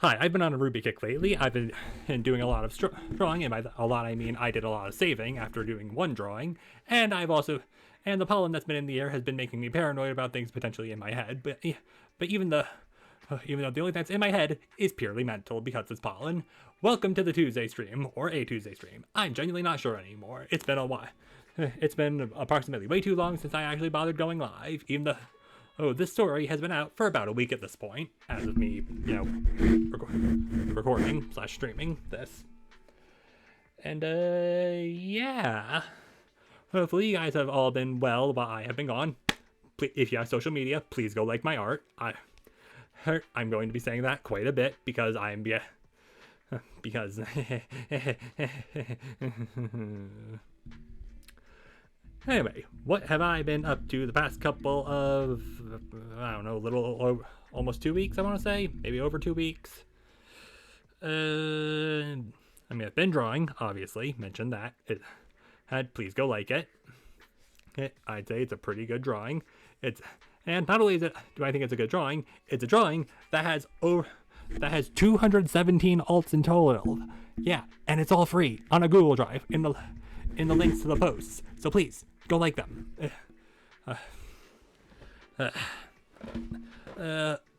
Hi, I've been on a Ruby kick lately. I've been doing a lot of drawing, and by a lot I mean I did a lot of saving after doing one drawing, and the pollen that's been in the air has been making me paranoid about things potentially in my head. But even though the only thing that's in my head is purely mental because it's pollen. Welcome to the Tuesday stream, or a Tuesday stream. I'm genuinely not sure anymore. It's been a while. It's been approximately way too long since I actually bothered going live, even though. Oh, this story has been out for about a week at this point, as of me, recording/streaming this. And, yeah. Hopefully you guys have all been well while I have been gone. If you have social media, please go like my art. I'm going to be saying that quite a bit because Anyway, what have I been up to the past couple of, I don't know, almost 2 weeks, I want to say? Maybe over 2 weeks. I've been drawing, obviously, mentioned that. Please go like it. I'd say it's a pretty good drawing. And not only do I think it's a good drawing, it's a drawing that has 217 alts in total. Yeah, and it's all free on a Google Drive in the links to the posts. So please, go like them.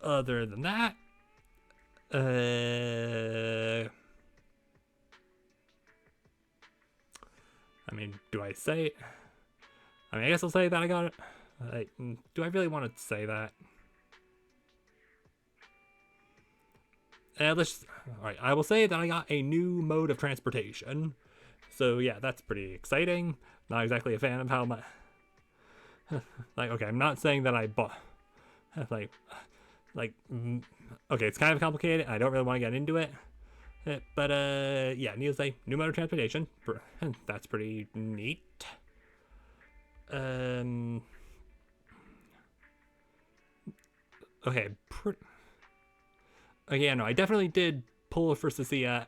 Other than that, I guess I'll say that I got it. Do I really want to say that? Alright, I will say that I got a new mode of transportation. So yeah, that's pretty exciting. Not exactly a fan of how much. Okay, I'm not saying that I bought. Okay, it's kind of complicated. I don't really want to get into it. But yeah, needless to say, new mode of transportation. That's pretty neat. Okay, yeah, no, I definitely did pull for Cecilia,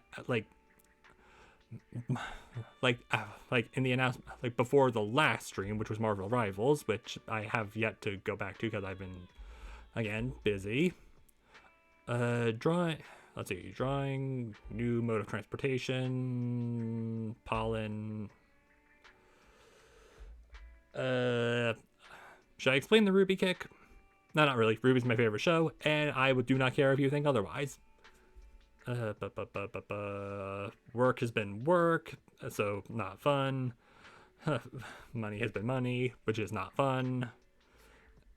in the announcement, before the last stream, which was Marvel Rivals, which I have yet to go back to because I've been, again, busy. Drawing, new mode of transportation, pollen. Should I explain the Ruby kick? No, not really. Ruby's my favorite show, and I do not care if you think otherwise. Work has been work, so not fun. Money has been money, which is not fun.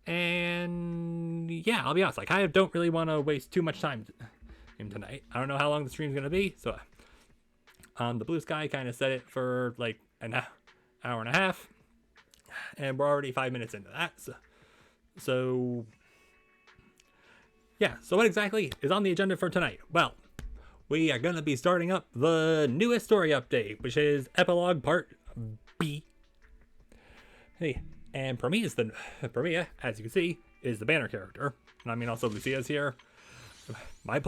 And yeah, I'll be honest, I don't really want to waste too much time tonight. I don't know how long the stream's gonna be, so on the Blue Sky kind of set it for an hour and a half, and we're already 5 minutes into that. So yeah, so what exactly is on the agenda for tonight? Well, we are going to be starting up the newest story update, which is Epilogue Part B. Hey, and Premia, as you can see, is the banner character. And I mean, also Lucia's here. Might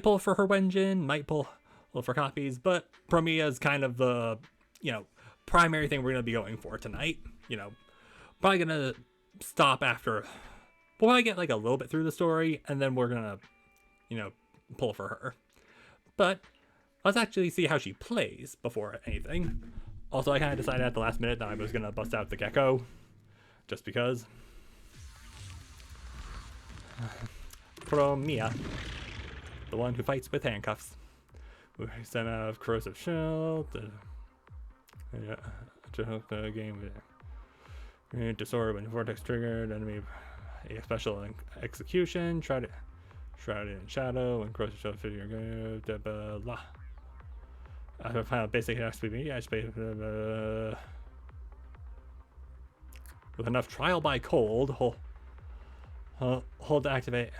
pull for her Wenjin, might pull for copies, but Premia's kind of the, primary thing we're going to be going for tonight. Probably going to stop after. We'll probably get a little bit through the story, and then we're going to, pull for her. But let's actually see how she plays before anything. Also, I kind of decided at the last minute that I was going to bust out the gecko. Just because. Premia. The one who fights with handcuffs. We sent out corrosive shield. To hook the game with disorder when vortex triggered. Enemy a special execution. Shrouded in shadow and corrosive shield figure. Blah. I have found basic XP. With enough trial by cold, hold to activate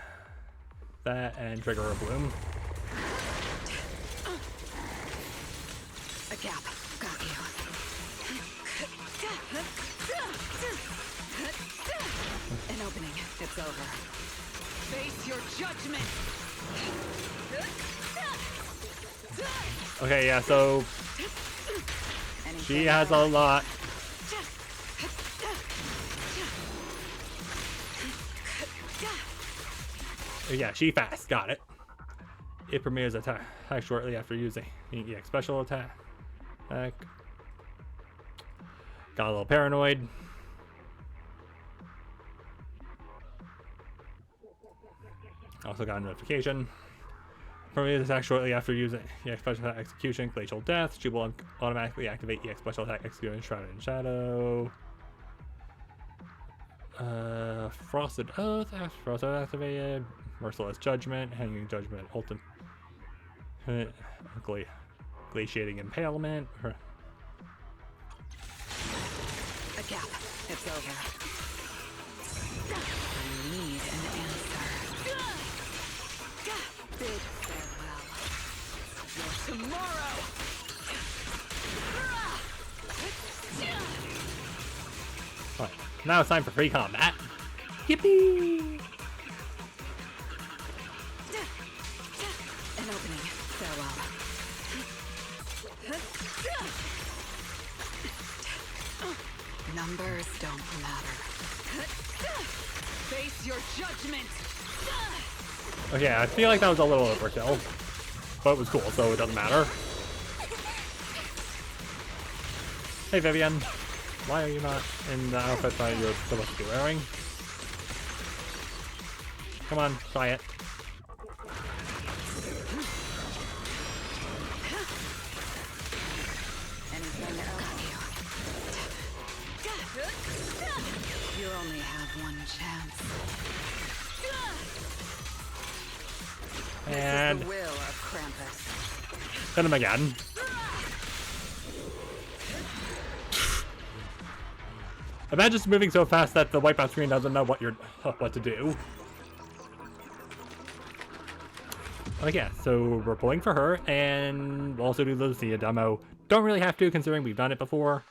that and trigger a bloom. A gap. Got you. An opening. It's over. Face your judgment. Okay, yeah, so she has a lot. Yeah, she fast. Got it. It premieres attack shortly after using EX special attack. Got a little paranoid. Also got a notification. Premieres attack shortly after using EX special attack execution. Glacial Death. She will automatically activate EX special attack execution Shrouded in Shadow. Frosted Oath. Frosted Oath activated. Merciless Judgment. Hanging Judgment. Ultimate. Glaciating Impalement. A gap. It's over. I need an answer. Bid farewell. Your tomorrow. Alright, now it's time for free combat. Yippee! An opening. Farewell. Numbers don't matter. Face your judgment. Okay, I feel like that was a little overkill. But it was cool, so it doesn't matter. Hey Vivian. Why are you not in the outfit that you're supposed to be wearing? Come on, try it. Anything else? You only have one chance. And This is the will of Krampus. hit him again. Imagine just moving so fast that the wipeout screen doesn't know what to do. Like yeah, so we're pulling for her, and we'll also do the Lucia demo. Don't really have to, considering we've done it before.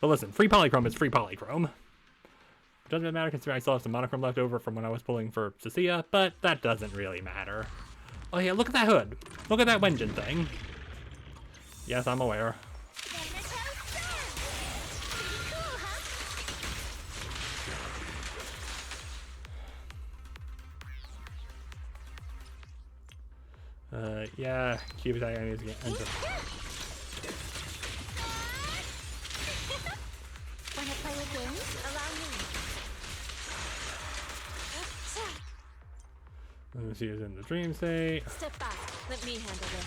But listen, free polychrome is free polychrome. It doesn't really matter considering I still have some monochrome left over from when I was pulling for Cecilia, but that doesn't really matter. Oh yeah, look at that hood. Look at that Wenjin thing. Yes, I'm aware. Yeah, keep attacking enemies again. Enter. Wanna play with games? Allow me. Let me see who's in the dream state. Step back. Let me handle this.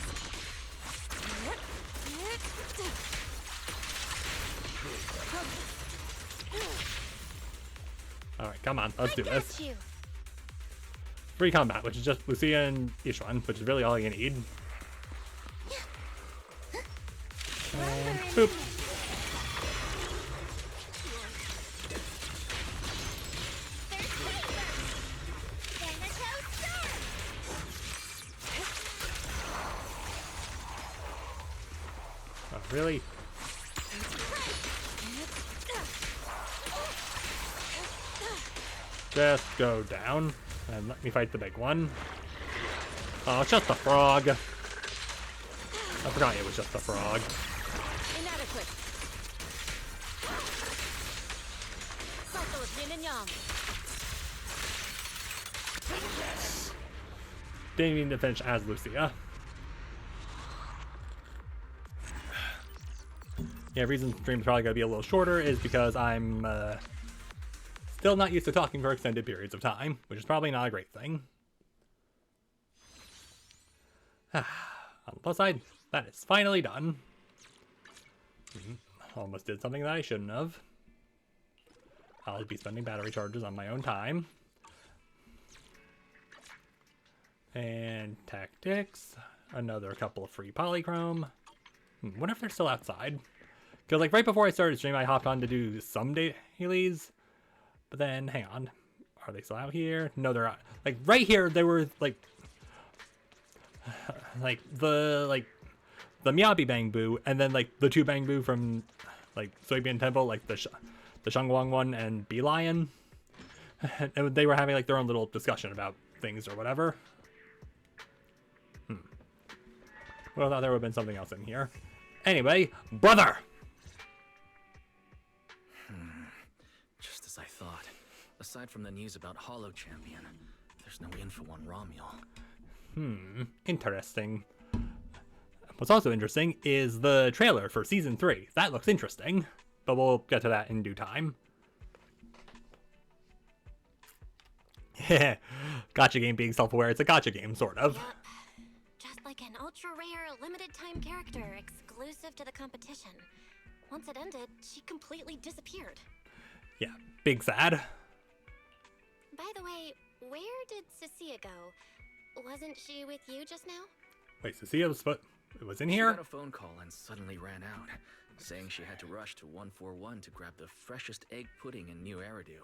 Alright, come on, let's do this. You. Free combat, which is just Lucia and Ishuan, which is really all you need. And boop. Oh, really? Just go down and let me fight the big one. Oh, it's just a frog. I forgot it was just a frog. Inadequate. Cycle of yin and yang. Didn't mean to finish as Lucia. Yeah, reason the stream's probably gonna be a little shorter is because I'm still not used to talking for extended periods of time, which is probably not a great thing. On the plus side, that is finally done. Almost did something that I shouldn't have. I'll be spending battery charges on my own time. And tactics, another couple of free polychrome. Wonder if they're still outside. Because like right before I started stream, I hopped on to do some dailies. But then, hang on. Are they still out here? No, they're not. Like, right here, they were, like the Miyabi Bangbu, and then, like, the two Bangbu from, like, Soybean Temple, like, the Shangwang one and Bee Lion. And they were having, like, their own little discussion about things or whatever. Well, I thought there would have been something else in here. Anyway, brother! Just as I thought. Aside from the news about Hollow Champion, there's no info on Ramiel. Interesting. What's also interesting is the trailer for Season 3. That looks interesting, but we'll get to that in due time. Gacha game being self-aware, it's a gacha game, sort of. Yep. Just like an ultra-rare, limited-time character exclusive to the competition. Once it ended, she completely disappeared. Yeah, big sad. By the way, where did Cecilia go? Wasn't she with you just now? Wait, Cecilia was in She here? got a phone call and suddenly ran out, saying she had to rush to 141 to grab the freshest egg pudding in New Eridu.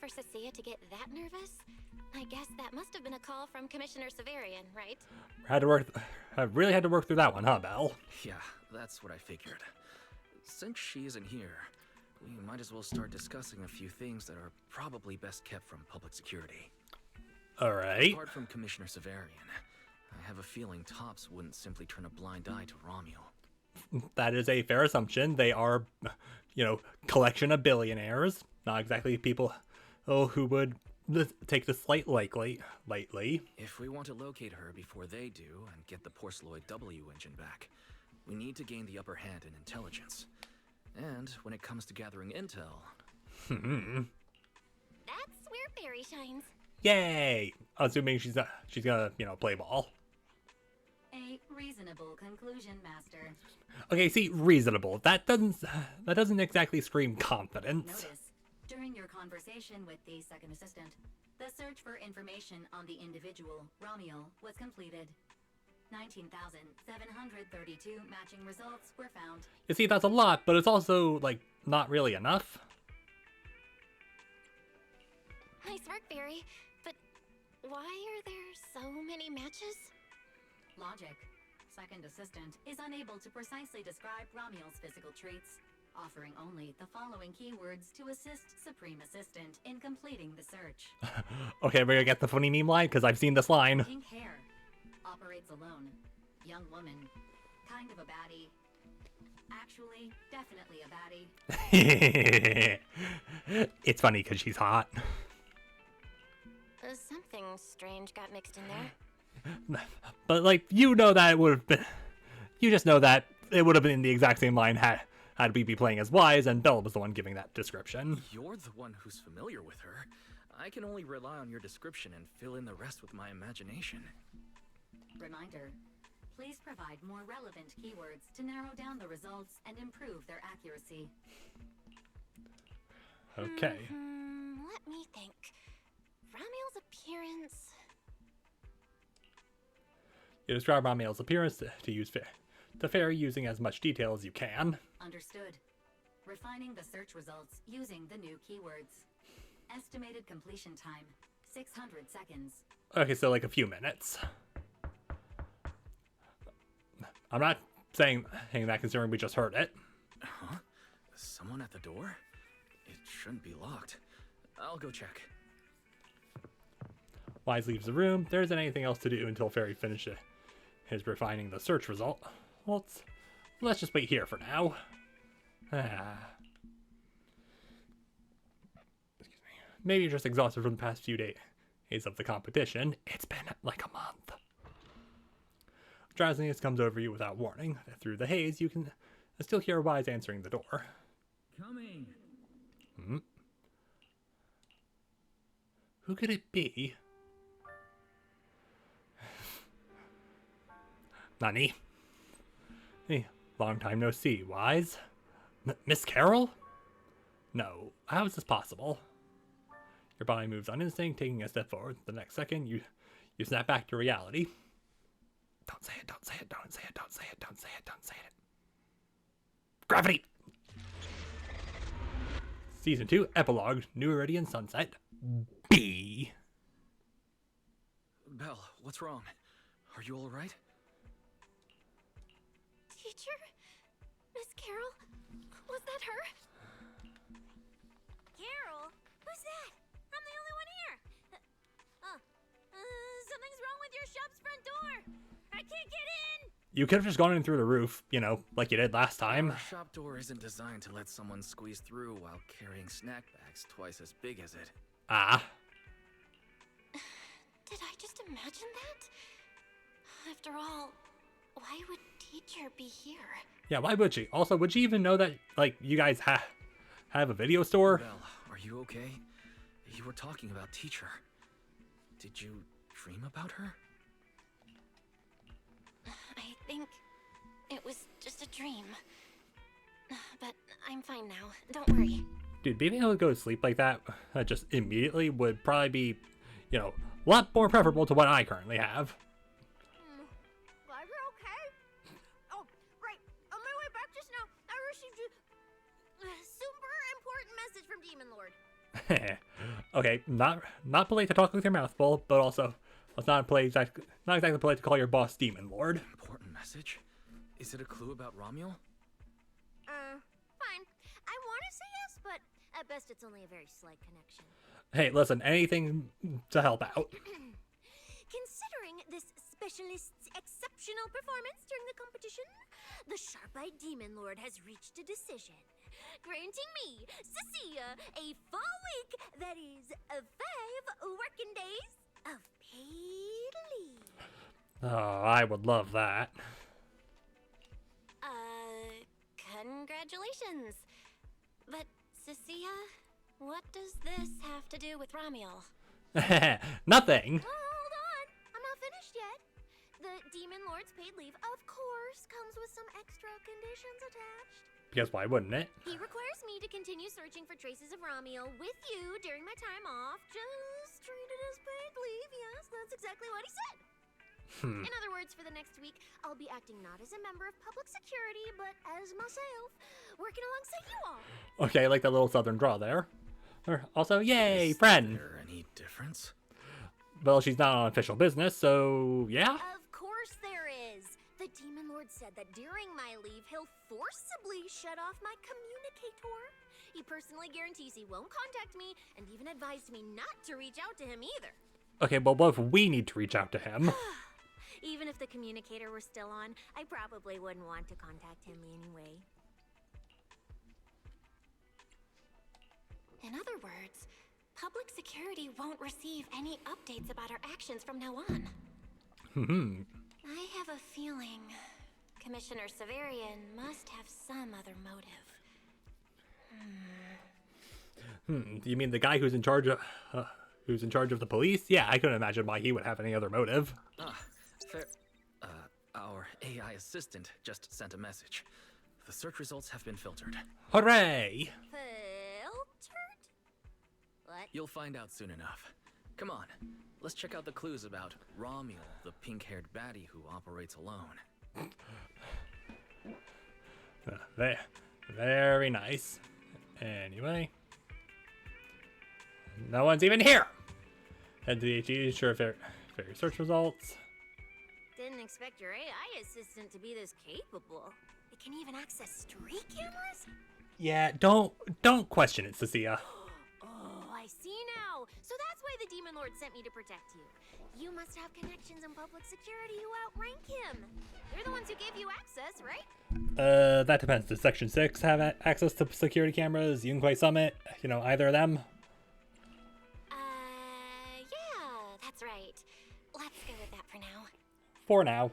For Cecilia to get that nervous? I guess that must have been a call from Commissioner Severian, right? Really had to work through that one, huh, Belle? Yeah, that's what I figured. Since she isn't here, we might as well start discussing a few things that are probably best kept from public security. Alright. Apart from Commissioner Severian, I have a feeling Tops wouldn't simply turn a blind eye to Ramiel. That is a fair assumption. They are, collection of billionaires. Not exactly people who would take this lightly. If we want to locate her before they do and get the Porceloid W engine back, we need to gain the upper hand in intelligence. And when it comes to gathering intel... That's where Fairy shines. Yay! Assuming she's gonna, play ball. A reasonable conclusion, Master. Okay, see, reasonable. That doesn't exactly scream confidence. Notice, during your conversation with the second assistant, the search for information on the individual, Ramiel, was completed. 19,732 matching results were found. You see, that's a lot, but it's also, not really enough. Nice work, Fairy. But why are there so many matches? Logic. Second assistant is unable to precisely describe Ramiel's physical traits, offering only the following keywords to assist Supreme Assistant in completing the search. Okay, we're gonna get the funny meme line, because I've seen this line. Pink hair. Operates alone. Young woman. Kind of a baddie. Actually, definitely a baddie. It's funny because she's hot. Something strange got mixed in there. But, that it would have been... You just know that it would have been the exact same line had we be playing as Wise, and Belle was the one giving that description. You're the one who's familiar with her. I can only rely on your description and fill in the rest with my imagination. Reminder. Please provide more relevant keywords to narrow down the results and improve their accuracy. Okay. Let me think. Ramiel's appearance... You describe Ramiel's appearance to use the fairy using as much detail as you can. Understood. Refining the search results using the new keywords. Estimated completion time, 600 seconds. Okay, so a few minutes. I'm not saying that considering we just heard it. Huh? Someone at the door? It shouldn't be locked. I'll go check. Wise leaves the room. There isn't anything else to do until Fairy finishes his refining the search result. Well, let's just wait here for now. Excuse me. Maybe you're just exhausted from the past few days of the competition. It's been like a month. Drowsiness comes over you without warning. Through the haze, you can still hear Wise answering the door. Coming. Who could it be? Nani? Hey, long time no see. Wise? Miss Carol? No. How is this possible? Your body moves on instinct, taking a step forward. The next second, you snap back to reality. Don't say it, don't say it, don't say it, don't say it, don't say it, don't say it. Gravity! Season 2, Epilogue, New Iridian Sunset, B. Belle, what's wrong? Are you alright? Teacher? Miss Carol? Was that her? Carol? Who's that? I'm the only one here. Something's wrong with your shop's front door. I can't get in. You could have just gone in through the roof, you know, like you did last time. Our shop door isn't designed to let someone squeeze through while carrying snack bags twice as big as it. Ah. Did I just imagine that? After all, why would teacher be here? Yeah, why would she? Also, would she even know that, like, you guys have a video store? Belle, are you okay? You were talking about teacher. Did you dream about her? I think it was just a dream. But I'm fine now. Don't worry. Dude, being able to go to sleep like that just immediately would probably be, you know, a lot more preferable to what I currently have. Glad you're okay. Oh, right. On my way back just now, I received a super important message from Demon Lord. Okay, not polite to talk with your mouth full, but also it's not exactly polite to call your boss Demon Lord. Important message? Is it a clue about Ramiel? Fine. I want to say yes, but at best it's only a very slight connection. Hey, listen, anything to help out. Considering this specialist's exceptional performance during the competition, the sharp-eyed Demon Lord has reached a decision, granting me, Cecilia, a full week, that is, 5 working days of paid leave. Oh, I would love that. Congratulations. But, Cecilia, what does this have to do with Ramiel? Nothing. Hold on, I'm not finished yet. The Demon Lord's paid leave, of course, comes with some extra conditions attached. Because why wouldn't it? He requires me to continue searching for traces of Ramiel with you during my time off. Just treat it as paid leave. Yes, that's exactly what he said. In other words, for the next week, I'll be acting not as a member of public security, but as myself, working alongside you all. Okay, like that little southern draw there. Also, yay, Is friend. there any difference? Well, she's not on official business, so yeah. Of course there is. The Demon Lord said that during my leave, he'll forcibly shut off my communicator. He personally guarantees he won't contact me, and even advised me not to reach out to him either. Okay, well, what if we need to reach out to him? Even if the communicator were still on, I probably wouldn't want to contact him anyway. In other words, public security won't receive any updates about our actions from now on. I have a feeling Commissioner Severian must have some other motive. You mean the guy who's in charge of the police? Yeah, I couldn't imagine why he would have any other motive. Fair. Our AI assistant just sent a message. The search results have been filtered. Hooray! Filtered? What? You'll find out soon enough. Come on, let's check out the clues about Ramiel, the pink-haired baddie who operates alone. Very nice. Anyway. No one's even here! Head to the HE, sure for your search results. Didn't expect your AI assistant to be this capable. It can even access street cameras? Yeah, don't question it, Cecilia. Oh, I see now. So that's why the Demon Lord sent me to protect you. You must have connections in public security who outrank him. They're the ones who gave you access, right? That depends. Does Section 6 have access to security cameras? Yunquai Summit? You know, either of them? Yeah, that's right. Let's go with that for now. For now.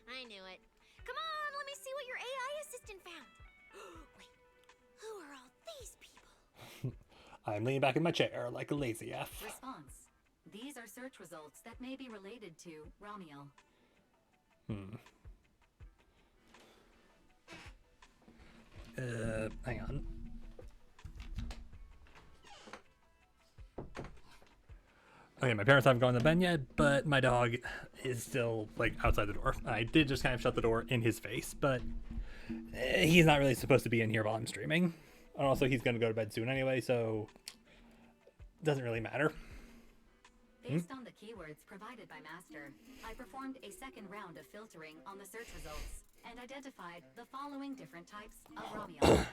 I knew it. Come on, let me see what your AI assistant found. Wait, who are all these people? I'm leaning back in my chair like a lazy F. Response. These are search results that may be related to Ramiel. Hang on. Okay, my parents haven't gone to bed yet, but my dog is still, like, outside the door. I did just kind of shut the door in his face, but he's not really supposed to be in here while I'm streaming. And also, he's going to go to bed soon anyway, so doesn't really matter. Based on the keywords provided by Master, I performed a second round of filtering on the search results and identified the following different types of Ramiel.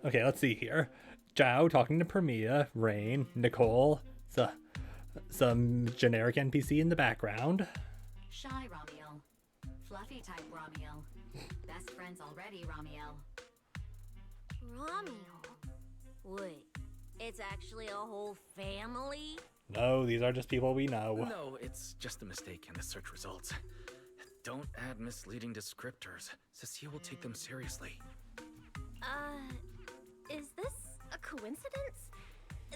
Okay, let's see here. Zhao talking to Premia, Rain, Nicole, some generic NPC in the background. Shy Ramiel, Fluffy Coffee-type Ramiel. Best friends already, Ramiel. Ramiel? Wait, it's actually a whole family? No, these are just people we know. No, it's just a mistake in the search results. Don't add misleading descriptors. Cecile will take them seriously. Is this a coincidence?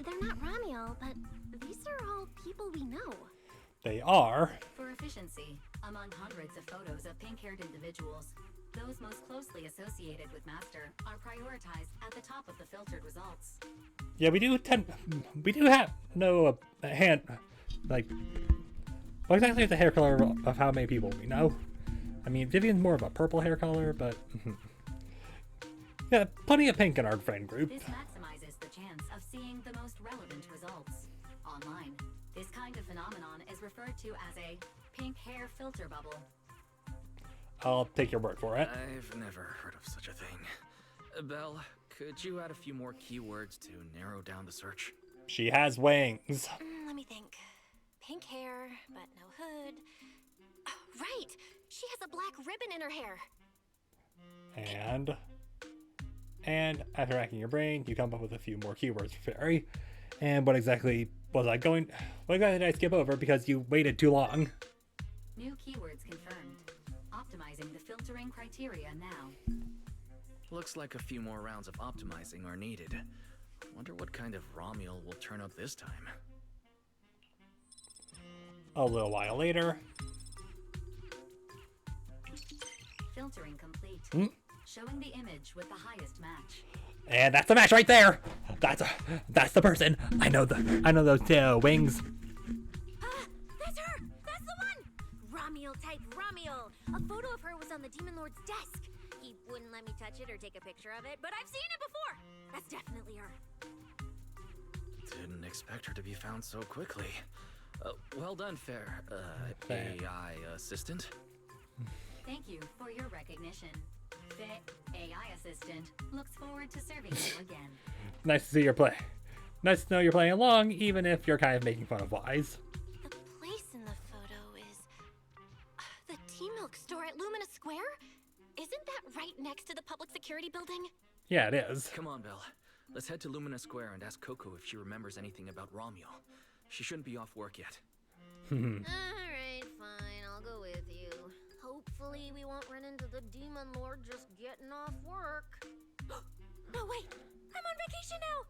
They're not Ramiel, but these are all people we know. They are. For efficiency, among hundreds of photos of pink-haired individuals, those most closely associated with Master are prioritized at the top of the filtered results. Yeah, we do have no hand, like, what exactly is the hair color of how many people we know? I mean, Vivian's more of a purple hair color, but yeah, plenty of pink in our friend group. This maximizes the chance of seeing the most relevant results. Online, this kind of phenomenon is referred to as a pink hair filter bubble. I'll take your word for it. I've never heard of such a thing. Belle, could you add a few more keywords to narrow down the search? She has wings. Let me think. Pink hair, but no hood. Oh, right! She has a black ribbon in her hair. And after racking your brain, you come up with a few more keywords for fairy. And what exactly did I skip over because you waited too long? New keywords confirmed. Optimizing the filtering criteria now. Looks like a few more rounds of optimizing are needed. Wonder what kind of Ramiel will turn up this time. A little while later. Filtering complete. Showing the image with the highest match. And that's the match right there. That's the person. I know those wings. That's her! That's the one! Ramiel type Ramiel! A photo of her was on the Demon Lord's desk. He wouldn't let me touch it or take a picture of it, but I've seen it before! That's definitely her. Didn't expect her to be found so quickly. Well done, Fair. AI assistant. Thank you for your recognition. The AI assistant looks forward to serving you again. Nice to see your play. Nice to know you're playing along, even if you're kind of making fun of Wise. The place in the photo is the tea milk store at Lumina Square? Isn't that right next to the public security building? Yeah, it is. Come on, Belle. Let's head to Lumina Square and ask Coco if she remembers anything about Ramiel. She shouldn't be off work yet. Alright, fine, I'll go with you. Hopefully we won't run into the Demon Lord just getting off work. No, wait! I'm on vacation now!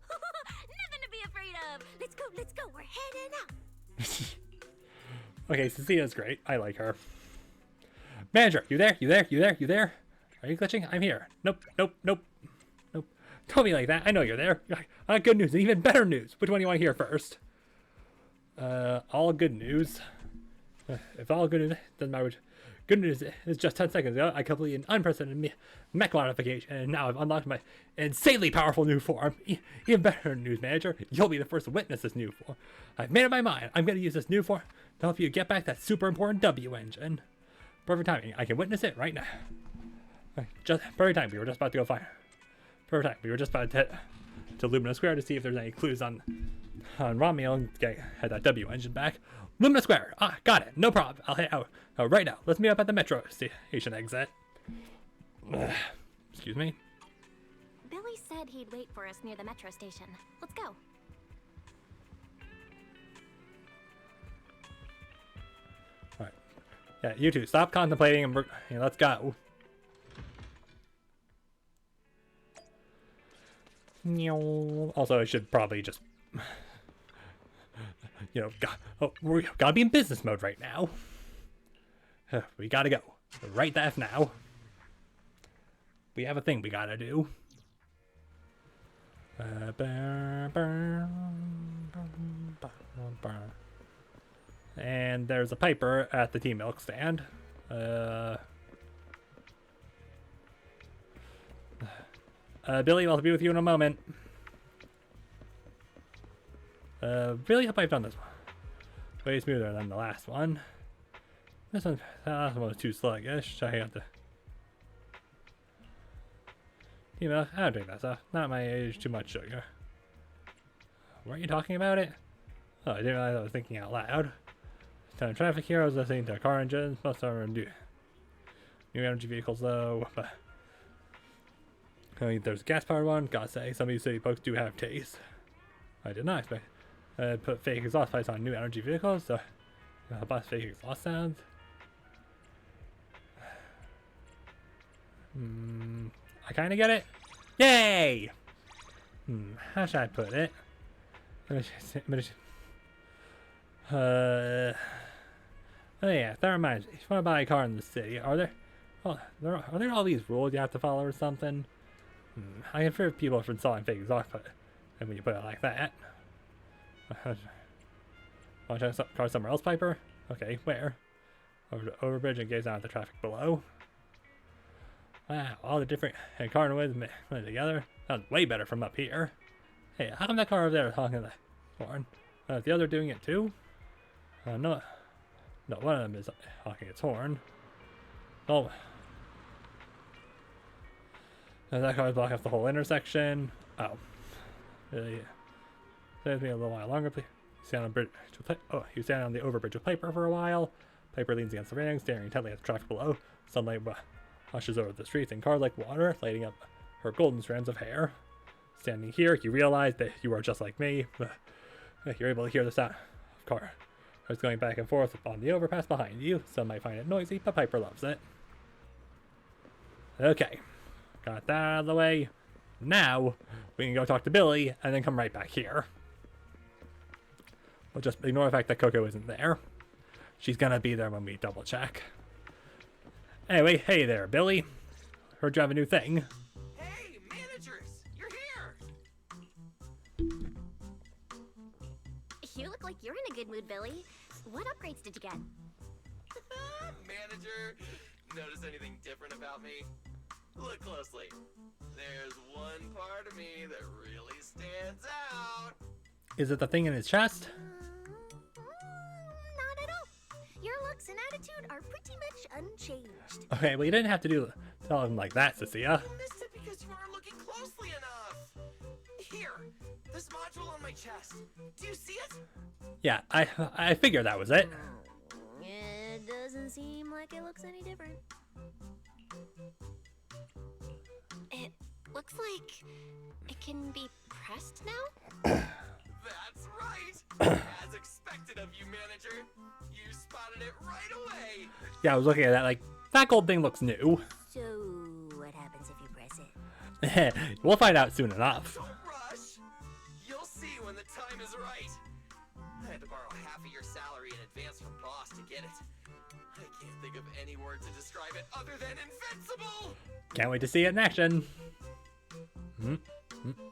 Nothing to be afraid of! Let's go, we're heading out! Okay, Cecia's great. I like her. Manager, you there? Are you glitching? I'm here. Nope. Don't be like that. I know you're there. I got good news and even better news. Which one do you want to hear first? All good news. If all good news doesn't matter which. Good news is just 10 seconds ago, I completed an unprecedented mech modification, and now I've unlocked my insanely powerful new form. Even better news, Manager, you'll be the first to witness this new form. I've made up my mind. I'm going to use this new form to help you get back that super important W engine. Perfect timing. I can witness it right now. Just perfect time. We were just about to go find her. Perfect time. We were just about to head to Lumina Square to see if there's any clues on Ramiel and get that W engine back. Lumina Square. Got it. No problem. I'll head out right now. Let's meet up at the metro station exit. Excuse me. Billy said he'd wait for us near the metro station. Let's go. All right. Yeah, you two, stop contemplating and let's go. Also, I should probably just, we gotta be in business mode right now. We gotta go right the F now. We have a thing we gotta do. And there's a Piper at the tea milk stand. Billy, I'll be with you in a moment. Really hope I've done this one. Way smoother than the last one. This one was too sluggish. I have to. You know, I don't drink that stuff. Not my age, too much sugar. Weren't you talking about it? Oh, I didn't realize I was thinking out loud. Time traffic here, I was listening to car engines, most of them do. new energy vehicles though. But there's a gas-powered one. Gotta say, some of these city folks do have taste. I did not expect. Put fake exhaust pipes on new energy vehicles. So, blast fake exhaust sounds. I kind of get it. Yay! How should I put it? Oh yeah, that reminds me. If you want to buy a car in the city, are there all these rules you have to follow or something? I can fear people for installing fake exhaust pipes. And when you put it like that. Want to try car somewhere else, Piper? Okay, where? Over the overbridge and gaze out at the traffic below. Wow, all the different car noise put together. Sounds way better from up here. Hey, how come that car over there is honking the horn? Is the other doing it too? No, one of them is honking its horn. Oh. That car is blocking off the whole intersection. Oh. Really? Saves me a little while longer, please. He was standing on the overbridge with Piper for a while. Piper leans against the railing, staring intently at the traffic below. Sunlight washes over the streets in cars like water, lighting up her golden strands of hair. Standing here, you realize that you are just like me. You're able to hear the sound of cars going back and forth on the overpass behind you. Some might find it noisy, but Piper loves it. Okay, got that out of the way. Now, we can go talk to Billy, and then come right back here. We'll just ignore the fact that Coco isn't there. She's gonna be there when we double check. Anyway, hey there, Billy. Heard you have a new thing. Hey, managers! You're here! You look like you're in a good mood, Billy. What upgrades did you get? Manager, notice anything different about me? Look closely. There's one part of me that really stands out. Is it the thing in his chest? Not at all. Your looks and attitude are pretty much unchanged. Okay, well you didn't have to tell him like that, Cecilia. You missed it because you aren't looking closely enough. Here, this module on my chest. Do you see it? Yeah, I figured that was it. It doesn't seem like it looks any different. It looks like it can be pressed now? That's right. As expected of you, manager. You spotted it right away. Yeah, I was looking at that like, that gold thing looks new. So, what happens if you press it? We'll find out soon enough. Don't rush. You'll see when the time is right. I had to borrow half of your salary in advance from boss to get it. I can't think of any word to describe it other than invincible. Can't wait to see it in action.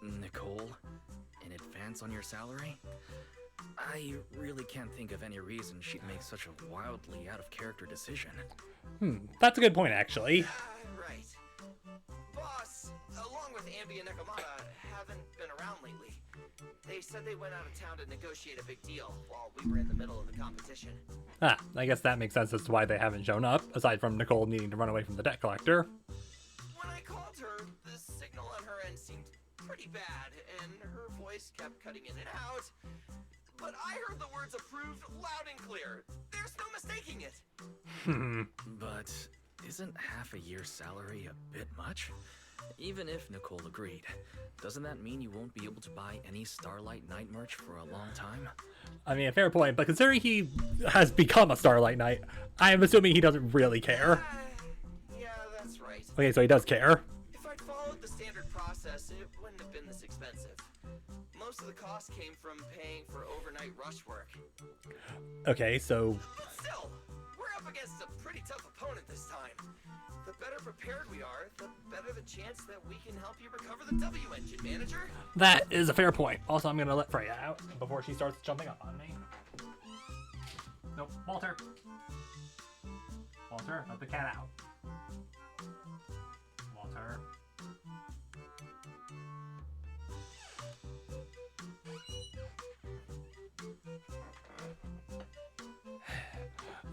Nicole, in advance on your salary? I really can't think of any reason she'd make such a wildly out-of-character decision. That's a good point, actually. Right. Boss, along with Ambi and Nekomata, haven't been around lately. They said they went out of town to negotiate a big deal while we were in the middle of the competition. I guess that makes sense as to why they haven't shown up, aside from Nicole needing to run away from the debt collector. When I called her, the signal on her end seemed pretty bad, and her voice kept cutting in and out. But I heard the words approved loud and clear. There's no mistaking it. But isn't half a year's salary a bit much? Even if Nicole agreed, doesn't that mean you won't be able to buy any Starlight Knight merch for a long time? I mean, a fair point, but considering he has become a Starlight Knight, I am assuming he doesn't really care. Yeah, that's right. Okay, so he does care. If I'd followed the standard process, it wouldn't have been this expensive. Most of the cost came from paying for overnight rush work. Okay, so... But still, we're up against a pretty tough opponent this time. The better prepared we are, the better the chance that we can help you recover the W engine, manager. that is a fair point. Also, I'm gonna let Freya out before she starts jumping up on me. Nope, Walter. Walter, let the cat out. Walter.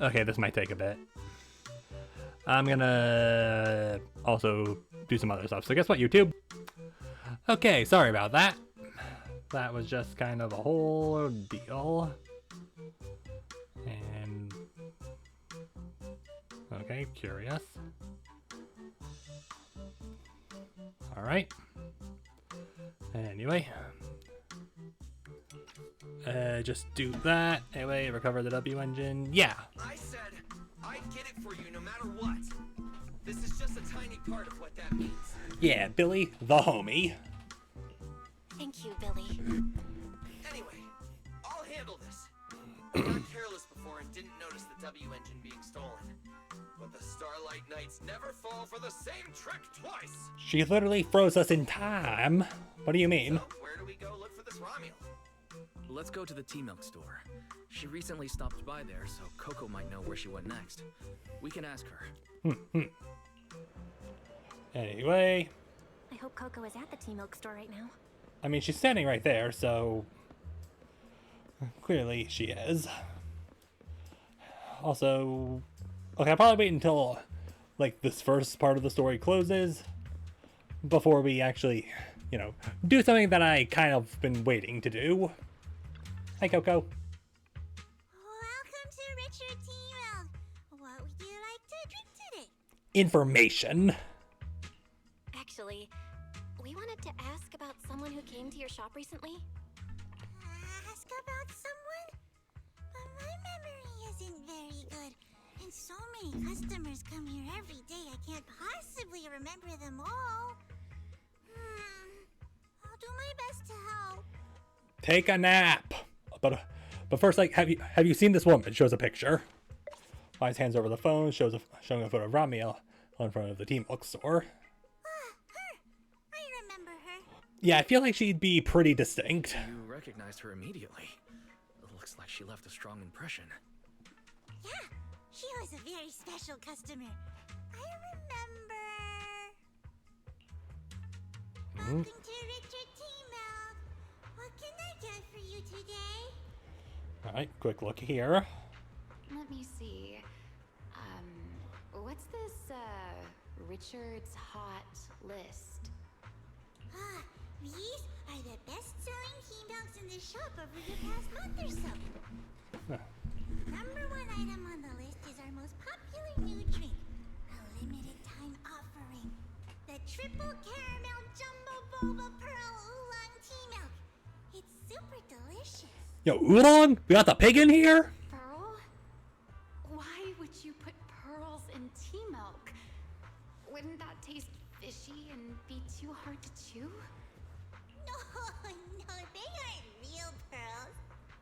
Okay, this might take a bit. I'm gonna also do some other stuff. So guess what, YouTube? Okay, sorry about that. That was just kind of a whole deal. And... okay, curious. Alright. Anyway. Just do that. Anyway, recover the W engine. Yeah. I said I'd get it for you no matter what. This is just a tiny part of what that means. Yeah, Billy, the homie. Thank you, Billy. Anyway, I'll handle this. I got careless before and didn't notice the W engine being stolen. But the Starlight Knights never fall for the same trick twice. She literally froze us in time. What do you mean? So, where do we go look for this Ramiel? Let's go to the tea milk store. She recently stopped by there, so Coco might know where she went next. We can ask her. Anyway, I hope Coco is at the tea milk store right now. I mean, she's standing right there, so clearly she is. Also, okay, I'll probably wait until like this first part of the story closes before we actually, you know, do something that I kind of been waiting to do. Hi, Coco. Welcome to Richard T. Milk. What would you like to drink today? Information. Actually, we wanted to ask about someone who came to your shop recently. Ask about someone? But my memory isn't very good. And so many customers come here every day, I can't possibly remember them all. I'll do my best to help. Take a nap. But first, like, have you seen this woman? Shows a picture. Lies hands over the phone, showing a photo of Ramiel in front of the tea milk store. Her. I remember her. Yeah, I feel like she'd be pretty distinct. You recognized her immediately. It looks like she left a strong impression. Yeah, she was a very special customer. I remember. Welcome to Richard T. Milk. What can I get for you today? Alright, quick look here. Let me see. What's this, Richard's hot list? These are the best-selling tea milks in the shop over the past month or so. Number one item on the list is our most popular new drink, a limited-time offering, the Triple Caramel Jumbo Boba Pearl Oolong Tea Milk. It's super delicious. Yo, Oolong? We got the pig in here? Pearl? Why would you put pearls in tea milk? Wouldn't that taste fishy and be too hard to chew? No, they aren't real pearls.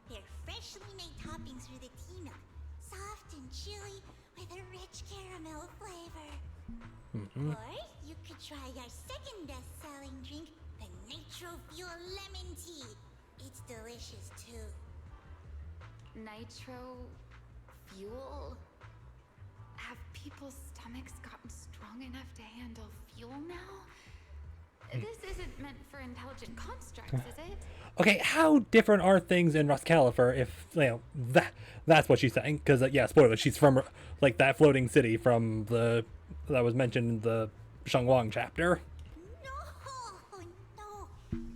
They're freshly made toppings for the tea milk, soft and chewy with a rich caramel flavor. Or you could try our second best-selling drink, the Nitro Fuel Lemon Tea. It's delicious too. Nitro fuel? Have people's stomachs gotten strong enough to handle fuel now? This isn't meant for intelligent constructs, is it? Okay, how different are things in Ruscalifer if, you know, that's what she's saying? Because, yeah, spoiler, she's from, like, that floating city from that was mentioned in the Shangwang chapter. No,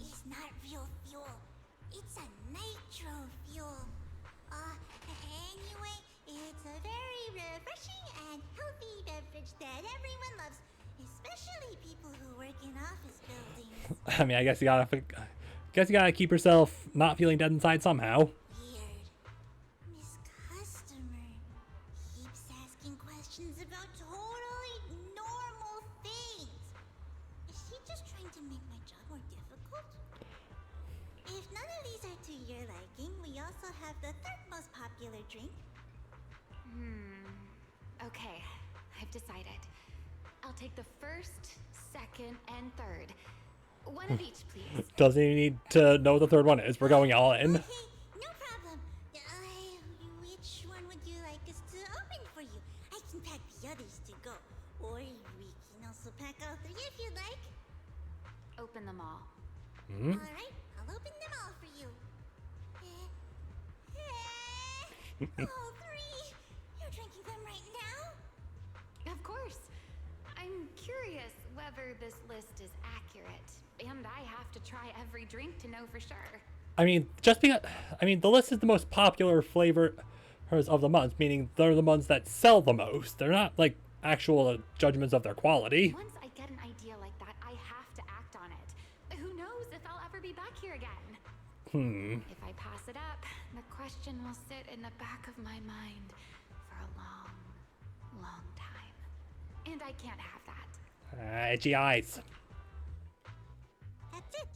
it's not real fuel. It's a nitro fuel. Anyway, it's a very refreshing and healthy beverage that everyone loves, especially people who work in office buildings. I mean, I guess you gotta keep yourself not feeling dead inside somehow. Weird. Miss Customer keeps asking questions about totally normal things. Is she just trying to make my job more difficult? If none of these are to your liking, we also have the third most popular drink. Okay, I've decided. I'll take the first, second, and third. One of each, please. Doesn't even need to know what the third one is. We're going all in. Okay, no problem. Which one would you like us to open for you? I can pack the others to go. Or we can also pack all three if you'd like. Open them all. Alright, I'll open them all for you. All three! You're drinking them right now? Of course. I'm curious whether this list is accurate, and I have to try every drink to know for sure. I mean, the list is the most popular flavors of the month, meaning they're the ones that sell the most. They're not, like, actual judgments of their quality. Once I get an idea like that, I have to act If I pass it up, the question will sit in the back of my mind for a long, long time. And I can't have that. Itchy eyes. That's it.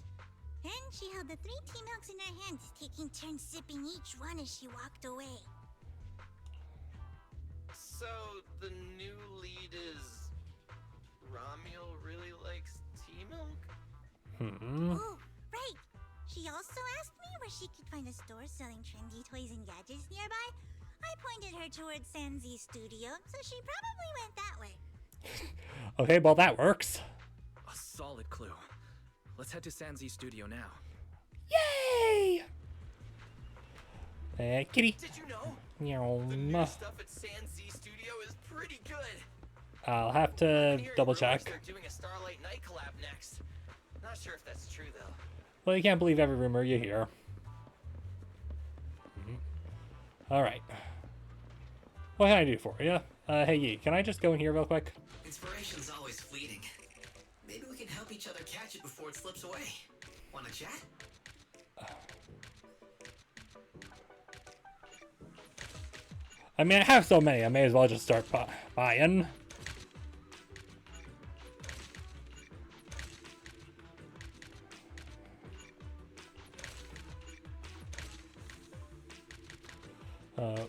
Then she held the 3 tea milks in her hands, taking turns sipping each one as she walked away. So, the new lead is... Ramiel really likes tea milk? Oh, right. She also asked me where she could find a store selling trendy toys and gadgets nearby. I pointed her towards ZZZ Studio, so she probably went that way. Okay, well that works. A solid clue. Let's head to ZZZ Studio now. Yay! Kitty. Did you know? The Meow. new stuff at ZZZ Studio is pretty good. I'll have I'm to hearing double rumors check. They're doing a Starlight Night collab next. Not sure if that's true though. Well, you can't believe every rumor you hear. Alright. What can I do for you? Hey, Yi, can I just go in here real quick? Inspiration's always fleeting. Maybe we can help each other catch it before it slips away. Wanna chat? I mean, I have so many, I may as well just start buying.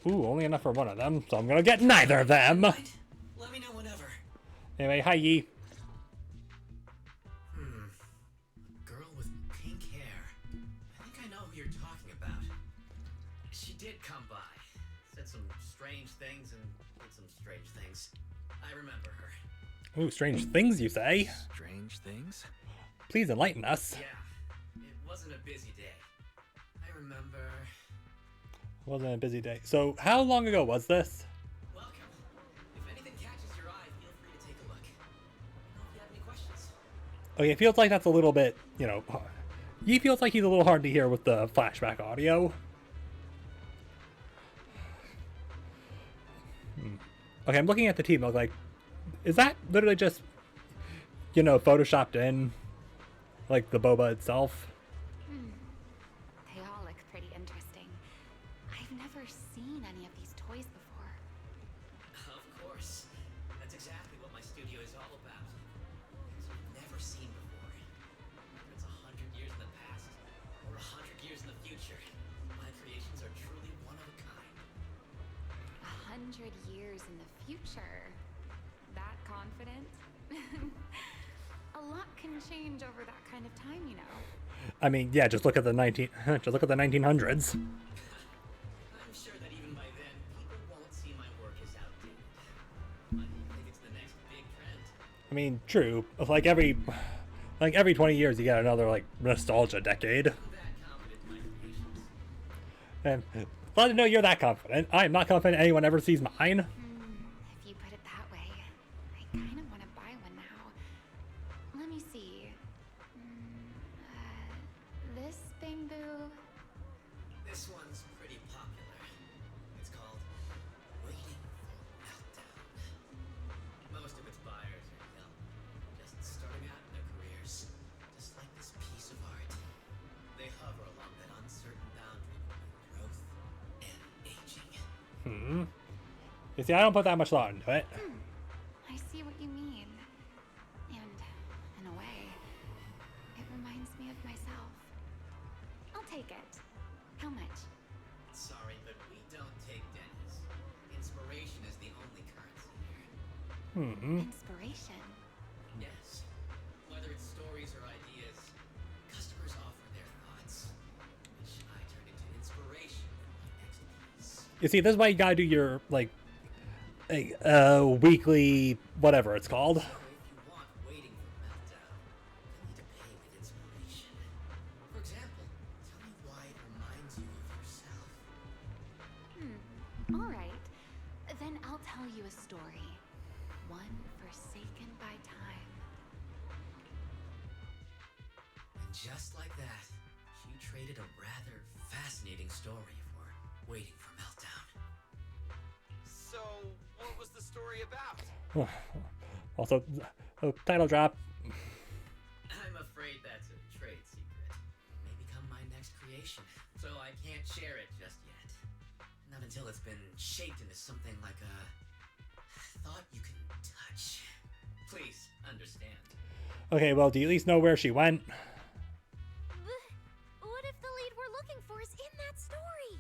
Ooh, only enough for one of them, so I'm gonna get neither of them. Right? Let me know whenever. Anyway, hi Yi. A girl with pink hair. I think I know who you're talking about. She did come by. Said some strange things and did some strange things. I remember her. Ooh, strange things you say. Strange things? Please enlighten us. Yeah, it wasn't a busy day. I remember... Wasn't a busy day. So, how long ago was this? Welcome. If anything catches your eye, feel free to take a look. Know if you have any questions. Okay, it feels like that's a little bit, you know, Yi feels like he's a little hard to hear with the flashback audio. Okay, I'm looking at the team. I was like, is that literally just, you know, photoshopped in, like the boba itself? They all look pretty interesting. I've never seen any of these toys before. Of course. That's exactly what my studio is all about. Things you've never seen before. Whether it's 100 years in the past or 100 years in the future, my creations are truly one of a kind. 100 years in the future. That confident? A lot can change over that kind of time, you know. I mean, yeah, just look at the 1900s. I'm sure that even by then, people won't see my work as outdated. I think it's the next big trend. I mean, true. Like every 20 years, you get another like nostalgia decade. I'm that confident in my creations. And glad to know you're that confident. I am not confident anyone ever sees mine. If you put it that way, I kind of want to buy one now. Let me see. This bamboo. This one's pretty popular. It's called Waiting for Meltdown. Most of its buyers are young, just starting out in their careers, just like this piece of art. They hover along that uncertain boundary between growth and aging. You see, I don't put that much thought into it. I see what you mean. And, in a way, it reminds me of myself. I'll take it. How much? Sorry, but we don't take pennies. Inspiration is the only currency here. Inspiration. Yes. Whether it's stories or ideas, customers offer their thoughts, which I turn into inspiration for my next piece. You see, this is why you gotta do your like, weekly whatever it's called. So if you want Waiting for Meltdown, you'll need to pay with inspiration. For example, tell me why it reminds you of yourself. All right. Then I'll tell you a story. One forsaken by time. And just like that, she traded a rather fascinating story for Waiting for Meltdown. So, what was the story about? Also, title drop. I'm afraid that's a trade secret. It may become my next creation. so I can't share it just yet. Not until it's been shaped into something like a thought you can touch. Please understand. Okay, well, do you at least know where she went? What if the lead we're looking for is in that story?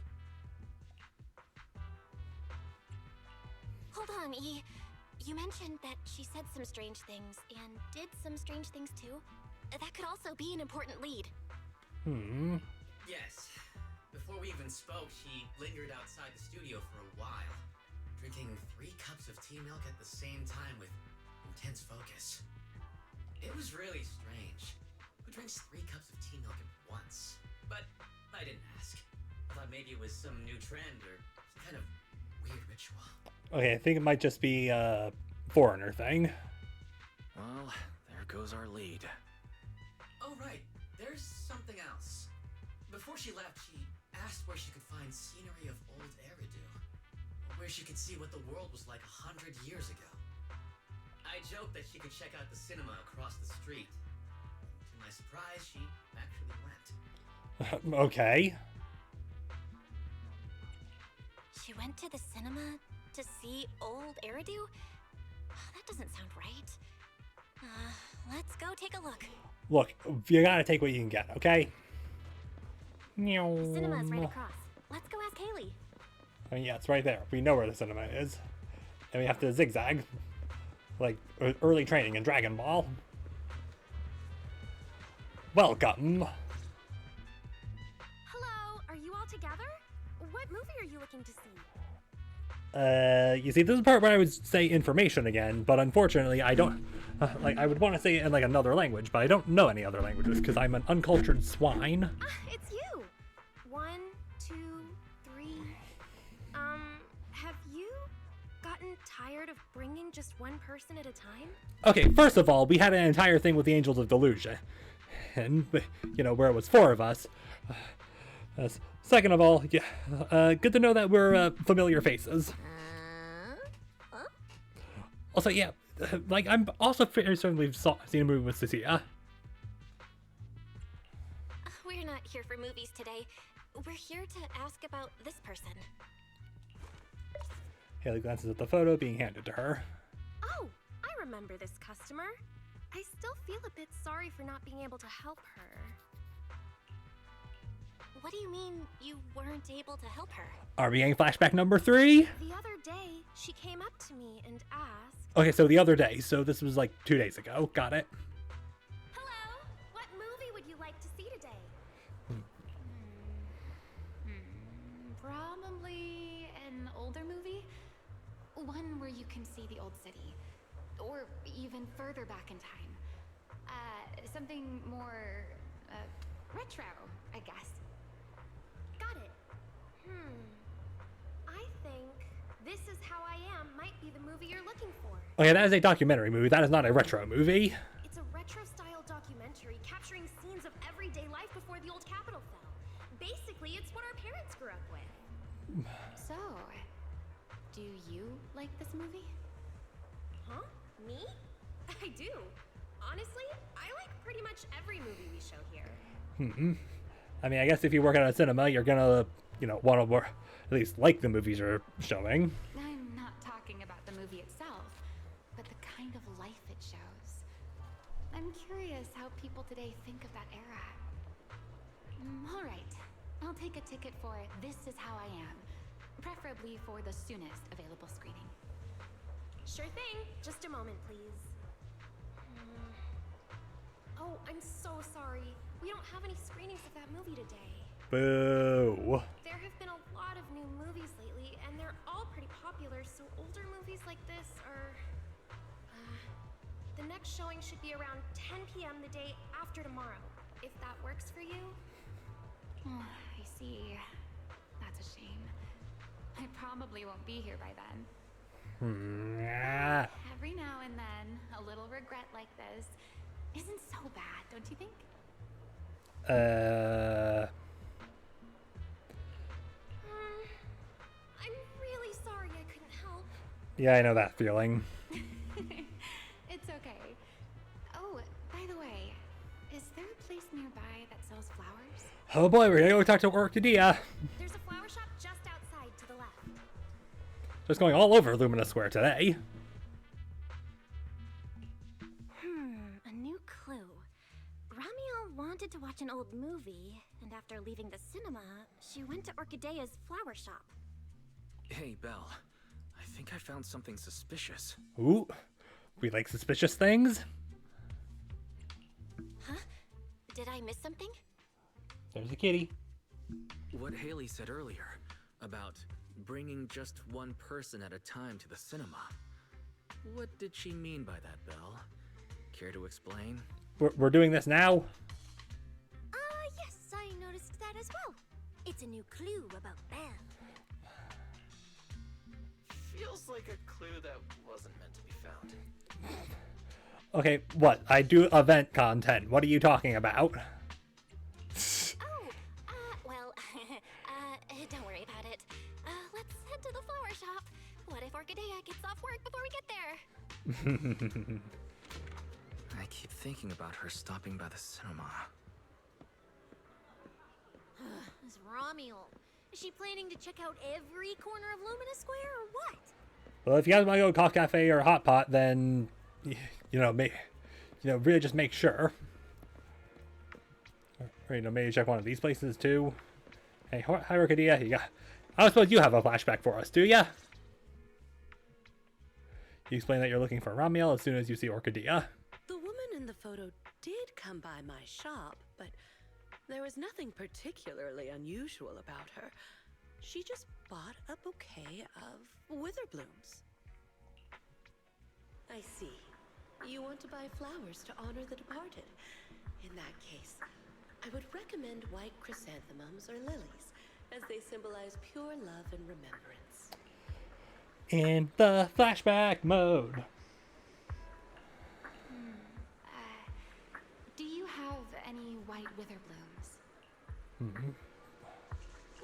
Hold on, E. You mentioned that she said some strange things and did some strange things too. That could also be an important lead. Yes. Before we even spoke, she lingered outside the studio for a while, drinking 3 cups of tea milk at the same time with intense focus. It was really strange. Who drinks 3 cups of tea milk at once? But I didn't ask. I thought maybe it was some new trend or some kind of weird ritual. Okay, I think it might just be a foreigner thing. Well, there goes our lead. Oh, right. There's something else. Before she left, she asked where she could find scenery of old Eridu, where she could see what the world was like 100 years ago. I joked that she could check out the cinema across the street. To my surprise, she actually went. Okay. She went to the cinema to see old Eridu? That doesn't sound right. Let's go take a look. Look, you gotta take what you can get, okay? The cinema's right across. Let's go ask Haley. I mean, yeah, it's right there. We know where the cinema is. And we have to zigzag. Like early training in Dragon Ball. Welcome. Hello, are you all together? What movie are you looking to see? You see, this is the part where I would say information again, but unfortunately I don't, like, I would want to say it in, like, another language, but I don't know any other languages, because I'm an uncultured swine. It's you! 1, 2, 3... have you gotten tired of bringing just one person at a time? Okay, first of all, we had an entire thing with the Angels of Delusion, and, you know, where it was 4 of us. Second of all, yeah, good to know that we're familiar faces. Also, yeah, like, I'm also fairly certain we've seen a movie with Cecilia. We're not here for movies today. We're here to ask about this person. Haley glances at the photo being handed to her. Oh, I remember this customer. I still feel a bit sorry for not being able to help her. What do you mean you weren't able to help her? Are we getting flashback number 3? The other day, she came up to me and asked... Okay, so the other day, so this was like 2 days ago. Got it. Hello? What movie would you like to see today? Probably an older movie. One where you can see the old city. Or even further back in time. Something more, retro, I guess. Got it. I think This Is How I Am might be the movie you're looking for. Okay, that is a documentary movie. That is not a retro movie. It's a retro-style documentary capturing scenes of everyday life before the old capital fell. Basically, it's what our parents grew up with. So, do you like this movie? Huh? Me? I do. Honestly, I like pretty much every movie we show here. I mean, I guess if you work at a cinema, you're gonna, you know, want to at least like the movies you're showing. I'm not talking about the movie itself, but the kind of life it shows. I'm curious how people today think of that era. All right, I'll take a ticket for This Is How I Am, preferably for the soonest available screening. Sure thing. Just a moment, please. Oh, I'm so sorry. We don't have any screenings of that movie today. Boo. There have been a lot of new movies lately, and they're all pretty popular, so older movies like this are... the next showing should be around 10 p.m. the day after tomorrow, if that works for you. Oh, I see. That's a shame. I probably won't be here by then. Every now and then, a little regret like this isn't so bad, don't you think? I'm really sorry I couldn't help. Yeah, I know that feeling. It's okay. Oh, by the way, is there a place nearby that sells flowers? Oh boy, we're gonna go talk to Orchidea. There's a flower shop just outside to the left. Just going all over Lumina Square today. A new clue. Ramiel wanted to watch an old movie, and after leaving the cinema, she went to Orchidea's flower shop. Hey, Belle. I think I found something suspicious. Ooh, we like suspicious things. Huh? Did I miss something? There's a kitty. What Haley said earlier about bringing just one person at a time to the cinema. What did she mean by that, Belle? Care to explain? We're doing this now? Yes, I noticed that as well. It's a new clue about Belle. Feels like a clue that wasn't meant to be found. Okay, what? I do event content. What are you talking about? Well, don't worry about it. Let's head to the flower shop. What if Orchidea gets off work before we get there? I keep thinking about her stopping by the cinema. This Ramiel. Is she planning to check out every corner of Lumina Square or what? Well, if you guys want to go to Coffee Cafe or Hot Pot, then really just make sure. Or, maybe check one of these places too. Hey, hi Orchidea. I suppose you have a flashback for us, do ya? You explain that you're looking for Ramiel as soon as you see Orchidea. The woman in the photo did come by my shop, but there was nothing particularly unusual about her. She just bought a bouquet of wither blooms. I see. You want to buy flowers to honor the departed. In that case, I would recommend white chrysanthemums or lilies, as they symbolize pure love and remembrance. In the flashback mode. Do you have any white wither blooms?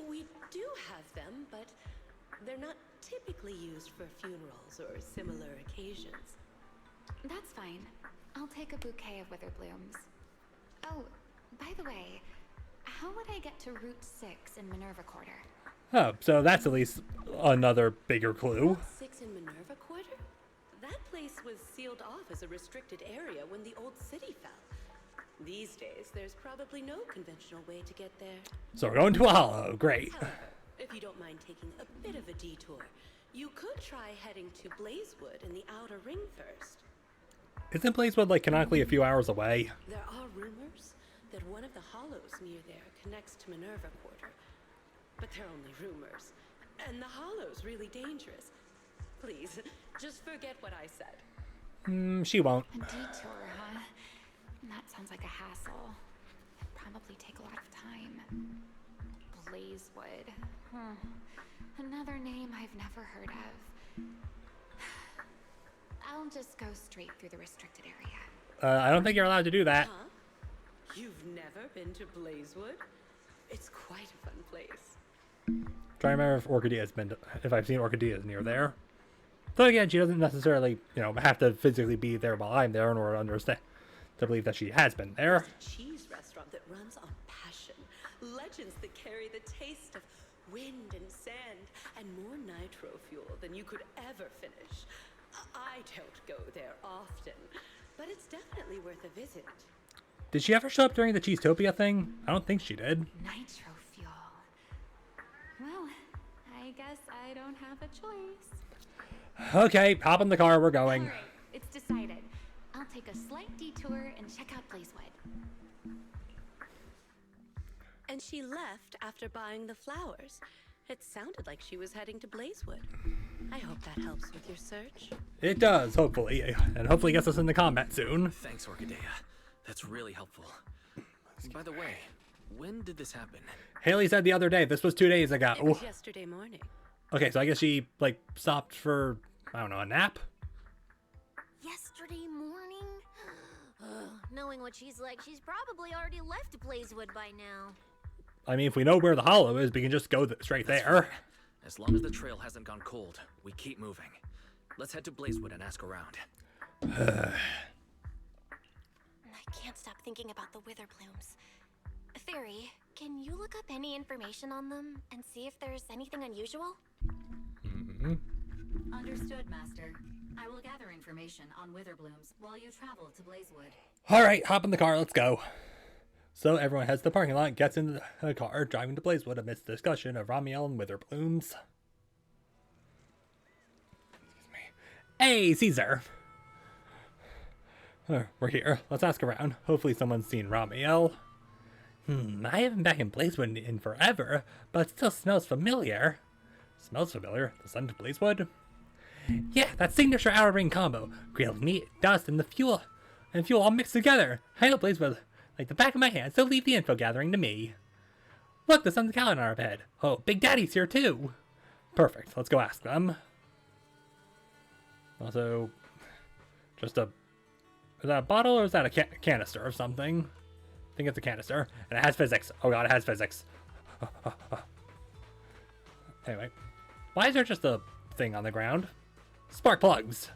We do have them, but they're not typically used for funerals or similar occasions. That's fine. I'll take a bouquet of wither blooms. Oh, by the way, how would I get to Route 6 in Minerva Quarter? Oh, so that's at least another bigger clue. 6 in Minerva Quarter? That place was sealed off as a restricted area when the old city fell. These days, there's probably no conventional way to get there. So we're going to a hollow. Great. However, if you don't mind taking a bit of a detour, you could try heading to Blazewood in the outer ring first. Isn't Blazewood like canonically a few hours away? There are rumors that one of the hollows near there connects to Minerva Quarter. But they're only rumors. And the hollow's really dangerous. Please, just forget what I said. She won't. A detour, huh? That sounds like a hassle. It'd probably take a lot of time. Blazewood. Another name I've never heard of. I'll just go straight through the restricted area. I don't think you're allowed to do that. Huh? You've never been to Blazewood? It's quite a fun place. Try to remember if I've seen Orchideas near there. So again, she doesn't necessarily, have to physically be there while I'm there in order to understand, to believe that she has been there. It's a cheese restaurant that runs on passion. Legends that carry the taste of wind and sand and more nitro fuel than you could ever finish. I don't go there often, but it's definitely worth a visit. Did she ever show up during the Cheesetopia thing? I don't think she did. Nitro fuel. Well, I guess I don't have a choice. Okay, hop in the car, we're going. All right, it's decided. I'll take a slight detour and check out Blazewood. And she left after buying the flowers. It sounded like she was heading to Blazewood. I hope that helps with your search. It does, hopefully. And hopefully gets us into combat soon. Thanks, Orchidea. That's really helpful. By the way, when did this happen? Haley said the other day, this was 2 days ago. It was yesterday morning. Okay, so I guess she, stopped for, I don't know, a nap? Yesterday morning? Knowing what she's like, she's probably already left Blazewood by now. I mean, if we know where the hollow is, we can just go straight That's there. fine. As long as the trail hasn't gone cold, we keep moving. Let's head to Blazewood and ask around. I can't stop thinking about the wither blooms. Fairy, can you look up any information on them and see if there's anything unusual? Understood, Master. I will gather information on Witherblooms while you travel to Blazewood. Alright, hop in the car, let's go. So everyone heads to the parking lot, gets in the car, driving to Blazewood amidst discussion of Ramiel and Witherblooms. Excuse me. Hey, Caesar! We're here. Let's ask around. Hopefully someone's seen Ramiel. I haven't been back in Blazewood in forever, but it still smells familiar. Smells familiar? The sun to Blazewood? Yeah, that signature outer ring combo. Grilled meat, dust, and the fuel all mixed together. I know Blazewood like the back of my hand, so leave the info gathering to me. Look, the sun's calendar on our bed. Oh, Big Daddy's here too. Perfect. Let's go ask them. Also, just is that a bottle or is that a canister or something? I think it's a canister. And it has physics. Oh god, it has physics. Anyway. Why is there just a thing on the ground? Spark plugs.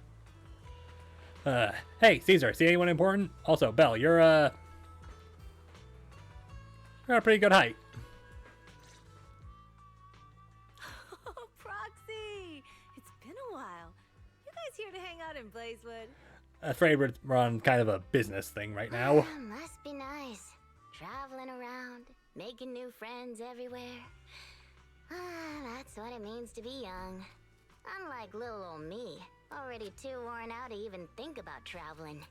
Hey, Caesar, see anyone important? Also, Belle, you're at a pretty good height. Oh, Proxy! It's been a while. You guys here to hang out in Blazewood? Afraid we're on kind of a business thing right now. Must be nice. Traveling around, making new friends everywhere. That's what it means to be young. Unlike little old me, already too worn out to even think about traveling.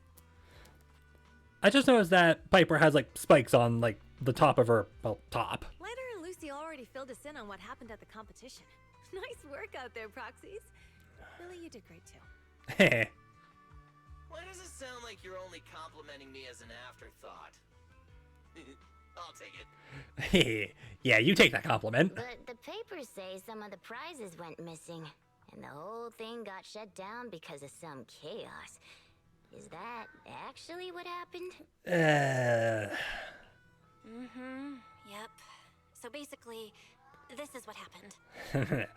I just noticed that Piper has like spikes on like the top of her, well, top. Leiter and Lucy already filled us in on what happened at the competition. Nice work out there, Proxies. Lily, you did great too. Heh. Why does it sound like you're only complimenting me as an afterthought? I'll take it. Yeah, you take that compliment. But the papers say some of the prizes went missing, and the whole thing got shut down because of some chaos. Is that actually what happened? Yep. So basically, this is what happened.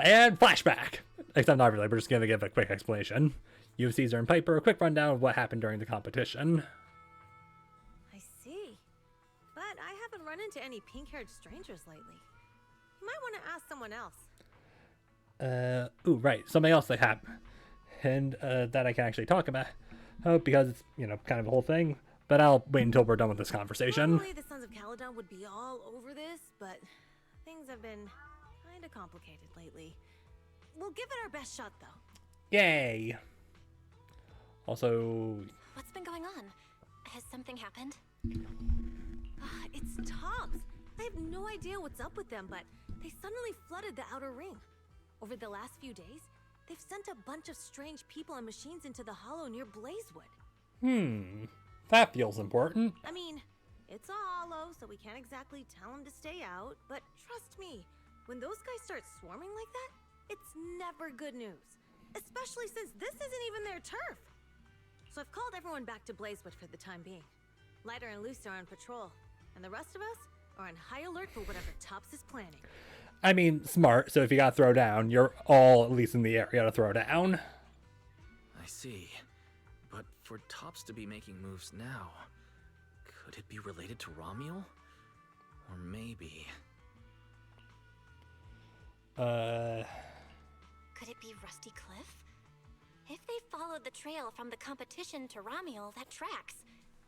And flashback. Except not really, we're just gonna give a quick explanation. You have Caesar and Piper, a quick rundown of what happened during the competition. I see. But I haven't run into any pink-haired strangers lately. You might want to ask someone else. Ooh, right. Something else that happened. And, that I can actually talk about. Oh, because it's, you know, kind of a whole thing. But I'll wait until we're done with this conversation. Normally the Sons of Caledon would be all over this, but things have been kind of complicated lately. We'll give it our best shot, though. Yay! Also... What's been going on? Has something happened? It's Tops. I have no idea what's up with them, but they suddenly flooded the outer ring. Over the last few days, they've sent a bunch of strange people and machines into the hollow near Blazewood. That feels important. I mean, it's a hollow, so we can't exactly tell them to stay out, but trust me, when those guys start swarming like that, it's never good news. Especially since this isn't even their turf. So I've called everyone back to Blazewood for the time being. Leiter and Lucy are on patrol, and the rest of us are on high alert for whatever Tops is planning. I mean, smart, so if you gotta throw down, you're all at least in the area to throw down. I see. But for Tops to be making moves now, could it be related to Ramiel? Or maybe... Could it be Rusty Cliff? If they followed the trail from the competition to Ramiel, that tracks.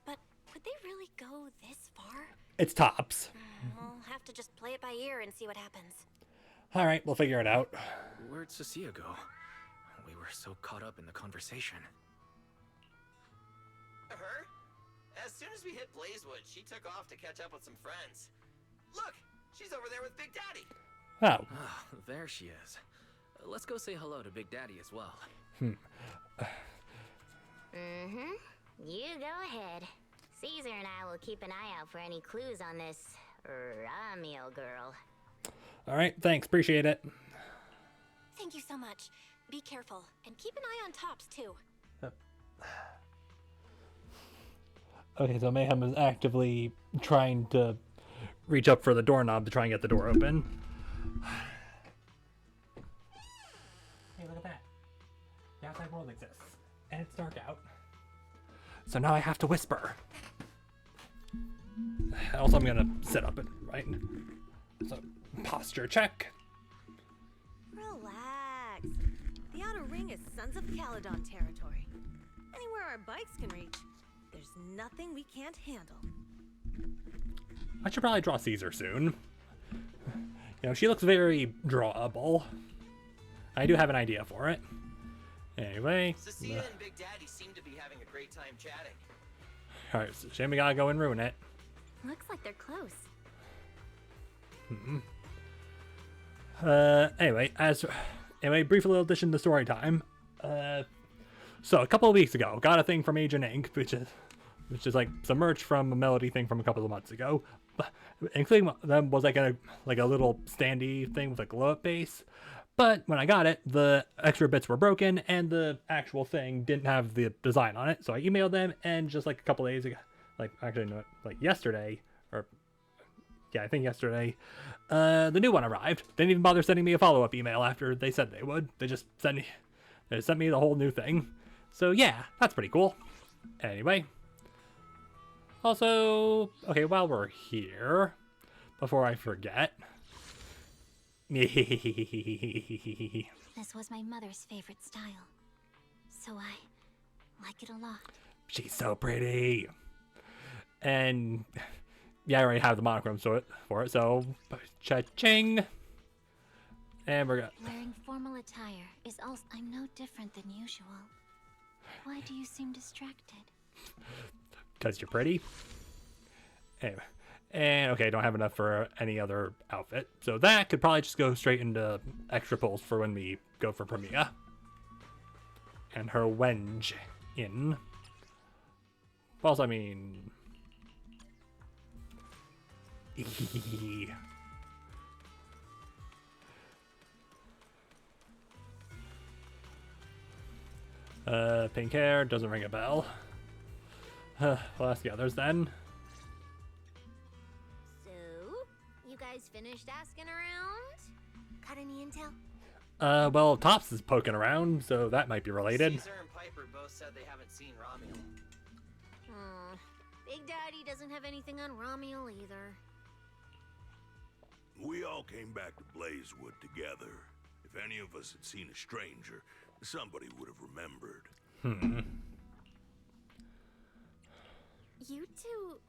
But would they really go this far? It's Tops. We'll have to just play it by ear and see what happens. Alright, we'll figure it out. Where'd Cecilia go? We were so caught up in the conversation. Her? As soon as we hit Blazewood, she took off to catch up with some friends. Look, she's over there with Big Daddy. Oh. Ah, there she is. Let's go say hello to Big Daddy as well. You go ahead. Caesar and I will keep an eye out for any clues on this Ramiel girl. Alright, thanks, appreciate it. Thank you so much. Be careful, and keep an eye on Tops, too. Okay, so Mayhem is actively trying to reach up for the doorknob to try and get the door open. Hey, look at that. The outside world exists, and it's dark out. So now I have to whisper. Also, I'm gonna sit up and right. So, posture check. Relax. The Outer Ring is Sons of Caledon territory. Anywhere our bikes can reach, there's nothing we can't handle. I should probably draw Caesar soon. You know, she looks very drawable. I do have an idea for it. Anyway. Cecilia and Big Daddy seem to be having a great time chatting. Alright, so shame we gotta go and ruin it. Looks like they're close. Anyway, brief little addition to story time. So a couple of weeks ago, got a thing from Agent Inc., which is like some merch from a Melody thing from a couple of months ago. Including them was like a little standy thing with a glow up base. But when I got it, the extra bits were broken and the actual thing didn't have the design on it. So I emailed them, and just like a couple days ago, yesterday, I think yesterday, the new one arrived. Didn't even bother sending me a follow-up email after they said they would. They just sent me the whole new thing. So yeah, that's pretty cool. Anyway. Also, okay, while we're here, before I forget. This was my mother's favorite style, so I like it a lot. She's so pretty. And yeah, I already have the monochrome for it, so cha-ching. And we're good. Wearing formal attire is also... I'm no different than usual. Why do you seem distracted? Because you're pretty. Anyway. And okay, don't have enough for any other outfit. So that could probably just go straight into extra pulls for when we go for Premia. And her wenge in. Also, I mean... Pink hair, doesn't ring a bell. Well, ask the others then. So, you guys finished asking around? Got any intel? Well, Tops is poking around, so that might be related. Caesar and Piper both said they haven't seen Ramiel. Big Daddy doesn't have anything on Ramiel either. We all came back to Blazewood together. If any of us had seen a stranger, somebody would have remembered. You two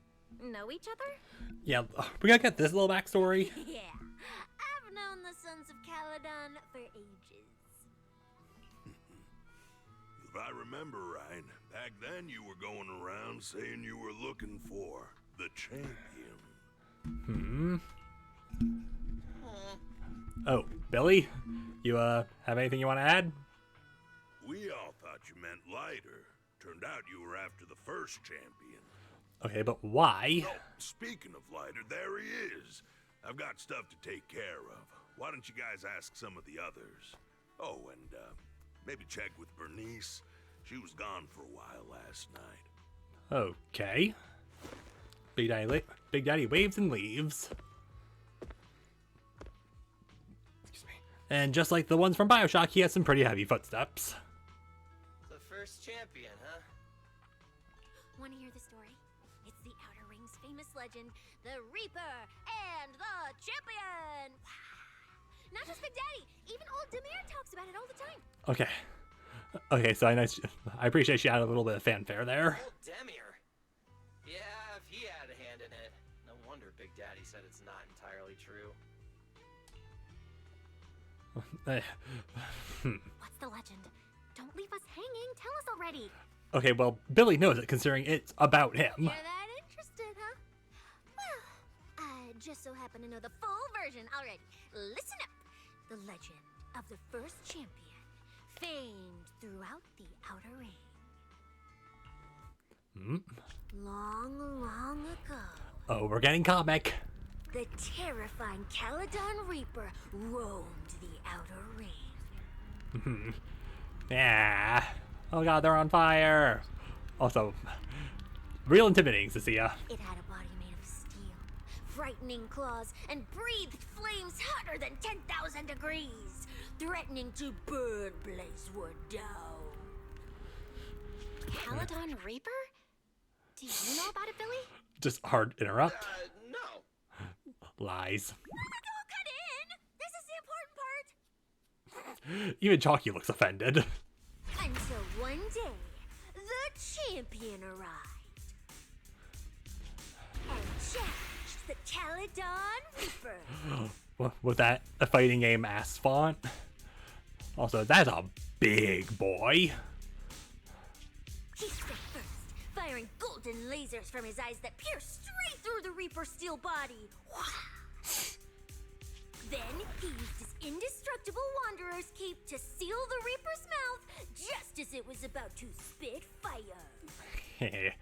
know each other? Yeah, we gotta get this little backstory. Yeah, I've known the Sons of Caledon for ages. If I remember right, back then you were going around saying you were looking for the champion. Oh, Billy? You, have anything you want to add? We all thought you meant Lighter. Turned out you were after the first champion. Okay, but why? Oh, speaking of Lighter, there he is. I've got stuff to take care of. Why don't you guys ask some of the others? Oh, and, maybe check with Bernice. She was gone for a while last night. Okay. Big Daddy waves and leaves. Excuse me. And just like the ones from BioShock, he has some pretty heavy footsteps. The first champion, huh? Want to hear the story? It's the Outer Ring's famous legend, the Reaper and the Champion! Not just Big Daddy, even old Demir talks about it all the time. Okay. Okay, so I appreciate she had a little bit of fanfare there. Old Demir. Yeah, if he had a hand in it. No wonder Big Daddy said it's not entirely true. What's the legend? Don't leave us hanging. Tell us already. Okay, well, Billy knows it, considering it's about him. You're that interested, huh? Well, I just so happen to know the full version already. Listen up. The legend of the first champion, famed throughout the Outer Ring. Long, long ago. Oh, we're getting comic. The terrifying Caledon Reaper roamed the Outer Ring. Yeah. Oh god, they're on fire. Also, real intimidating, Cecilia. It had a body made of steel, frightening claws, and breathed flames hotter than 10,000 degrees, threatening to burn Blazewood down. Caledon Reaper? Do you know about it, Billy? Just hard interrupt. No. Lies. Don't cut in! This is the important part! Even Chalky looks offended. Until one day, the champion arrived. And challenged the Caledon Reaper. With that a fighting game ass font. Also, that's a big boy. He struck first, firing golden lasers from his eyes that pierced straight through the Reaper's steel body. Then he used his indestructible Wanderer's cape to seal the Reaper's mouth just as it was about to spit fire. And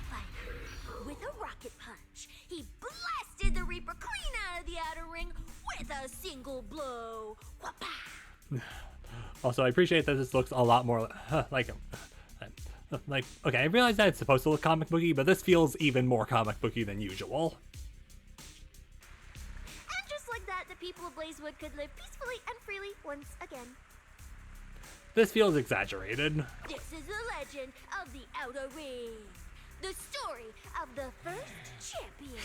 finally, with a rocket punch, he blasted the Reaper clean out of the outer ring with a single blow. Whapa! Also, I appreciate that this looks a lot more like, okay, I realize that it's supposed to look comic booky, but this feels even more comic booky than usual. And just like that, the people of Blazewood could live peacefully and freely once again. This feels exaggerated. This is the legend of the Outer Ring. The story of the first champion.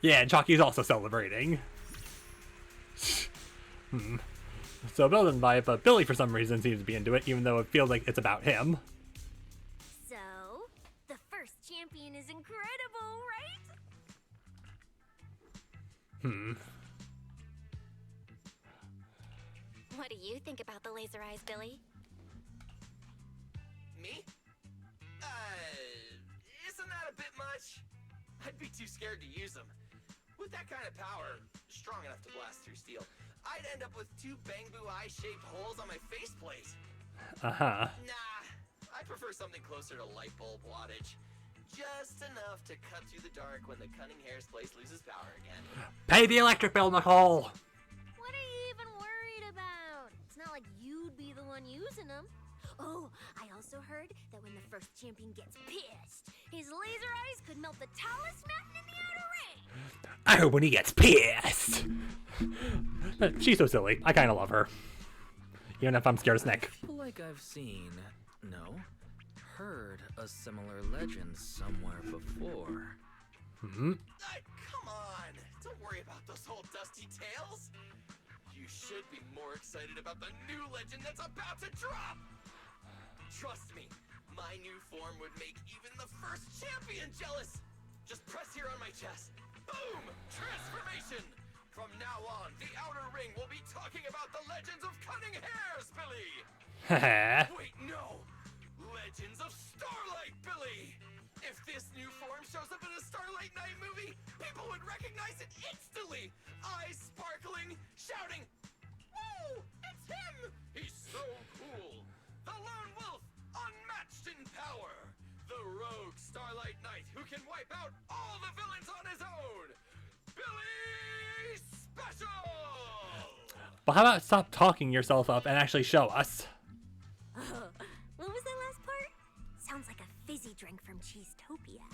Yeah, and Chalky's also celebrating. So Bill doesn't buy it, but Billy for some reason seems to be into it, even though it feels like it's about him. So, the first champion is incredible, right? What do you think about the laser eyes, Billy? Me? Isn't that a bit much? I'd be too scared to use them. With that kind of power, strong enough to blast through steel, I'd end up with 2 bamboo eye-shaped holes on my faceplate. Uh-huh. Nah, I prefer something closer to light bulb wattage. Just enough to cut through the dark when the cunning hair's place loses power again. Pay the electric bill, Nicole! What are you even worried about? It's not like you'd be the one using them. Oh, I also heard that when the first champion gets pissed, his laser eyes could melt the tallest mountain in the Outer Ring. I heard when he gets pissed. She's so silly. I kind of love her. Even if I'm scared of Snake. I feel like I've seen, no, heard a similar legend somewhere before. Come on! Don't worry about those old dusty tales. You should be more excited about the new legend that's about to drop. Trust me, my new form would make even the first champion jealous. Just press here on my chest. Boom! Transformation! From now on, the Outer Ring will be talking about the legends of cunning hairs, Billy! Wait, no! Legends of Starlight Billy! If this new form shows up in a Starlight Night movie, people would recognize it instantly! Eyes sparkling, shouting, "Whoa! It's him! He's so cool! The Lone Wolf, unmatched in power! The rogue Starlight Knight who can wipe out all the villains on his own! Billy Special!" Well, how about stop talking yourself up and actually show us? What was that last part? Sounds like a fizzy drink from Cheesetopia.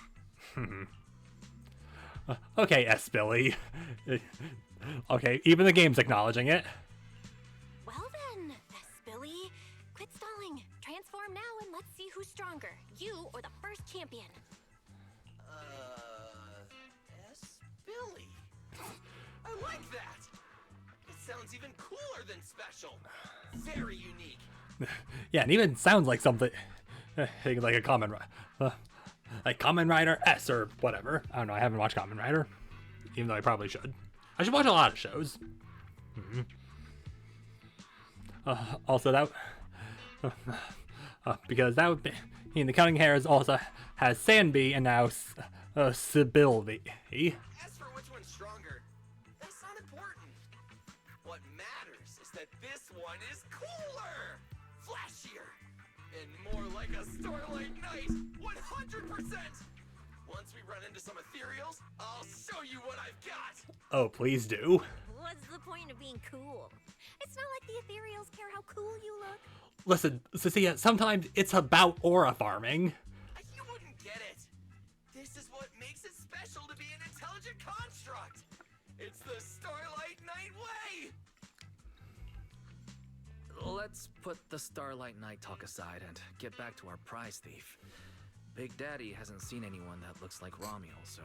Okay, S. Billy. Okay, even the game's acknowledging it. Well then, Billy, quit stalling. Transform now and let's see who's stronger, you or the first champion. S. Billy. I like that. It sounds even cooler than special. Very unique. Yeah, and even sounds like something like a Kamen Rider S or whatever. I don't know. I haven't watched Kamen Rider, even though I probably should. I should watch a lot of shows. Also, that because that would mean the Cunning Hairs also has Sandby and now Sibilby. As for which one's stronger, that's not important. What matters is that this one is cooler, flashier, and more like a Starlight Knight, 100%! Once we run into some ethereals, I'll show you what I've got! Oh, please do. What's the point of being cool? It's not like the ethereals care how cool you look. Listen, Cecilia, sometimes it's about aura farming. You wouldn't get it. This is what makes it special to be an intelligent construct. It's the Starlight Knight way! Let's put the Starlight Knight talk aside and get back to our prize thief. Big Daddy hasn't seen anyone that looks like Ramiel, so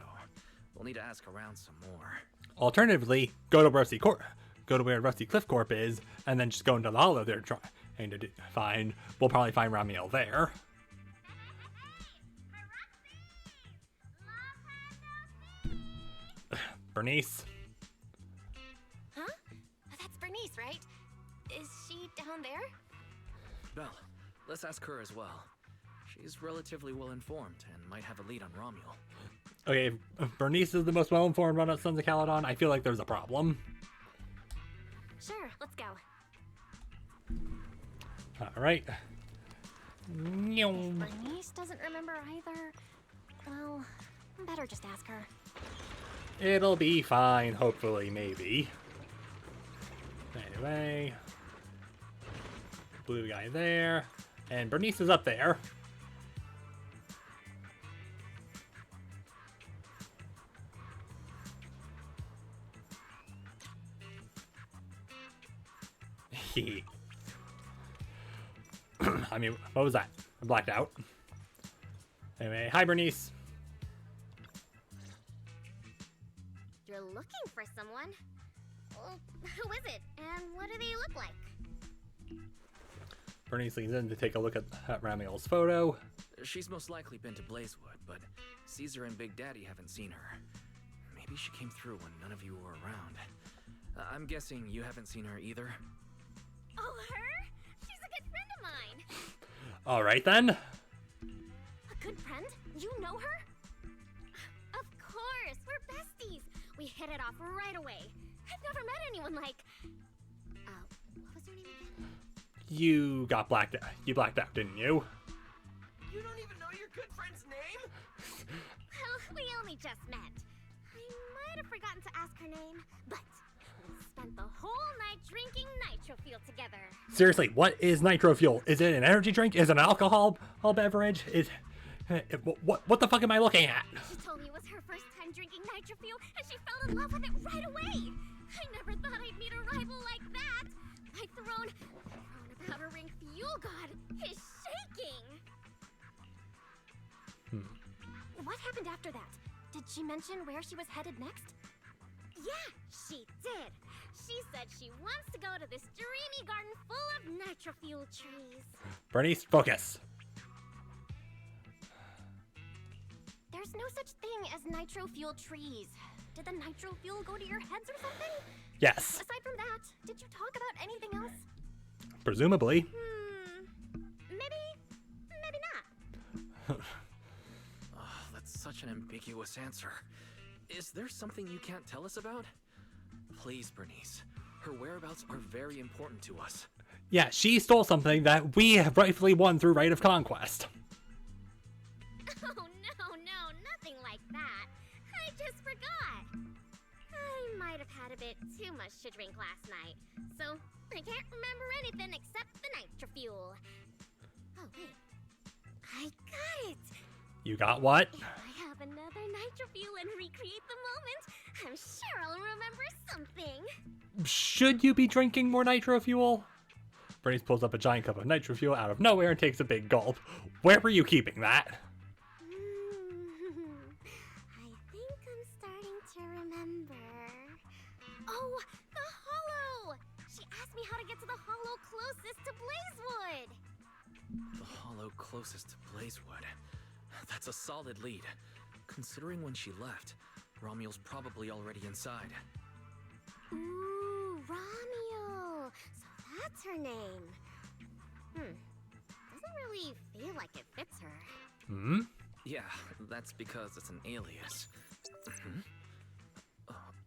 we'll need to ask around some more. Alternatively, go to where Rusty Cliff Corp is, and then just go into the hollow there trying to find. We'll probably find Ramiel there. Bernice. Huh? That's Bernice, right? Is she down there? Belle, let's ask her as well. She's relatively well informed and might have a lead on Ramiel. Okay, if Bernice is the most well-informed on Sons of Caledon, I feel like there's a problem. Sure, let's go. Alright. Bernice doesn't remember either. Well, better just ask her. It'll be fine, hopefully, maybe. Anyway. Blue guy there. And Bernice is up there. I mean, what was that? I blacked out. Anyway, hi Bernice. You're looking for someone? Well, who is it, and what do they look like? Bernice leans in to take a look at Ramiel's photo. She's most likely been to Blazewood, but Caesar and Big Daddy haven't seen her. Maybe she came through when none of you were around. I'm guessing you haven't seen her either? Oh, her? She's a good friend of mine. Alright then. A good friend? You know her? Of course, we're besties. We hit it off right away. I've never met anyone like... what was her name again? You got blacked out. You blacked out, didn't you? You don't even know your good friend's name? Well, we only just met. I might have forgotten to ask her name, but we spent the whole night drinking nitro fuel together. Seriously, what is nitro fuel? Is it an energy drink? Is it an alcohol beverage? What the fuck am I looking at? She told me it was her first time drinking nitro fuel, and she fell in love with it right away. I never thought I'd meet a rival like that. My throne powder ring fuel god is shaking. What happened after that? Did she mention where she was headed next? Yeah, she did. She said she wants to go to this dreamy garden full of nitro fuel trees. Bernice, focus. There's no such thing as nitro fuel trees. Did the nitro fuel go to your heads or something? Yes. Aside from that, did you talk about anything else? Presumably. Maybe not. Oh, that's such an ambiguous answer. Is there something you can't tell us about? Please, Bernice. Her whereabouts are very important to us. Yeah, she stole something that we have rightfully won through right of conquest. Oh, no, nothing like that. I just forgot. I might have had a bit too much to drink last night, so I can't remember anything except the nitro fuel. Oh, wait. I got it. You got what? If I have another nitro fuel and recreate the moment, I'm sure I'll remember something. Should you be drinking more nitro fuel? Bernice pulls up a giant cup of nitro fuel out of nowhere and takes a big gulp. Where were you keeping that? I think I'm starting to remember. Oh, the hollow! She asked me how to get to the hollow closest to Blazewood. The hollow closest to Blazewood. That's a solid lead. Considering when she left, Ramiel's probably already inside. Ooh, Ramiel! So that's her name. Doesn't really feel like it fits her. Yeah, that's because it's an alias.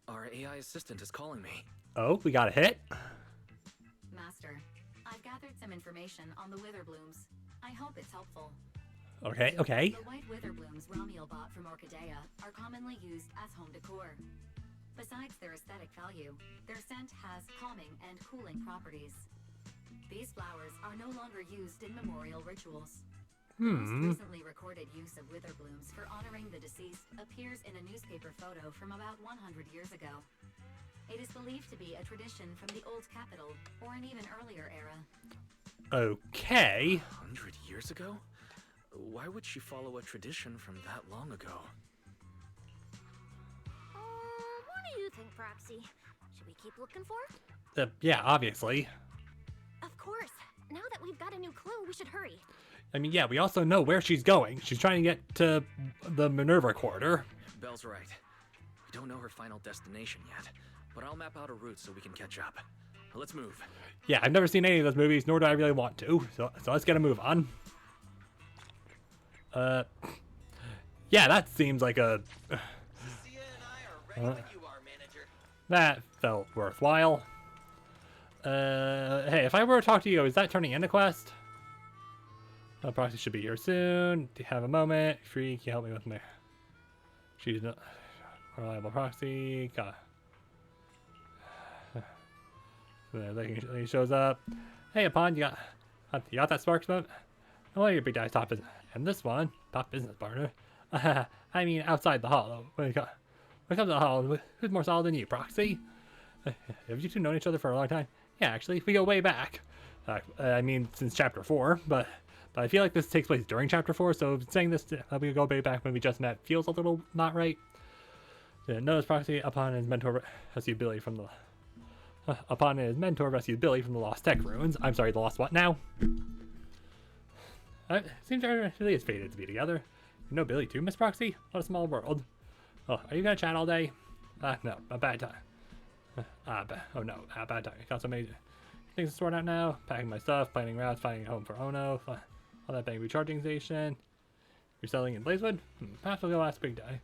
Our AI assistant is calling me. Oh, we got a hit? Master, I've gathered some information on the Witherblooms. I hope it's helpful. Okay. The white Witherblooms Ramiel bought from Orchidea are commonly used as home decor. Besides their aesthetic value, their scent has calming and cooling properties. These flowers are no longer used in memorial rituals. The most recently recorded use of Witherblooms for honoring the deceased appears in a newspaper photo from about 100 years ago. It is believed to be a tradition from the Old Capital or an even earlier era. Okay. 100 years ago? Why would she follow a tradition from that long ago? What do you think, Proxy? Should we keep looking for? Yeah, obviously. Of course. Now that we've got a new clue, we should hurry. I mean, yeah, we also know where she's going. She's trying to get to the Minerva Quarter. Belle's right. We don't know her final destination yet, but I'll map out a route so we can catch up. Let's move. Yeah, I've never seen any of those movies, nor do I really want to. So let's get a move on. Yeah, that seems like a... Sia and I are ready when you are, manager. That felt worthwhile. Hey, if I were to talk to you, is that turning into quest? Proxy should be here soon. Do you have a moment? Free, can you help me with me? She's not reliable proxy. God. He shows up. Hey, Upon, you got that spark smoke? Oh, your big guy's top business. And this one, top business partner. I mean, outside the hollow. When it comes to the hollow, who's more solid than you, Proxy? Have you two known each other for a long time? Yeah, actually, we go way back. I mean, since chapter 4, but I feel like this takes place during chapter 4, so saying this we go way back when we just met feels a little not right. Notice Proxy upon his mentor rescued Billy from the lost tech ruins. I'm sorry, the lost what now? It seems everyone really is fated to be together. You know Billy too, Miss Proxy? What a small world. Oh, are you gonna chat all day? No, a bad time. Bad time. Got so many things to sort out now. Packing my stuff, planning routes, finding a home for Ono. All that bang recharging station. You're selling in Blazewood? Perhaps we'll go ask Big Day.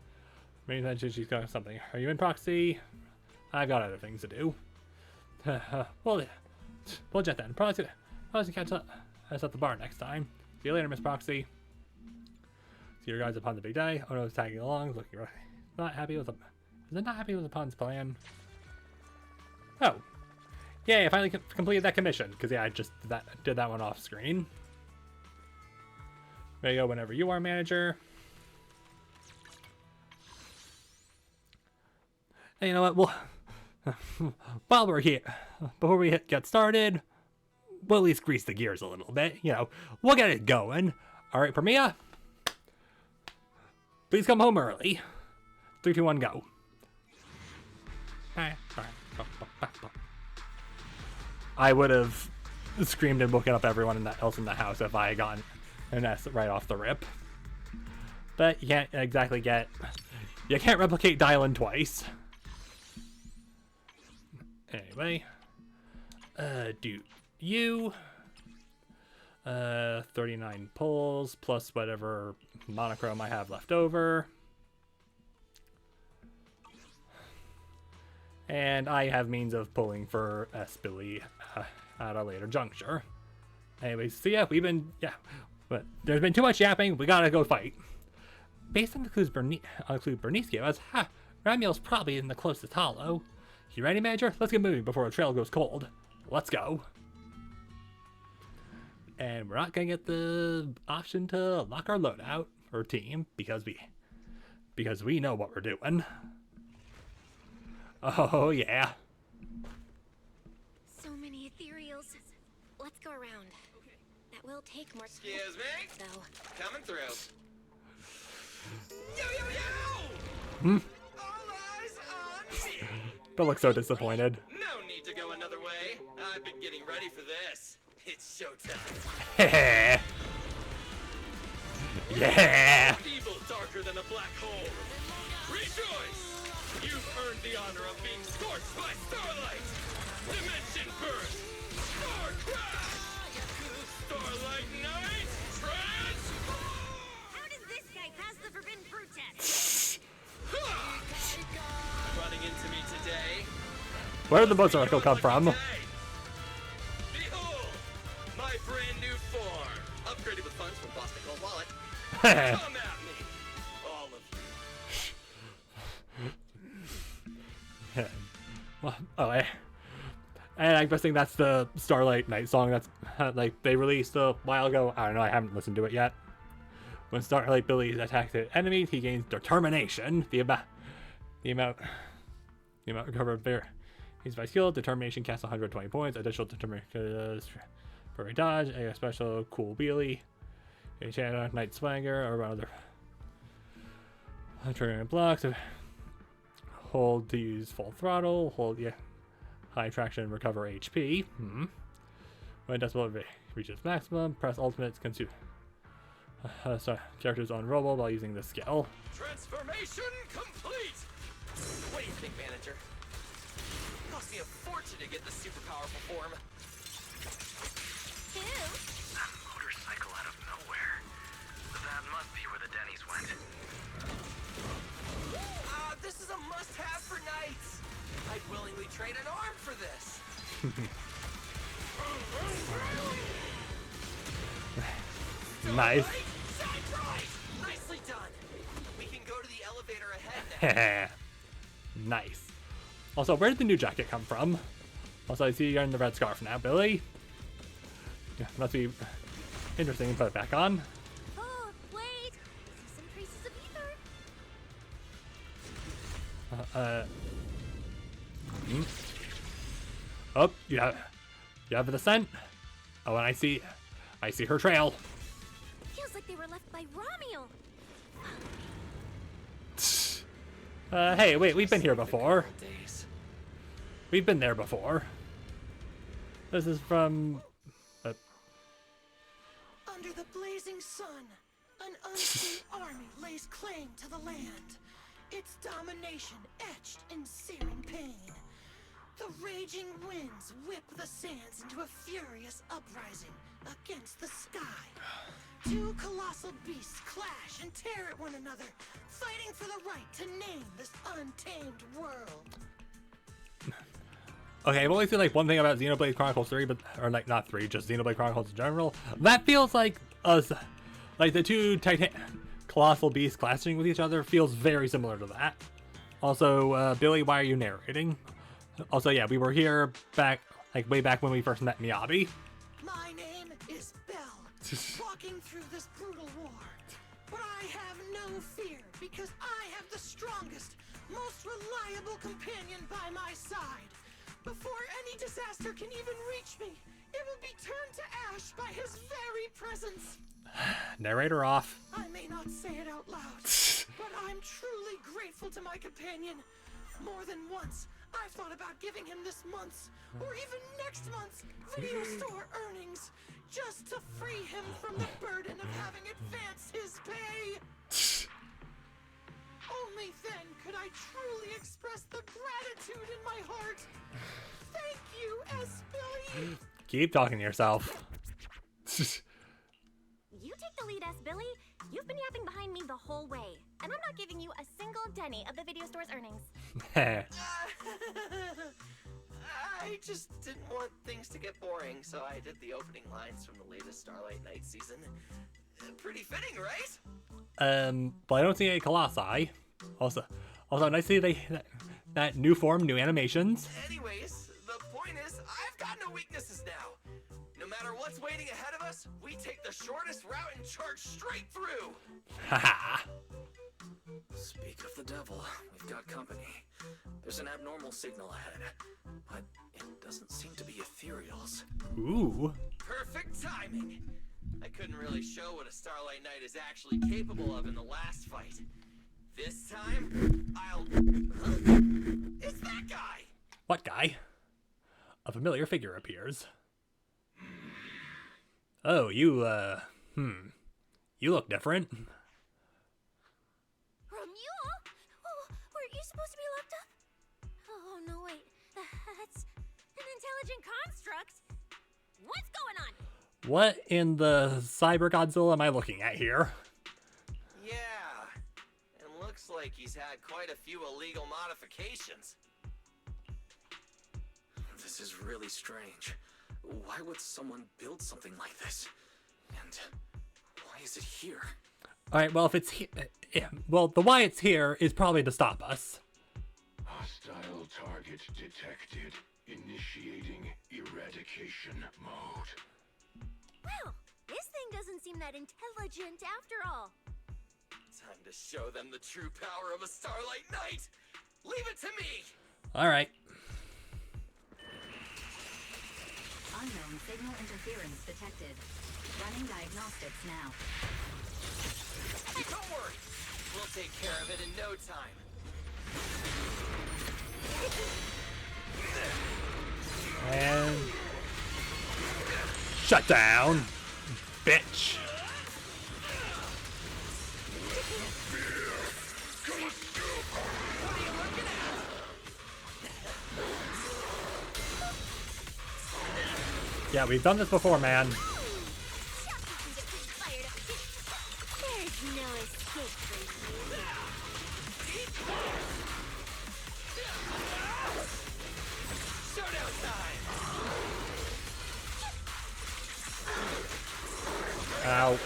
Maybe mentioned she's got something. Are you in Proxy? I've got other things to do. We'll jet then. Probably catch up us at the bar next time. See you later, Miss Proxy. See you guys upon the big day. Ono's tagging along, looking right. Not happy with Upon's plan. Oh. Yay, I finally completed that commission. Because, yeah, I just did that one off screen. There you go, whenever you are, manager. And you know what? While we're here, before we get started, we'll at least grease the gears a little bit. You know, we'll get it going. All right, Ramiel, please come home early. 3, 2, 1, go. I would have screamed and woken up everyone else in the house if I had gotten an S right off the rip. But you can't exactly you can't replicate dial-in twice. Anyway, do you 39 pulls plus whatever monochrome I have left over. And I have means of pulling for S. Billy at a later juncture. Anyways, so yeah, but there's been too much yapping. We gotta go fight. Based on the clues Bernice gave us, Ramiel's probably in the closest hollow. You ready, Manager? Let's get moving before the trail goes cold. Let's go. And we're not gonna get the option to lock our loadout or team because we know what we're doing. Oh yeah. So many ethereals. Let's go around. That will take more. Excuse me? Though. Coming through. Yo! All eyes on me! Bill looks so disappointed. No need to go another way. I've been getting ready for this. It's showtime. Yeah. Evil darker than a black hole. Rejoice! You've earned the honor of being scorched by starlight. Dimension burst. Star crash. Starlight night. Transform. How does this guy pass the forbidden fruit test? Running into me today. Where did the motorcycle come from? Behold, my brand new form, upgraded with funds from Plastic Gold Wallet. Come at me, all of you. And I'm guessing that's the Starlight Night song that's like they released a while ago. I don't know. I haven't listened to it yet. When Starlight Billy attacks the enemies, he gains determination. The amount recovered there. He's by skill. Determination casts 120 points. Additional determination for a dodge. A special cool wheelie. Channel, Night Swagger, or other. Triggering blocks. Hold to use full throttle. Hold, yeah. High traction, recover HP. When decibel reaches maximum, press ultimate to consume. So characters on roll while using the skill. Transformation complete! What do you think, manager? It cost me a fortune to get this super powerful form. Ew. A motorcycle out of nowhere. That must be where the Denny's went. This is a must-have for Knights. I'd willingly trade an arm for this. Nice. Right. Nicely done. We can go to the elevator ahead now. Nice. Also, where did the new jacket come from? Also, I see you're in the red scarf now, Billy. Yeah, must be interesting to put it back on. Oh, wait! I see some traces of ether. Oh, you have the scent. Oh, and I see her trail. Feels like they were left by Ramiel. Hey, wait, we've been here before. We've been there before. This is from... Under the blazing sun, an unseen army lays claim to the land. Its domination etched in searing pain. The raging winds whip the sands into a furious uprising against the sky. Two colossal beasts clash and tear at one another, fighting for the right to name this untamed world. Okay, I've only seen like one thing about Xenoblade Chronicles 3, or like not 3, just Xenoblade Chronicles in general. That feels like us, like the two colossal beasts clashing with each other feels very similar to that. Also, Billy, why are you narrating? Also, yeah, we were here back, like way back when we first met Miyabi. My name is Belle, walking through this brutal war. But I have no fear, because I have the strongest, most reliable companion by my side. Before any disaster can even reach me, it will be turned to ash by his very presence. Narrator off. I may not say it out loud, but I'm truly grateful to my companion. More than once, I've thought about giving him this month's, or even next month's, video store earnings, just to free him from the burden of having advanced his pay. Only then could I truly express the gratitude in my heart. Thank you, S. Billy. Keep talking to yourself. You take the lead, S. Billy. You've been yapping behind me the whole way, and I'm not giving you a single penny of the video store's earnings. I just didn't want things to get boring, so I did the opening lines from the latest Starlight Knight season. Pretty fitting, right? But I don't see any colossi. Also, nice to see that new form, new animations. Anyways, the point is, I've got no weaknesses now. No matter what's waiting ahead of us, we take the shortest route and charge straight through. Haha. Speak of the devil, we've got company. There's an abnormal signal ahead, but it doesn't seem to be ethereals. Ooh. Perfect timing. I couldn't really show what a Starlight Knight is actually capable of in the last fight. This time, I'll... Huh? It's that guy! What guy? A familiar figure appears. Oh, you look different. Ramiel? Oh, weren't you supposed to be locked up? Oh, no, wait. That's an intelligent construct. What's going on? What in the Cyber Godzilla am I looking at here? Yeah, and looks like he's had quite a few illegal modifications. This is really strange. Why would someone build something like this? And why is it here? Alright, well, if it's here... Well, the why it's here is probably to stop us. Hostile target detected. Initiating eradication mode. Well, this thing doesn't seem that intelligent after all. Time to show them the true power of a Starlight Knight! Leave it to me! Alright. Unknown signal interference detected. Running diagnostics now. Don't worry. We'll take care of it in no time. And shut down, bitch. Yeah, we've done this before, man. There's no escape for you. Showdown time! Ow.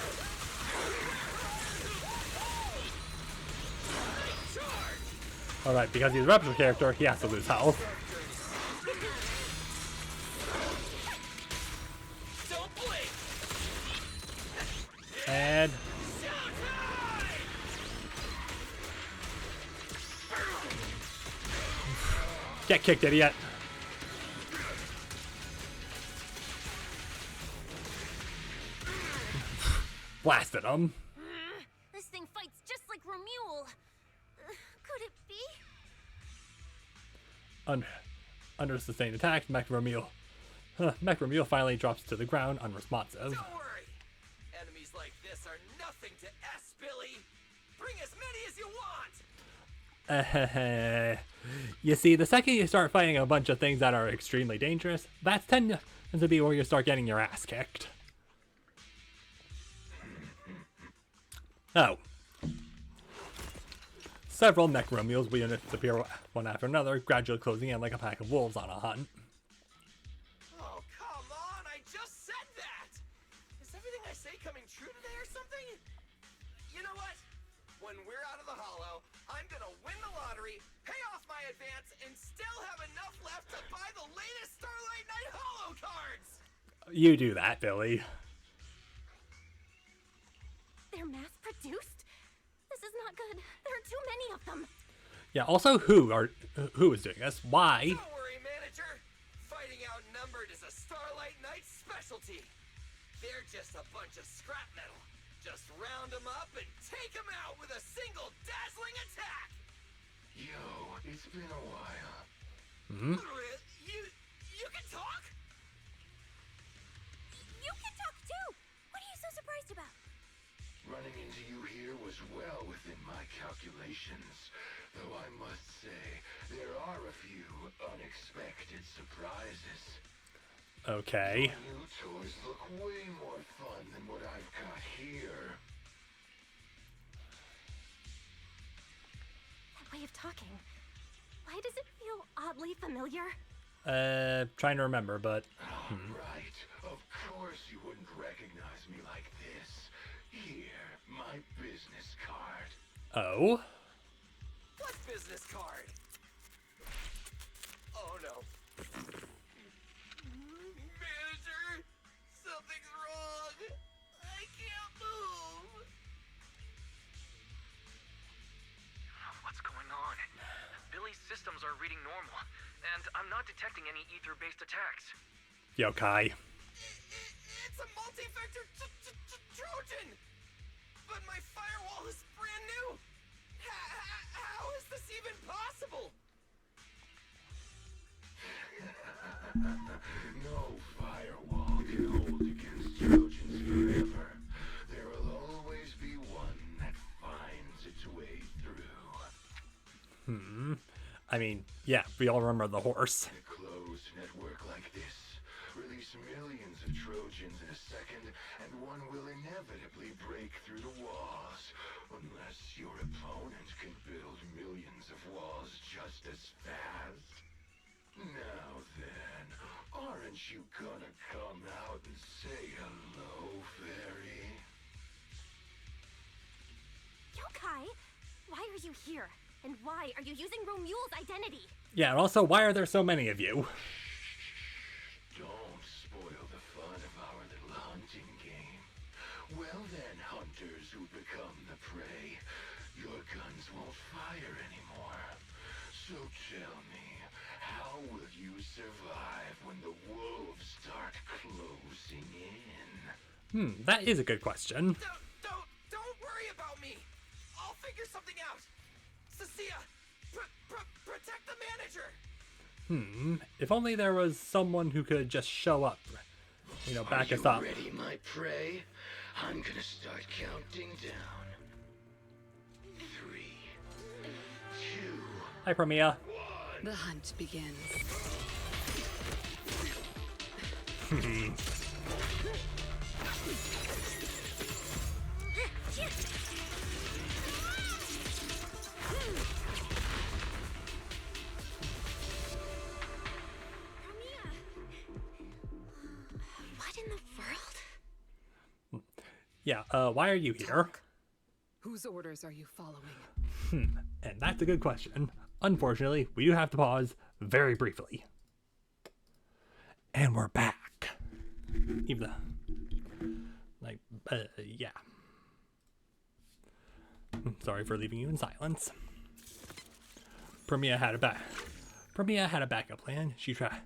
Alright, because he's a Ramiel character, he has to lose health. Don't blink! And get kicked, idiot. Blasted him. This thing fights just like Ramiel. Could it be? Under sustained attack, Mech Ramiel finally drops to the ground, unresponsive. Don't worry. Enemies like this are nothing to S, Billy. Bring as many as you want. You see, the second you start fighting a bunch of things that are extremely dangerous, that's tends to be where you start getting your ass kicked. Oh. Several mech Ramiels units appear one after another, gradually closing in like a pack of wolves on a hunt. Oh, come on! I just said that! Is everything I say coming true today or something? You know what? When we're out of the hollow, I'm gonna win the lottery, pay off my advance, and still have enough left to buy the latest Starlight Knight Hollow cards! You do that, Billy. They're mass-produced? This is not good. There are too many of them. Yeah, also who is doing this? Why? Don't worry, manager. Fighting outnumbered is a Starlight Knight specialty. They're just a bunch of scrap metal. Just round them up and take them out with a single dazzling attack. Yo, it's been a while. Hmm? You can talk? You can talk too. What are you so surprised about? Running into you here was well within my calculations, though I must say, there are a few unexpected surprises. Okay. Your new toys look way more fun than what I've got here. That way of talking. Why does it feel oddly familiar? Trying to remember, but... Right. Of course you wouldn't recognize me like this. Here, my business card. Oh? What business card? Oh no. Manager, something's wrong. I can't move. What's going on? Billy's systems are reading normal, and I'm not detecting any ether-based attacks. Yokai. It's a multi-vector Trojan! But my firewall is brand new! How is this even possible? No firewall can hold against Trojans forever. There will always be one that finds its way through. I mean, yeah, we all remember the horse. In a closed network like this, release millions of Trojans in a second, and one will inevitably break through the walls, unless your opponent can build millions of walls just as fast. Now then, aren't you gonna come out and say hello, fairy? Yokai, why are you here? And why are you using Ramiel's identity? Yeah, and also, why are there so many of you? Don't spoil the fun of our little hunting game. Well then, hunters who become the prey, your guns won't fire anymore. So tell me, how will you survive when the wolves start closing in? That is a good question. Don't worry about me. I'll figure something out. Cecilia, protect the manager. If only there was someone who could just show up, you know, back us up. Ready, my prey? I'm gonna start counting down. 3, 2. Hi, Premia. The hunt begins. What in the world? Yeah, why are you here? Whose orders are you following? And that's a good question. Unfortunately, we do have to pause very briefly. And we're back. Even though, yeah. Sorry for leaving you in silence. Premia had a backup plan. She tried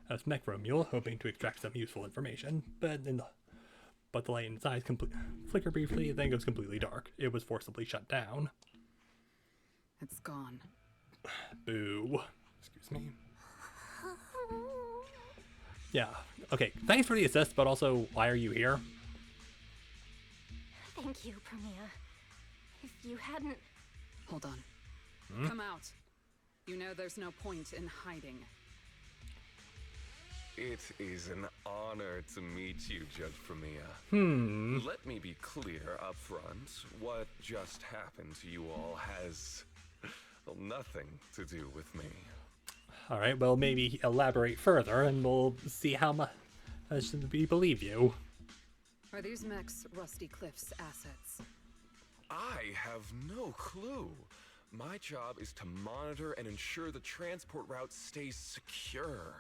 a mech Ramiel, hoping to extract some useful information, but the light inside flickered briefly, then goes completely dark. It was forcibly shut down. It's gone. Boo. Excuse me. Yeah. Okay. Thanks for the assist, but also, why are you here? Thank you, Premia. If you hadn't... Hold on. Come out. You know there's no point in hiding. It is an honor to meet you, Judge Premia. Let me be clear up front. What just happened to you all has nothing to do with me. All right. Well, maybe elaborate further, and we'll see how much we believe you. Are these mechs Rusty Cliff's assets? I have no clue. My job is to monitor and ensure the transport route stays secure.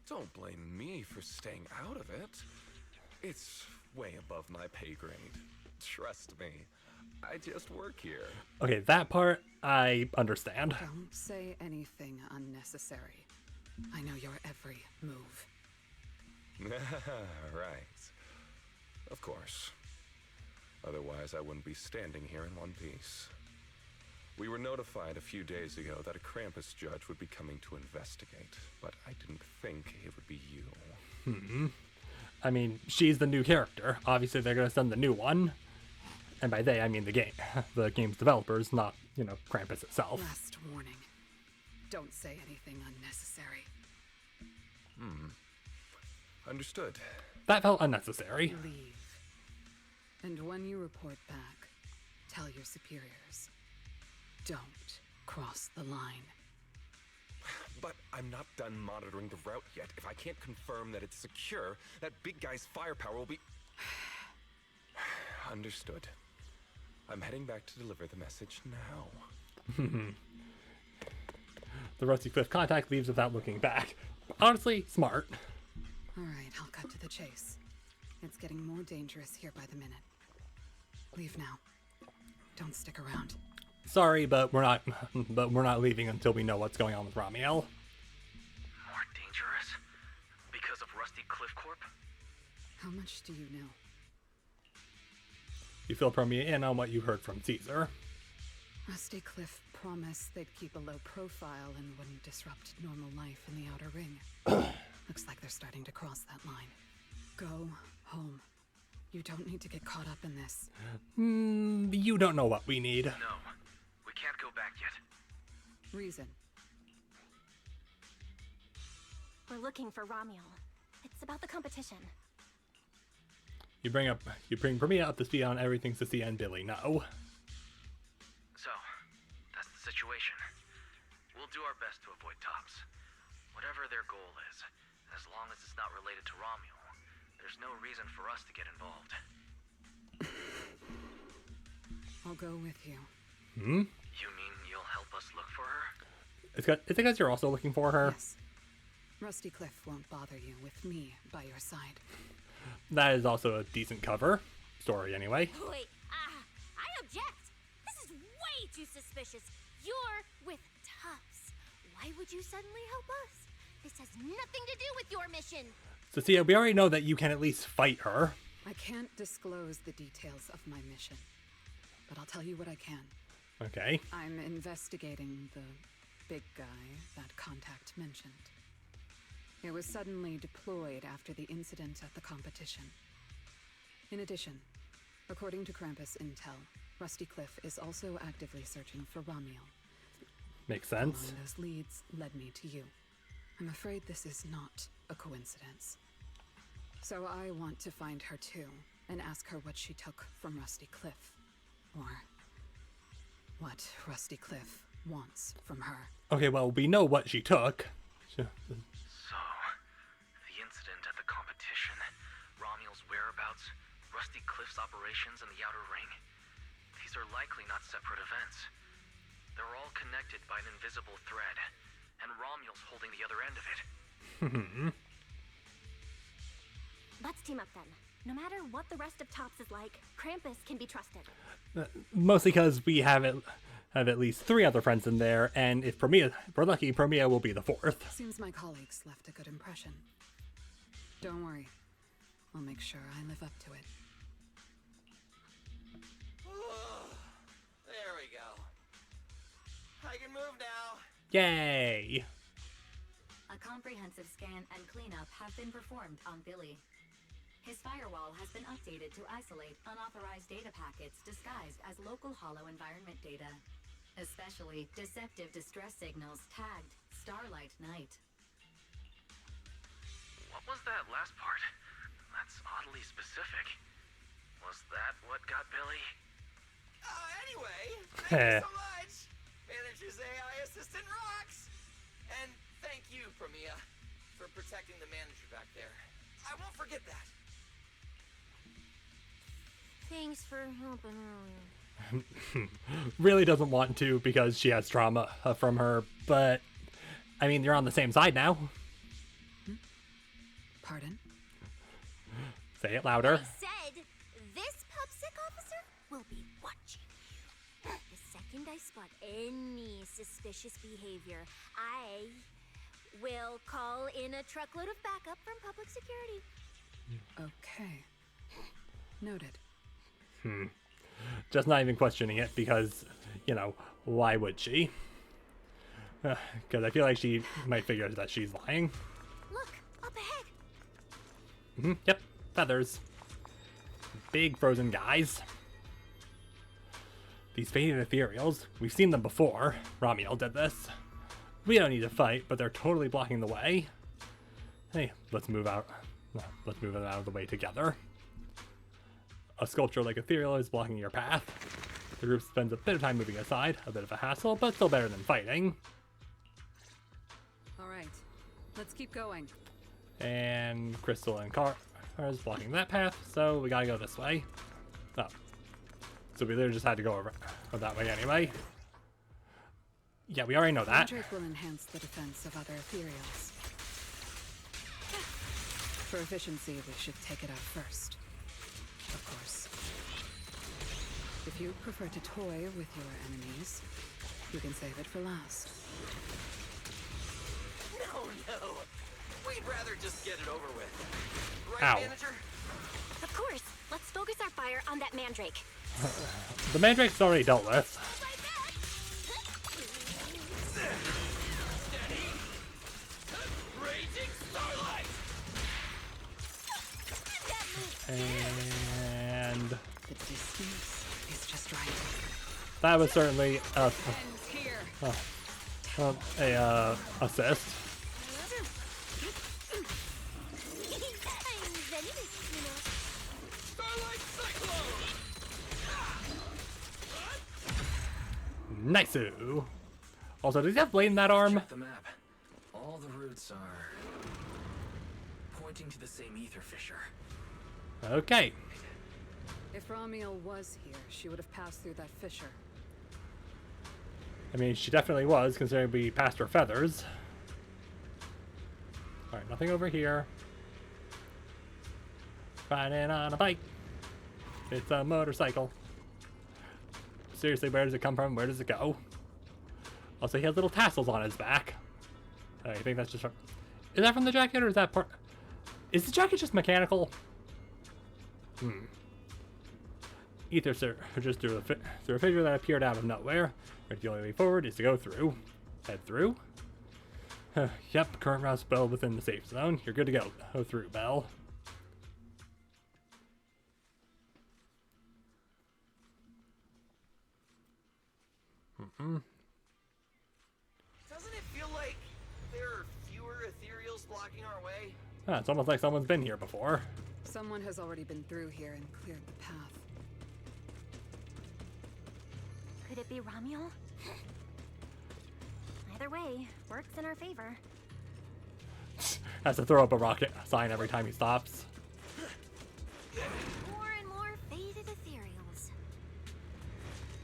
Don't blame me for staying out of it. It's way above my pay grade. Trust me, I just work here. Okay, that part I understand. Don't say anything unnecessary. I know your every move. Right. Of course. Otherwise, I wouldn't be standing here in one piece. We were notified a few days ago that a Krampus judge would be coming to investigate, but I didn't think it would be you. I mean, she's the new character. Obviously, they're going to send the new one. And by they, I mean the game. The game's developers, not, you know, Krampus itself. Last warning. Don't say anything unnecessary. Understood. That felt unnecessary. Leave. And when you report back, tell your superiors. Don't cross the line. But I'm not done monitoring the route yet. If I can't confirm that it's secure, that big guy's firepower will be... Understood. I'm heading back to deliver the message now. The Rusty Cliff contact leaves without looking back. Honestly, smart. All right, I'll cut to the chase. It's getting more dangerous here by the minute. Leave now. Don't stick around. Sorry, but we're not leaving until we know what's going on with Ramiel. More dangerous? Because of Rusty Cliff Corp? How much do you know? You fill Premia in on what you heard from Caesar. Rusty Cliff promised they'd keep a low profile and wouldn't disrupt normal life in the Outer Ring. Looks like they're starting to cross that line. Go home. You don't need to get caught up in this. You don't know what we need. No, we can't go back yet. Reason. We're looking for Ramiel. It's about the competition. You bring Premia up to speed on everything Cecilia and Billy know. So, that's the situation. We'll do our best to avoid tops. Whatever their goal is, as long as it's not related to Ramiel, there's no reason for us to get involved. I'll go with you. Hmm? You mean you'll help us look for her? Is it because you're also looking for her? Yes. Rusty Cliff won't bother you with me by your side. That is also a decent cover. Story, anyway. Wait, I object. This is way too suspicious. You're with Tufts. Why would you suddenly help us? This has nothing to do with your mission. Cecilia, we already know that you can at least fight her. I can't disclose the details of my mission, but I'll tell you what I can. Okay. I'm investigating the big guy that Contact mentioned. It was suddenly deployed after the incident at the competition. In addition, according to Krampus intel, Rusty Cliff is also actively searching for Ramiel. Makes sense. Following those leads led me to you. I'm afraid this is not a coincidence. So I want to find her too, and ask her what she took from Rusty Cliff. Or what Rusty Cliff wants from her. Okay, well, we know what she took. So, the incident at the competition, Ramiel's whereabouts, Rusty Cliff's operations in the Outer Ring, these are likely not separate events. They're all connected by an invisible thread, and Ramiel's holding the other end of it. Let's team up then. No matter what the rest of Tops is like, Krampus can be trusted. Mostly because we have at least 3 other friends in there, and if we're lucky, Premia will be the 4th. Seems my colleagues left a good impression. Don't worry. I'll make sure I live up to it. There we go. I can move now. Yay! A comprehensive scan and cleanup have been performed on Billy. His firewall has been updated to isolate unauthorized data packets disguised as local hollow environment data, especially deceptive distress signals tagged Starlight Night. What was that last part? That's oddly specific. Was that what got Billy? Anyway, thank you so much! Manager's AI assistant rocks! And thank you, Premia, for protecting the manager back there. I won't forget that. Thanks for helping earlier. Really doesn't want to because she has trauma from her, but I mean, you're on the same side now. Pardon? Say it louder. I said this PubSec officer will be watching you. The second I spot any suspicious behavior, I will call in a truckload of backup from public security. Okay. Noted. Just not even questioning it because, you know, why would she? Because I feel like she might figure that she's lying. Look, up ahead. Yep, feathers. Big frozen guys. These faded ethereals, we've seen them before. Ramiel did this. We don't need to fight, but they're totally blocking the way. Hey, let's move out. Let's move them out of the way together. A sculpture like ethereal is blocking your path. The group spends a bit of time moving aside, a bit of a hassle, but still better than fighting. Alright, let's keep going. And Crystal and Car is blocking that path, so we gotta go this way. Oh. So we literally just had to go over that way anyway. Yeah, we already know that. Mandrake will enhance the defense of other ethereals. For efficiency, we should take it out first. Of course. If you prefer to toy with your enemies, you can save it for last. No. We'd rather just get it over with. Right, Ow. manager? Of course. Let's focus our fire on that mandrake. The Mandrake's already dealt with. Steady. Raging starlight. And The distance is just right. that was certainly Ends here. assist. I'm very risky, you know. Starlight cyclone. Nice. Also, does he have blade in that arm? Check the map. All the routes are pointing to the same ether fissure. Okay. If Ramiel was here, she would have passed through that fissure. I mean, she definitely was, considering we passed her feathers. Alright, nothing over here. Riding on a bike. It's a motorcycle. Seriously, where does it come from? Where does it go? Also, he has little tassels on his back. I think that's just from... Is that from the jacket, or is that part... Is the jacket just mechanical? Ether surges through a fissure that appeared out of nowhere. Right, the only way forward is to go through. Head through. Yep, current route spell within the safe zone. You're good to go. Go through, Belle. Doesn't it feel like there are fewer ethereals blocking our way? Ah, it's almost like someone's been here before. Someone has already been through here and cleared the path. Could it be Ramiel? Either way, works in our favor. Has to throw up a rocket sign every time he stops. More and more faded ethereals.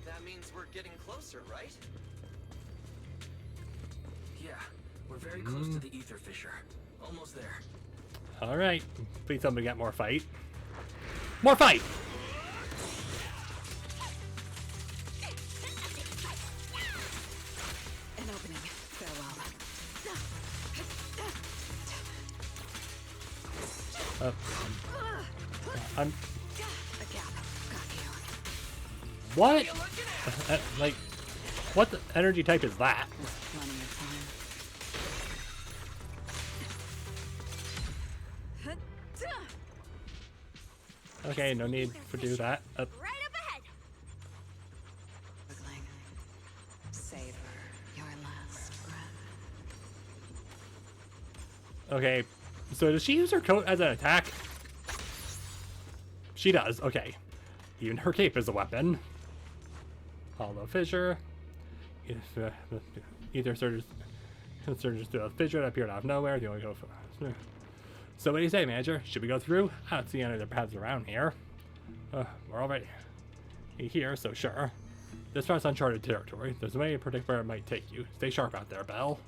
That means we're getting closer, right? Yeah, we're very close to the ether fissure. Almost there. Alright. Please tell me to get more fight. More fight! An opening. Farewell. I'm... A gap. Got you. What? Like, what the energy type is that? Plenty of time. Okay, no need to do that. Right up ahead. Wiggling. Savor your last breath. Okay, so does she use her coat as an attack? She does, okay. Even her cape is a weapon. Hollow fissure. Ether surges through a fissure that appeared out of nowhere. The only go for. So what do you say, Manager? Should we go through? I don't see any other paths around here. We're already here, so sure. This part's uncharted territory. There's no way to predict where it might take you. Stay sharp out there, Belle.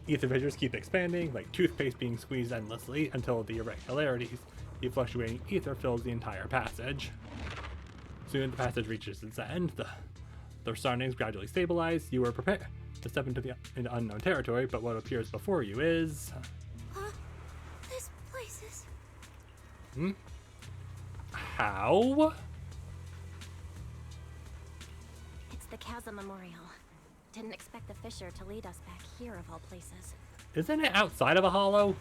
Ether fissures keep expanding, like toothpaste being squeezed endlessly, until the irregularities, the fluctuating ether fills the entire passage. Soon the passage reaches its end. The surroundings gradually stabilize. You are prepared to step into unknown territory, but what appears before you is... This place is... How? It's the Chasm Memorial. Didn't expect the fissure to lead us back here of all places. Isn't it outside of a hollow?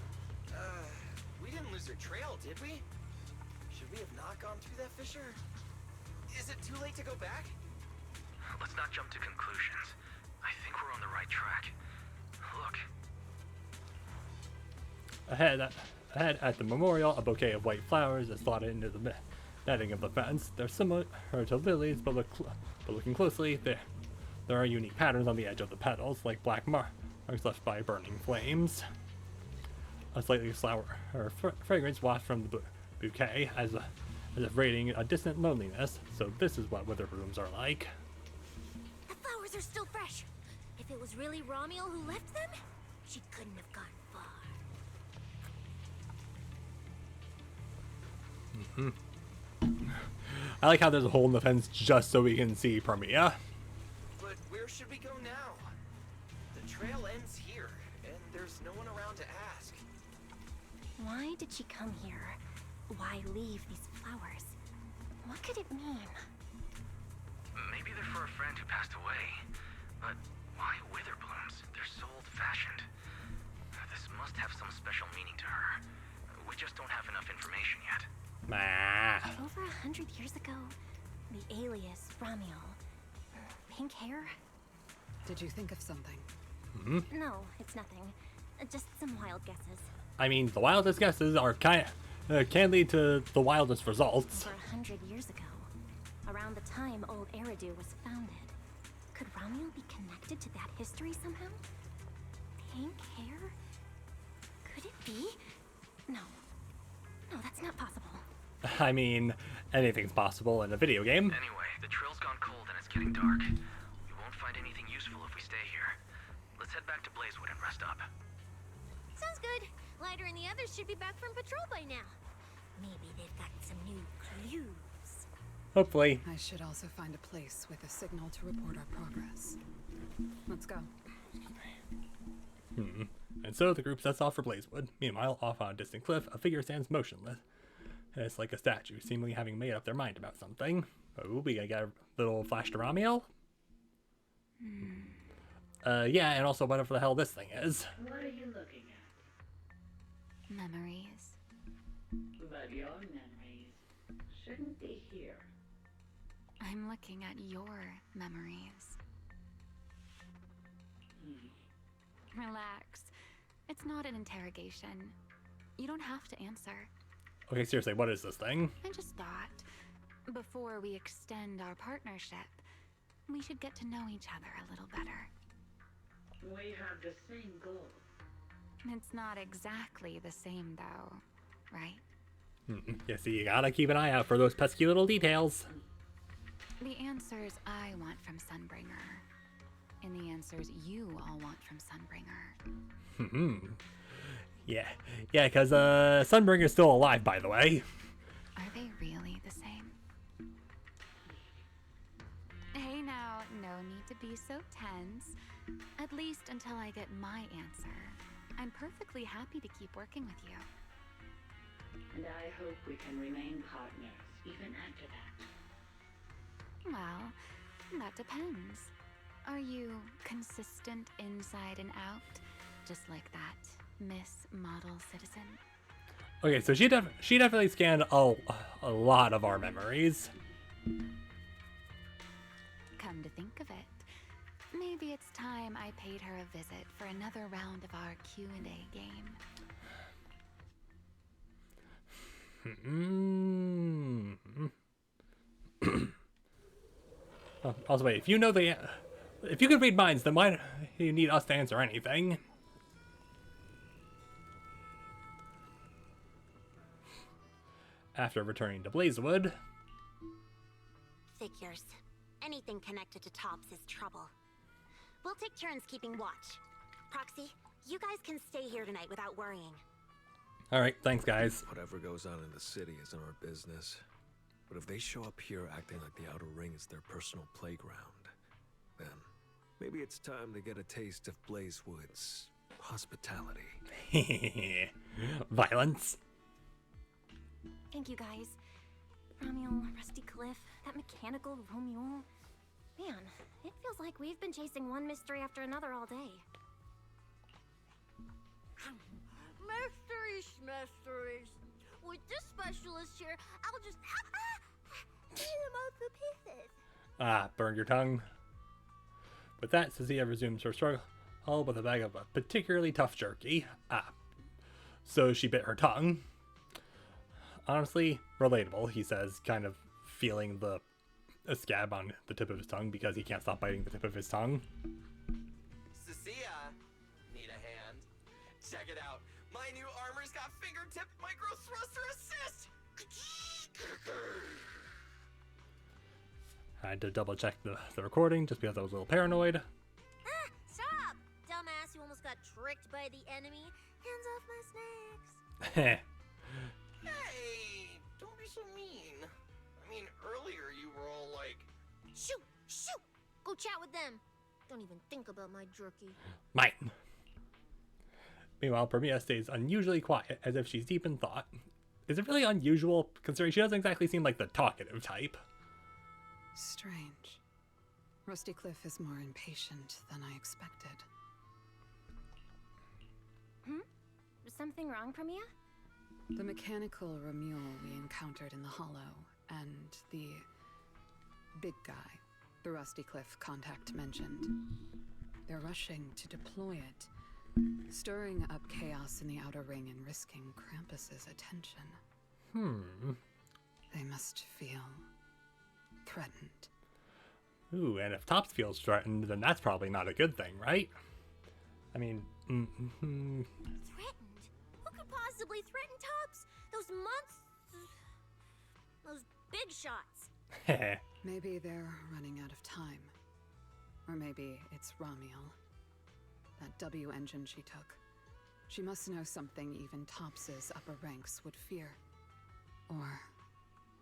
We didn't lose our trail, did we? Should we have not gone through that fissure? Is it too late to go back? Let's not jump to conclusions. I think we're on the right track. Look. Ahead at the memorial, a bouquet of white flowers is slotted into the netting of the fence. They're similar to lilies, but looking closely, there are unique patterns on the edge of the petals, like black marks left by burning flames. A slightly sour fragrance wafts from the bouquet, as if radiating a distant loneliness. So this is what wither blooms are like. The flowers are still fresh. If it was really Ramiel who left them, she couldn't have gone far. I like how there's a hole in the fence just so we can see Parmia. But where should we go now? The trail ends here, and there's no one around to ask. Why did she come here? Why leave these flowers? What could it mean? Maybe they're for a friend who passed away. But why wither blooms? They're so old-fashioned. This must have some special meaning to her. We just don't have enough information yet. Over 100 years ago, the alias Ramiel. Pink hair? Did you think of something? No, it's nothing. Just some wild guesses. I mean, the wildest guesses are can lead to the wildest results. Over 100 years ago, around the time Old Eridu was founded, could Ramiel be connected to that history somehow? Pink hair? Could it be? No. No, that's not possible. I mean, anything's possible in a video game. Anyway, the trail's gone cold and it's getting dark. We won't find anything useful if we stay here. Let's head back to Blazewood and rest up. Sounds good. Lighter and the others should be back from patrol by now. Maybe they've got some new clues. Hopefully. I should also find a place with a signal to report our progress. Let's go. And so the group sets off for Blazewood. Meanwhile, off on a distant cliff, a figure stands motionless. It's like a statue, seemingly having made up their mind about something. Oh, we gotta get a little flash to Ramiel. Yeah, and also whatever the hell this thing is. What are you looking at? Memories. But your memories shouldn't be here. I'm looking at your memories. Relax. It's not an interrogation. You don't have to answer. Okay, seriously, what is this thing? I just thought, before we extend our partnership, we should get to know each other a little better. We have the same goal. It's not exactly the same, though, right? Yeah, see, you gotta keep an eye out for those pesky little details. The answers I want from Sunbringer, and the answers you all want from Sunbringer. Yeah, because Sunbringer's still alive, by the way. Are they really the same? Hey now, no need to be so tense. At least until I get my answer. I'm perfectly happy to keep working with you. And I hope we can remain partners even after that. Well, that depends. Are you consistent inside and out? Just like that Miss Model Citizen? Okay, so she definitely scanned a lot of our memories. Come to think of it, maybe it's time I paid her a visit for another round of our Q&A game. Also, wait, if you can read minds, then why do you need us to answer anything? After returning to Blazewood. Figures. Anything connected to Tops is trouble. We'll take turns keeping watch. Proxy, you guys can stay here tonight without worrying. Alright, thanks guys. Whatever goes on in the city isn't our business. But if they show up here acting like the Outer Ring is their personal playground, then maybe it's time to get a taste of Blazewood's hospitality. Violence. Thank you guys. Ramiel, Rusty Cliff, that mechanical Ramiel. Man, it feels like we've been chasing one mystery after another all day. Mysteries. With this specialist here, I'll just eat them all to pieces. Ah, burn your tongue. With that, Cecilia resumes her struggle with a bag of a particularly tough jerky. So she bit her tongue. Honestly, relatable, he says, kind of feeling a scab on the tip of his tongue because he can't stop biting the tip of his tongue. Cecilia, need a hand? Check it out. My new armor's got fingertip micro thruster assist. I had to double check the recording just because I was a little paranoid. Stop! Dumbass, you almost got tricked by the enemy. Hands off my snacks. Hey, don't be so mean. I mean, earlier you were all like, Shoot! Shoot! Go chat with them. Don't even think about my jerky. Mine. Meanwhile, Bermia stays unusually quiet, as if she's deep in thought. Is it really unusual, considering she doesn't exactly seem like the talkative type? Strange. Rusty Cliff is more impatient than I expected. Something wrong, Premia? The mechanical Ramiel we encountered in the Hollow, and the big guy the Rusty Cliff contact mentioned. They're rushing to deploy it, stirring up chaos in the Outer Ring and risking Krampus's attention. They must feel threatened. Ooh, and if Tops feels threatened, then that's probably not a good thing, right? I mean, Threatened? Who could possibly threaten Tops? Those those big shots. Maybe they're running out of time. Or maybe it's Ramiel. That W engine she took. She must know something even Tops's upper ranks would fear. Or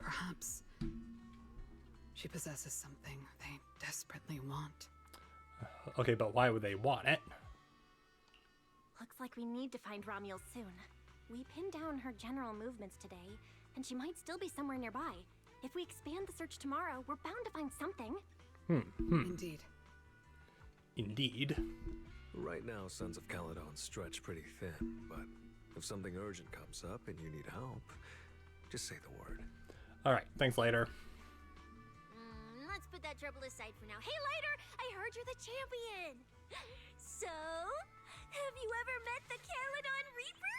perhaps she possesses something they desperately want. Okay, but why would they want it? Looks like we need to find Ramiel soon. We pinned down her general movements today, and she might still be somewhere nearby. If we expand the search tomorrow, we're bound to find something. Indeed. Indeed. Right now, Sons of Caledon stretch pretty thin, but if something urgent comes up and you need help, just say the word. Alright, thanks later. Let's put that trouble aside for now. Hey, Lighter! I heard you're the champion! So, have you ever met the Caledon Reaper?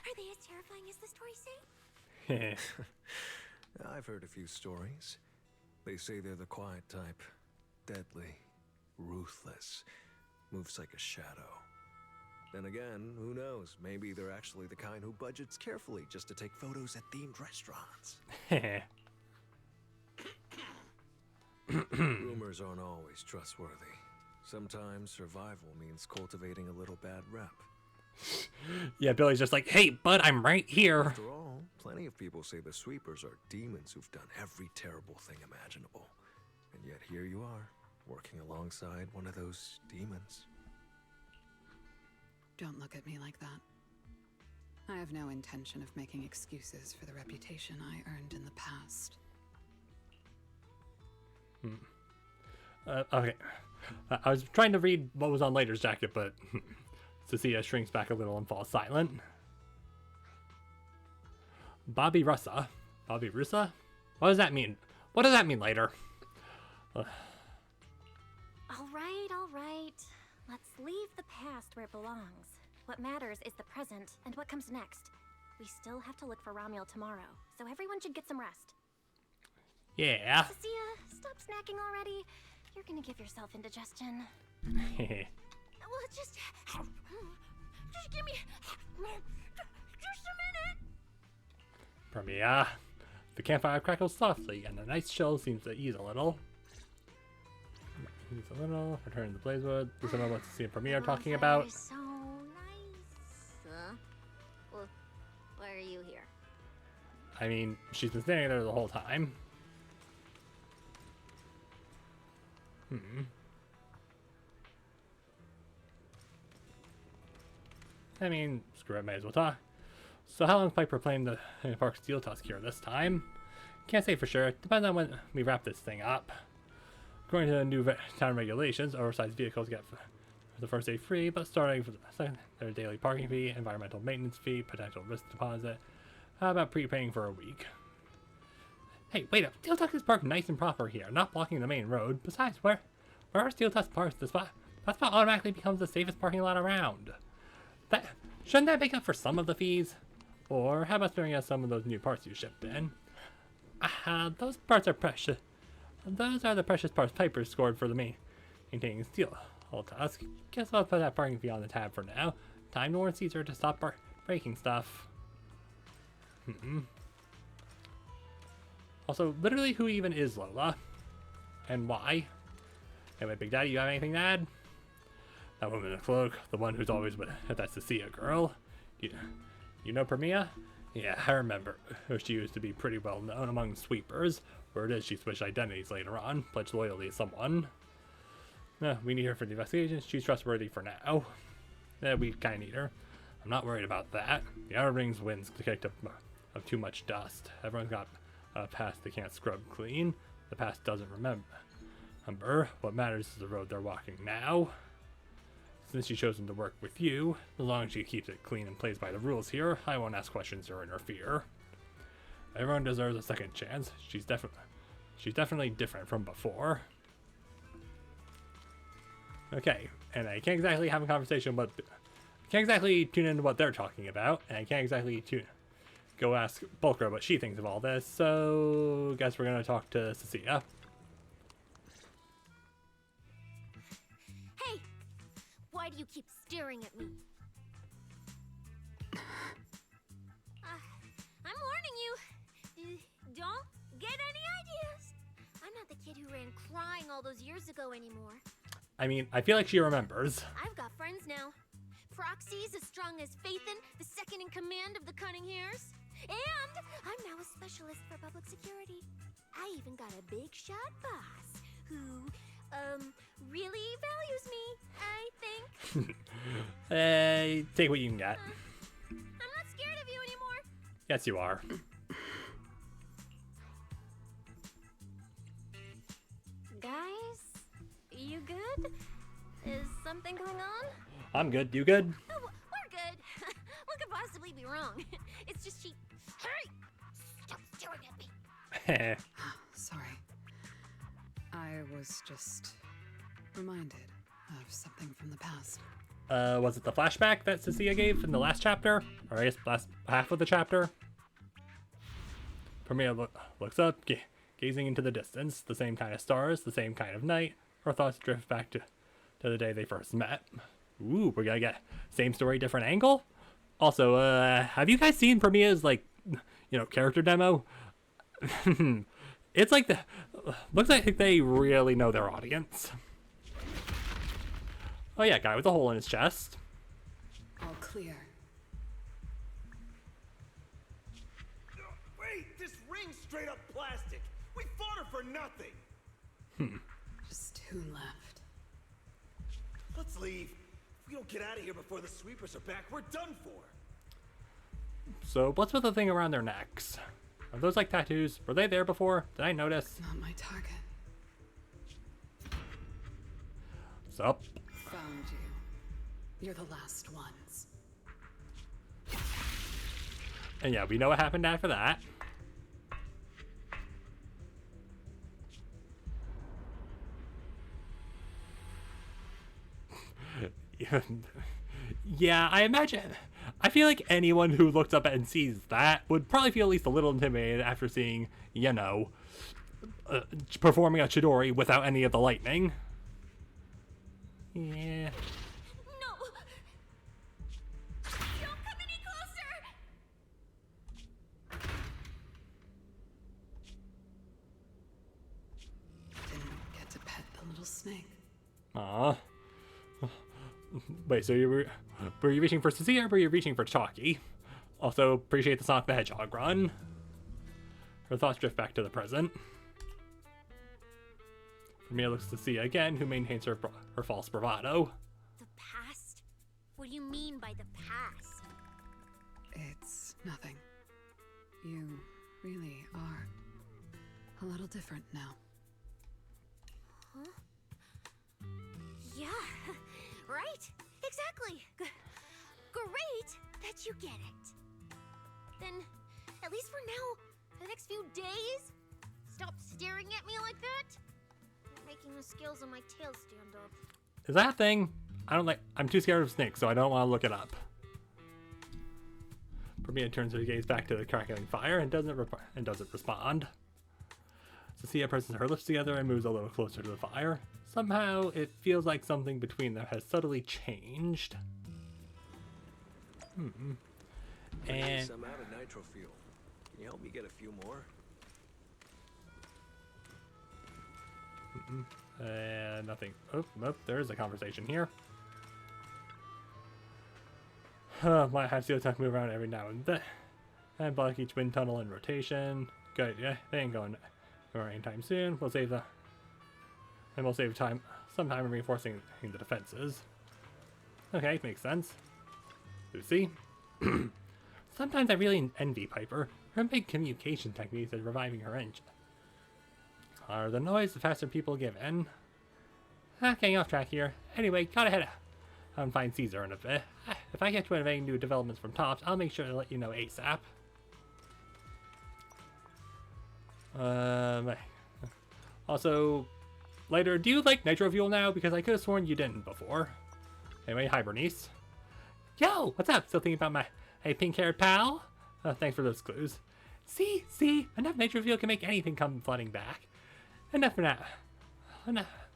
Are they as terrifying as the stories say? I've heard a few stories. They say they're the quiet type. Deadly. Ruthless. Moves like a shadow. Then again, who knows? Maybe they're actually the kind who budgets carefully just to take photos at themed restaurants. Rumors aren't always trustworthy. Sometimes survival means cultivating a little bad rep. Yeah, Billy's just like, hey, bud, I'm right here. After all, plenty of people say the sweepers are demons who've done every terrible thing imaginable. And yet here you are, working alongside one of those demons. Don't look at me like that. I have no intention of making excuses for the reputation I earned in the past. Okay. I was trying to read what was on Lighter's jacket, but Cecilia shrinks back a little and falls silent. Bobby Russa? Bobby Russa? What does that mean? What does that mean, Lighter? All right. Let's leave the past where it belongs. What matters is the present and what comes next. We still have to look for Ramiel tomorrow, so everyone should get some rest. Yeah. Cecilia, stop snacking already. You're gonna give yourself indigestion. Well, just give me just a minute. Premiere. The campfire crackles softly, and the night's chill seems to ease a little. Return to the blazewood. This is what Cecilia and Premiere are talking about. So nice. Well, why are you here? I mean, she's been standing there the whole time. I mean, screw it, might as well talk. So how long is Piper playing the Park Steel Tusk here this time? Can't say for sure. Depends on when we wrap this thing up. According to the new town regulations, oversized vehicles get the first day free, but starting for the second, their daily parking fee, environmental maintenance fee, potential risk deposit. How about prepaying for a week? Hey, wait up. Steel Tusk is parked nice and proper here, not blocking the main road. Besides, wherever Steel Tusk parks, that spot automatically becomes the safest parking lot around. Shouldn't that make up for some of the fees? Or how about staring at some of those new parts you shipped in? Those parts are precious. Those are the precious parts Piper scored for the maintaining Steel Tusk. Guess I'll put that parking fee on the tab for now. Time to warn Caesar to stop breaking stuff. Also, literally, who even is Lola? And why? Anyway, Big Daddy, you have anything to add? That woman in the cloak, the one who's always with that Cecilia girl. You know Premia? Yeah, I remember. She used to be pretty well known among sweepers. Word is she switched identities later on, pledged loyalty to someone. We need her for the investigation. She's trustworthy for now. We kinda need her. I'm not worried about that. The Outer Rings wind's kicked up of too much dust. Everyone's got a past they can't scrub clean. The past doesn't remember. What matters is the road they're walking now. Since she chosen to work with you, as long as she keeps it clean and plays by the rules here, I won't ask questions or interfere. Everyone deserves a second chance. She's definitely different from before. Okay, and I can't exactly have a conversation, but I can't exactly tune into what they're talking about, and I can't exactly go ask Bulker what she thinks of all this. So, guess we're gonna talk to Cecilia. Hey, why do you keep staring at me? I'm warning you. Don't get any ideas. I'm not the kid who ran crying all those years ago anymore. I mean, I feel like she remembers. I've got friends now. Proxies as strong as Phaethon, the second in command of the Cunning Hares. And I'm now a specialist for public security. I even got a big shot boss who really values me, I think. Hey, take what you can get. I'm not scared of you anymore. Yes, you are. Guys, you good? Is something going on? I'm good. You good? Oh, we're good. What could possibly be wrong? It's just she... Hey! Stop staring at me. Sorry. I was just reminded of something from the past. Was it the flashback that Cecilia gave in the last chapter? Or I guess last half of the chapter? Ramiel looks up, gazing into the distance. The same kind of stars, the same kind of night. Her thoughts drift back to the day they first met. Ooh, we're gonna get same story, different angle? Also, have you guys seen Ramiel's, like, character demo? It's like looks like they really know their audience. Oh yeah, guy with a hole in his chest. All clear. Wait, this ring's straight up plastic. We fought her for nothing. Just two left. Let's leave. If we don't get out of here before the sweepers are back, we're done for. So what's with the thing around their necks? Are those like tattoos? Were they there before? Did I notice? Not my target. Sup? Found you. You're the last ones. And yeah, we know what happened after that. Yeah, I feel like anyone who looks up and sees that would probably feel at least a little intimidated after seeing, performing a Chidori without any of the lightning. Yeah. No! Don't come any closer! Didn't get to pet the little snake. Aw. Wait, so were you reaching for Cecilia or were you reaching for Chalky? Also, appreciate the Sonic the Hedgehog run. Her thoughts drift back to the present. Ramiel looks to Cecilia again, who maintains her false bravado. The past? What do you mean by the past? It's nothing. You really are a little different now. Huh? Yeah, right? Exactly. Great that you get it. Then, at least for now, the next few days, stop staring at me like that. You're making the scales on my tail stand up. Is that a thing? I'm too scared of snakes, so I don't want to look it up. Ramiel turns her gaze back to the crackling fire and doesn't respond. Cecilia presses her lips together and moves a little closer to the fire. Somehow, it feels like something between them has subtly changed. And I'm out of nitro fuel. Can you help me get a few more? Nothing. Oh, there's a conversation here. Might have CO2 move around every now and then. And block each wind tunnel in rotation. Good, yeah, they ain't going anytime soon. We'll save some time in reinforcing the defenses. Okay, makes sense. Lucy. Sometimes I really envy Piper. Her big communication techniques is reviving her engine. The louder the noise, the faster people give in. Getting off track here. Anyway, gotta head out and find Caesar in a bit. If I catch one of any new developments from Tops, I'll make sure to let you know ASAP. Also, later, do you like nitro fuel now? Because I could have sworn you didn't before. Anyway, hi Bernice. Yo, what's up? Still thinking about my pink-haired pal? Thanks for those clues. See, enough nitro fuel can make anything come flooding back. Enough for now.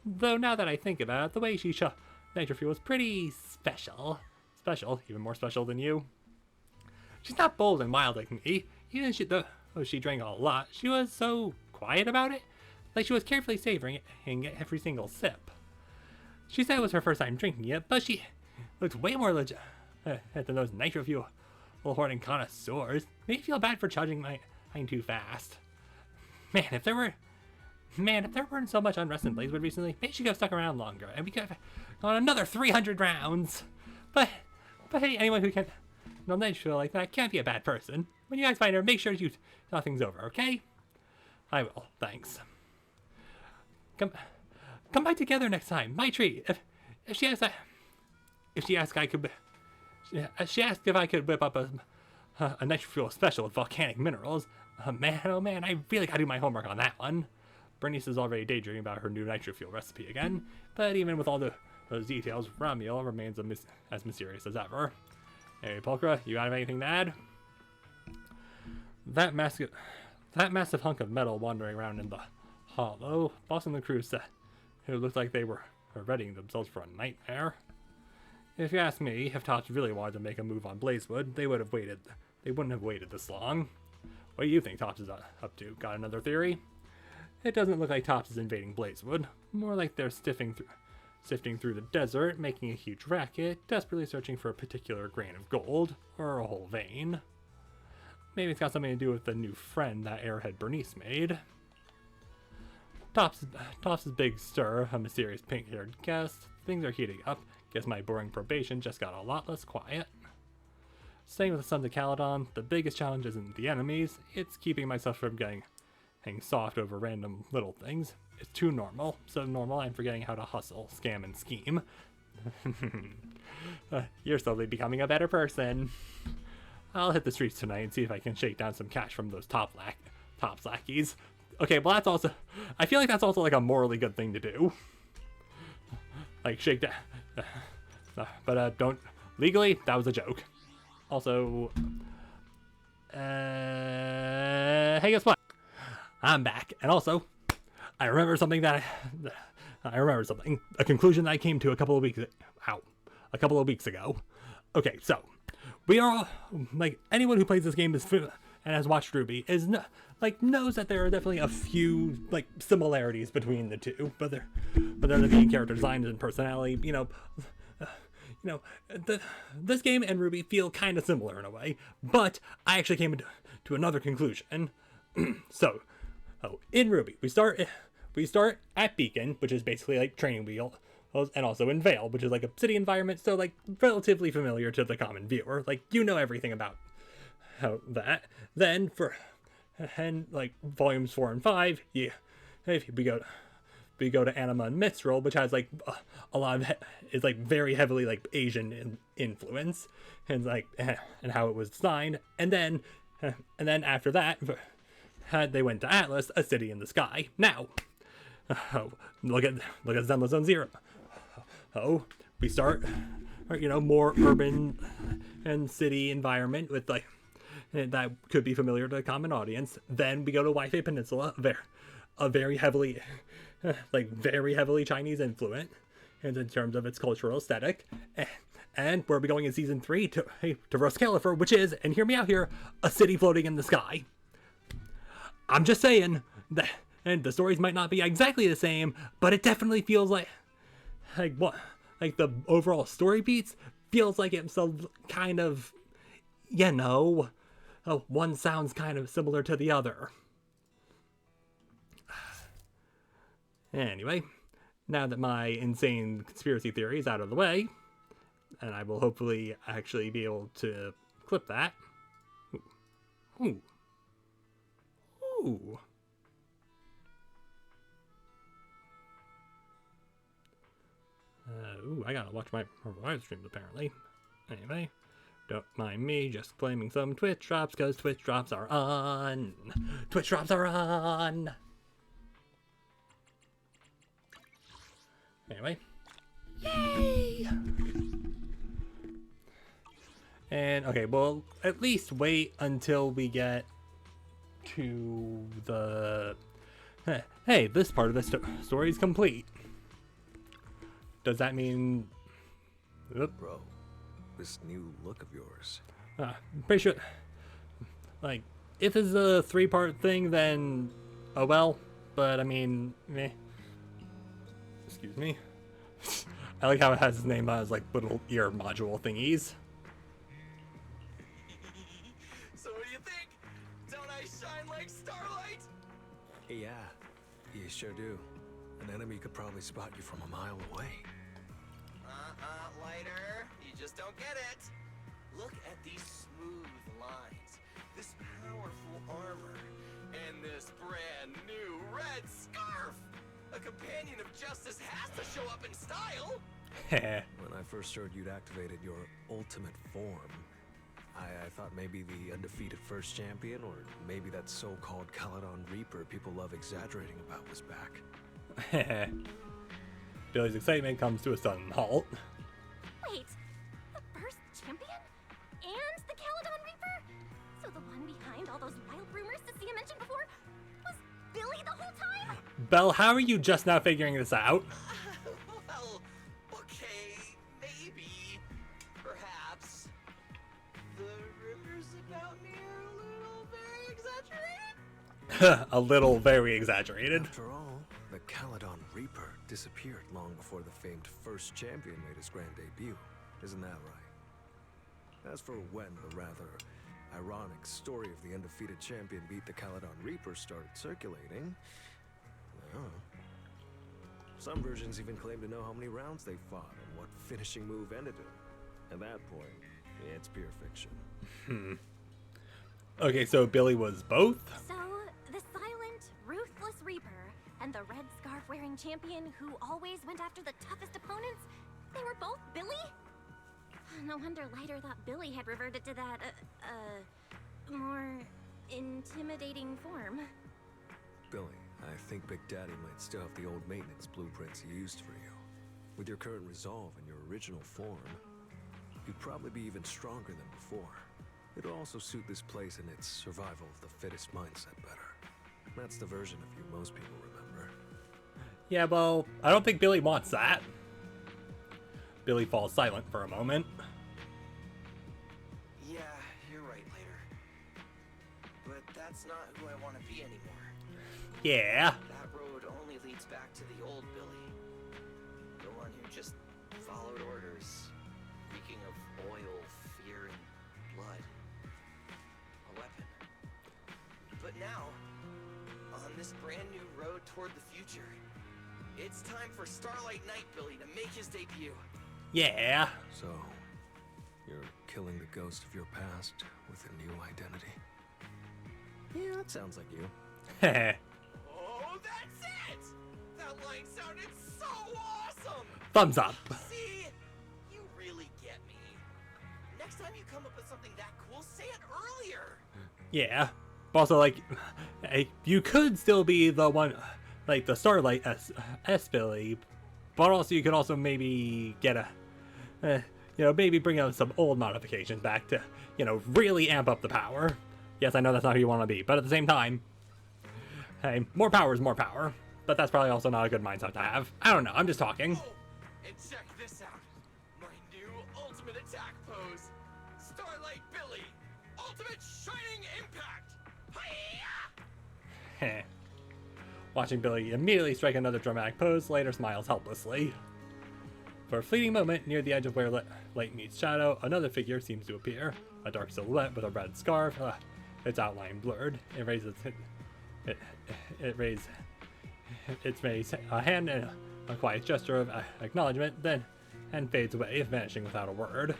Though now that I think about it, the way she shot nitro fuel was pretty special. Special, even more special than you. She's not bold and wild like me. Even though she drank a lot, she was so quiet about it. Like she was carefully savoring it and get every single sip. She said it was her first time drinking it, but she looks way more legit than those nitro fuel hoarding connoisseurs. Made me feel bad for charging mine too fast. Man, if there were Man, if there weren't so much unrest in Blazewood recently, maybe she could have stuck around longer, and we could have gone another 300 rounds. But hey, anyone who can know Nitro like that can't be a bad person. When you guys find her, make sure you talk things over, okay? I will, thanks. Come back together next time. My treat. If she asked if I could whip up a nitro fuel special with volcanic minerals. Man, oh man, I really gotta do my homework on that one. Bernice is already daydreaming about her new nitro fuel recipe again, but even with all those details, Ramiel remains as mysterious as ever. Hey, Pulchra, you got anything to add? That massive hunk of metal wandering around in the hollow, boss and the crew said it looked like they were readying themselves for a nightmare. If you ask me, if Tops really wanted to make a move on Blazewood, they wouldn't have waited this long. What do you think Tops is up to? Got another theory? It doesn't look like Tops is invading Blazewood. More like they're sifting through the desert, making a huge racket, desperately searching for a particular grain of gold, or a whole vein. Maybe it's got something to do with the new friend that airhead Bernice made. Tops' big stir, a mysterious pink-haired guest. Things are heating up. Guess my boring probation just got a lot less quiet. Staying with the Sons of Caledon, the biggest challenge isn't the enemies, it's keeping myself from getting soft over random little things. It's too normal, so normal I'm forgetting how to hustle, scam, and scheme. You're slowly becoming a better person. I'll hit the streets tonight and see if I can shake down some cash from those Tops lackeys. Okay, well that's also, I feel like that's also like a morally good thing to do. Like shake down, but don't, legally, that was a joke. Also, hey, guess what? I'm back, and also, I remember something a conclusion that I came to a couple of weeks ago. Okay, so, we are all, like, anyone who plays this game and has watched RWBY knows that there are definitely a few, like, similarities between the two, but they're the main character design and personality, this game and RWBY feel kind of similar in a way, but I actually came to another conclusion. So, in RWBY, we start at Beacon, which is basically like training wheel, and also in Vale, which is like a city environment, so like relatively familiar to the common viewer. Like, you know everything about how that. Then like volumes 4 and 5, yeah, if we go to Anima and Mithril, which has like a lot of is like very heavily like Asian influence, and like and how it was designed, and then after that, they went to Atlas, a city in the sky. Now, look at Zenless Zone Zero. We start, more urban and city environment with like that could be familiar to the common audience. Then we go to Wi-Fi Peninsula, a very heavily Chinese influence, and in terms of its cultural aesthetic. And where are we going in season 3 to Roscalifer, which is, and hear me out here, a city floating in the sky. I'm just saying that, and the stories might not be exactly the same, but it definitely feels like the overall story beats feels like it's some kind of, one sounds kind of similar to the other. Anyway, now that my insane conspiracy theory is out of the way, and I will hopefully actually be able to clip that. Ooh. I gotta watch my live streams apparently. Anyway, don't mind me just claiming some Twitch drops, because Twitch drops are on. Twitch drops are on! Anyway. Yay! And, okay, well, at least wait until we get to the... Hey, this part of the story is complete. Does that mean... Oop. Bro, this new look of yours. Pretty sure... Like, if it's a 3-part thing, then... Oh well. But, I mean... Meh. Excuse me. I like how it has his name as, like, little ear module thingies. So what do you think? Don't I shine like starlight? Yeah, You sure do. An enemy could probably spot you from a mile away. Lighter. You just don't get it. Look at these smooth lines, this powerful armor, and this brand new red scarf. A companion of justice has to show up in style. When I first heard you'd activated your ultimate form, I thought maybe the undefeated first champion, or maybe that so-called Caledon Reaper people love exaggerating about was back. Billy's excitement comes to a sudden halt. Wait, the first champion? And the Caledon Reaper? So the one behind all those wild rumors Cecilia mentioned before was Billy the whole time? Belle, how are you just now figuring this out? Well, okay, maybe, perhaps. The rumors about me are a little very exaggerated? A little very exaggerated. After all, the Caledon Reaper disappeared long before the famed first champion made his grand debut. Isn't that right? As for when the rather ironic story of the undefeated champion beat the Caledon Reaper started circulating, well, some versions even claim to know how many rounds they fought and what finishing move ended it. At that point, it's pure fiction. Okay, so Billy was both? So, the silent, ruthless Reaper and the red scarf-wearing champion who always went after the toughest opponents, they were both Billy? No wonder Lighter thought Billy had reverted to that, more intimidating form. Billy, I think Big Daddy might still have the old maintenance blueprints he used for you. With your current resolve and your original form, you'd probably be even stronger than before. It'll also suit this place and its survival of the fittest mindset better. That's the version of you most people remember. Yeah, well, I don't think Billy wants that. Billy falls silent for a moment. Yeah, you're right, Later. But that's not who I want to be anymore. Yeah. That road only leads back to the old Billy. The one who just followed orders, reeking of oil, fear, and blood. A weapon. But now, on this brand new road toward the future, it's time for Starlight Knight Billy to make his debut. Yeah. So, you're killing the ghost of your past with a new identity. Yeah, that sounds like you. Oh, that's it! That line sounded so awesome! Thumbs up. See? You really get me. Next time you come up with something that cool, say it earlier! Yeah. But also, like, you could still be the one, like, the Starlight S Billy, but also you could also maybe get a, maybe bring out some old modifications back to, really amp up the power. Yes, I know that's not who you want to be, but at the same time, hey, more power is more power. But that's probably also not a good mindset to have. I don't know, I'm just talking. Oh, and check this out. My new ultimate attack pose. Starlight Billy. Ultimate Shining Impact. Hi-ya! Watching Billy immediately strike another dramatic pose, later smiles helplessly. For a fleeting moment, near the edge of where light meets shadow, another figure seems to appear. A dark silhouette with a red scarf, its outline blurred. It raises a hand in a quiet gesture of acknowledgement, then and fades away, vanishing without a word.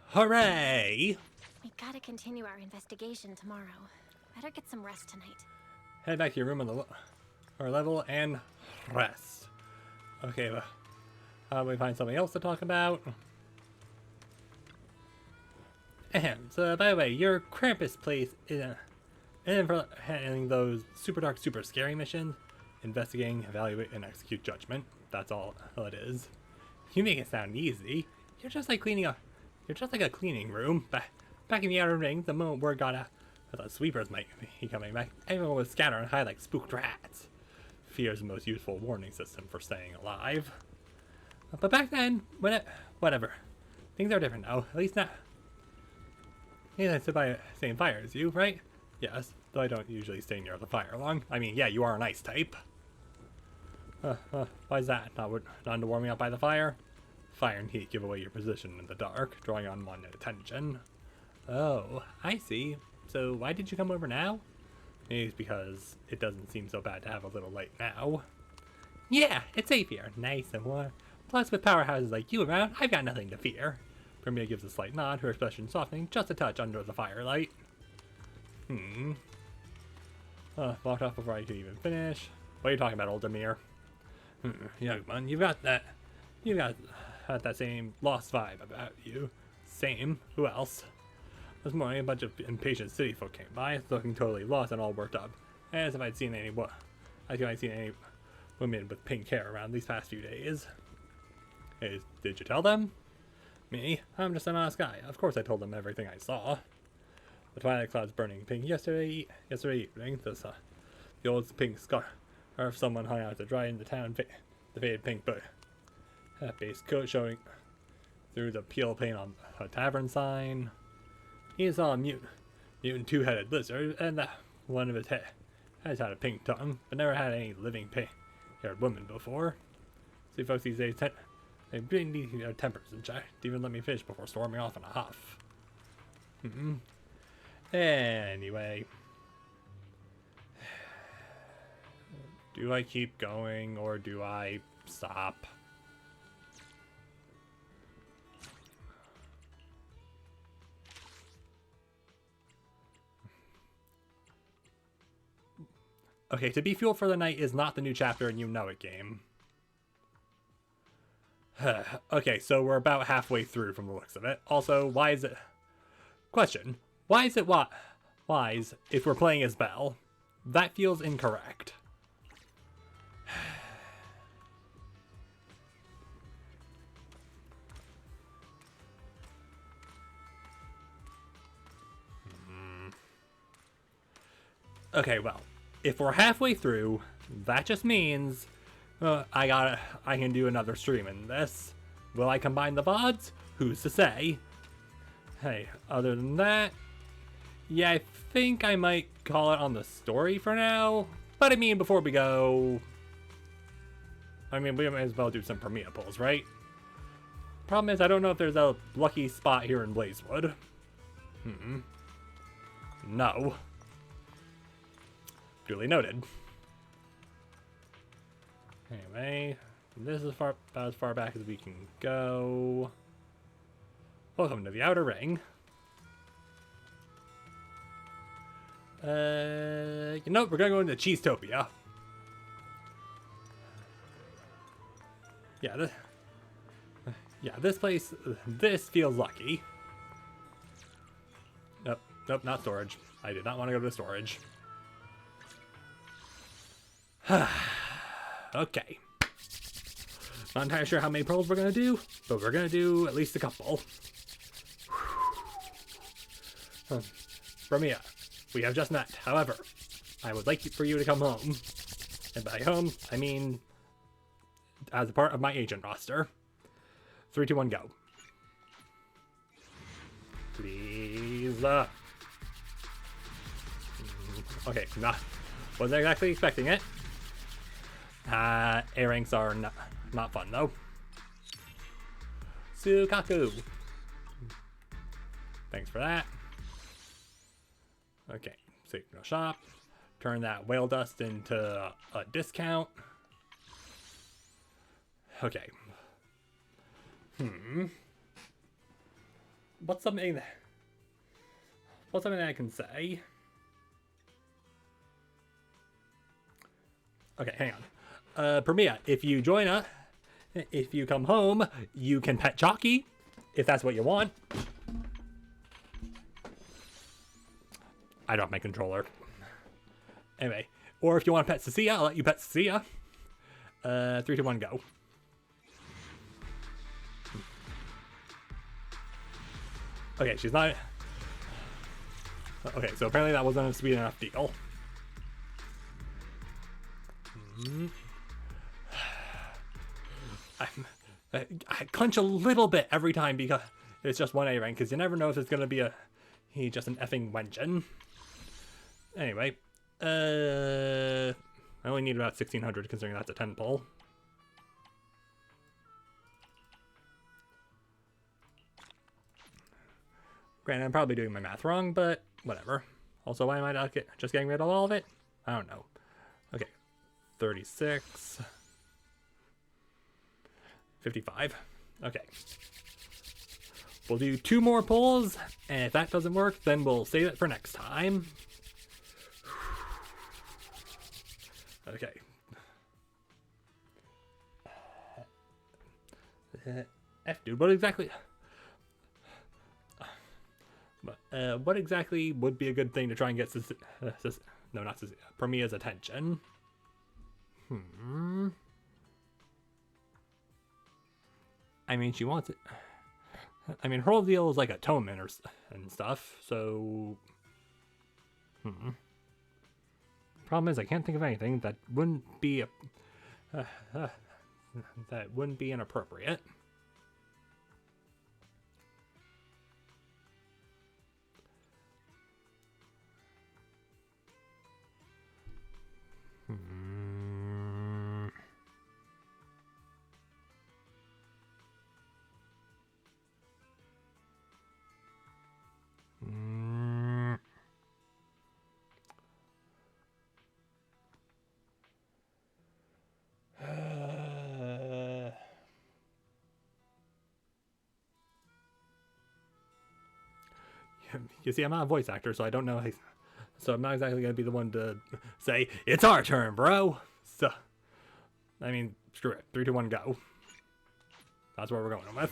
Hooray! We gotta continue our investigation tomorrow. Better get some rest tonight. Head back to your room on the level and rest. Okay, well, how do we find something else to talk about? And by the way, your Krampus place is for handling those super dark, super scary missions. Investigating, evaluate, and execute judgment. That's all it is. You make it sound easy. You're just like cleaning up. You're just like a cleaning room. Back in the Outer Ring, the moment word got out that sweepers might be coming back, everyone would scatter and hide like spooked rats. Fear is the most useful warning system for staying alive. But back then, whatever. Things are different now. At least not. Yeah, I sit by the same fire as you, right? Yes, though I don't usually stay near the fire long. I mean, yeah, you are an ice type. Why is that? Not to warm me up by the fire? Fire and heat give away your position in the dark, drawing unwanted attention. Oh, I see. so why did you come over now? Maybe it's because it doesn't seem so bad to have a little light now. Yeah, it's safe here. Nice and warm. Plus, with powerhouses like you around, I've got nothing to fear. Ramiel gives a slight nod, her expression softening just a touch under the firelight. Walked off before I could even finish. What are you talking about, old Amir? Young man, you've got that same lost vibe about you. Same. Who else? This morning, a bunch of impatient city folk came by, looking totally lost and all worked up, as if I'd seen any women with pink hair around these past few days. Hey, did you tell them? Me? I'm just an honest guy. Of course I told them everything I saw. The twilight clouds burning pink yesterday evening. The old pink scarf someone hung out to dry in the town. The faded pink boot. Hat-based coat showing through the peel paint on a tavern sign. He saw a mutant two-headed lizard, and that one of his head has had a pink tongue, but never had any living pink-haired woman before. See, folks these days, they really need their tempers in check to even let me fish before storming off in a huff. Anyway. Do I keep going, or do I stop? Okay, to be fueled for the night is not the new chapter, and you know it, game. Okay, so we're about halfway through from the looks of it. Also, why is it... Question. Why is it wise if we're playing as Belle? That feels incorrect. Okay, well, if we're halfway through, that just means I can do another stream in this. Will I combine the VODs? Who's to say? Hey, other than that, yeah, I think I might call it on the story for now. But I mean, before we go, we might as well do some Premiere pulls, right? Problem is, I don't know if there's a lucky spot here in Blazewood. No. Duly noted. Anyway, this is about as far back as we can go. Welcome to the Outer Ring. You know, we're gonna go into Cheesetopia. Yeah, this place, this feels lucky. Nope, not storage. I did not want to go to the storage. Okay. Not entirely sure how many pulls we're gonna do, but we're gonna do at least a couple. Ramiel, we have just met. However, I would like for you to come home. And by home, I mean as a part of my agent roster. 3, 2, 1, go. Please. Okay, wasn't exactly expecting it. A ranks are not fun though. Sukaku. Thanks for that. Okay, Signal Shop. Turn that whale dust into a discount. Okay. What's something that I can say? Okay, hang on. Premiere, if you join us, if you come home, you can pet Chalky, if that's what you want. I don't have my controller. Anyway, or if you want to pet Cecilia, I'll let you pet Cecilia. 3, 2, 1, go. Okay, she's not... Okay, so apparently that wasn't a sweet enough deal. I clench a little bit every time because it's just one A rank, because you never know if it's going to be just an effing wenjin. Anyway, I only need about 1600 considering that's a 10 pull. Granted, I'm probably doing my math wrong, but whatever. Also, why am I not just getting rid of all of it? I don't know. Okay. 36. 55. Okay. We'll do 2 more pulls, and if that doesn't work, then we'll save it for next time. Okay. F, dude, what exactly... what exactly would be a good thing to try and get Ramiel's attention? I mean, she wants it. I mean, her whole deal is like atonement and stuff, so... Problem is, I can't think of anything that wouldn't be that wouldn't be inappropriate. You see, I'm not a voice actor, so I don't know. So I'm not exactly going to be the one to say, it's our turn, bro. So, I mean, screw it. 3, 2, 1, go. That's what we're going with.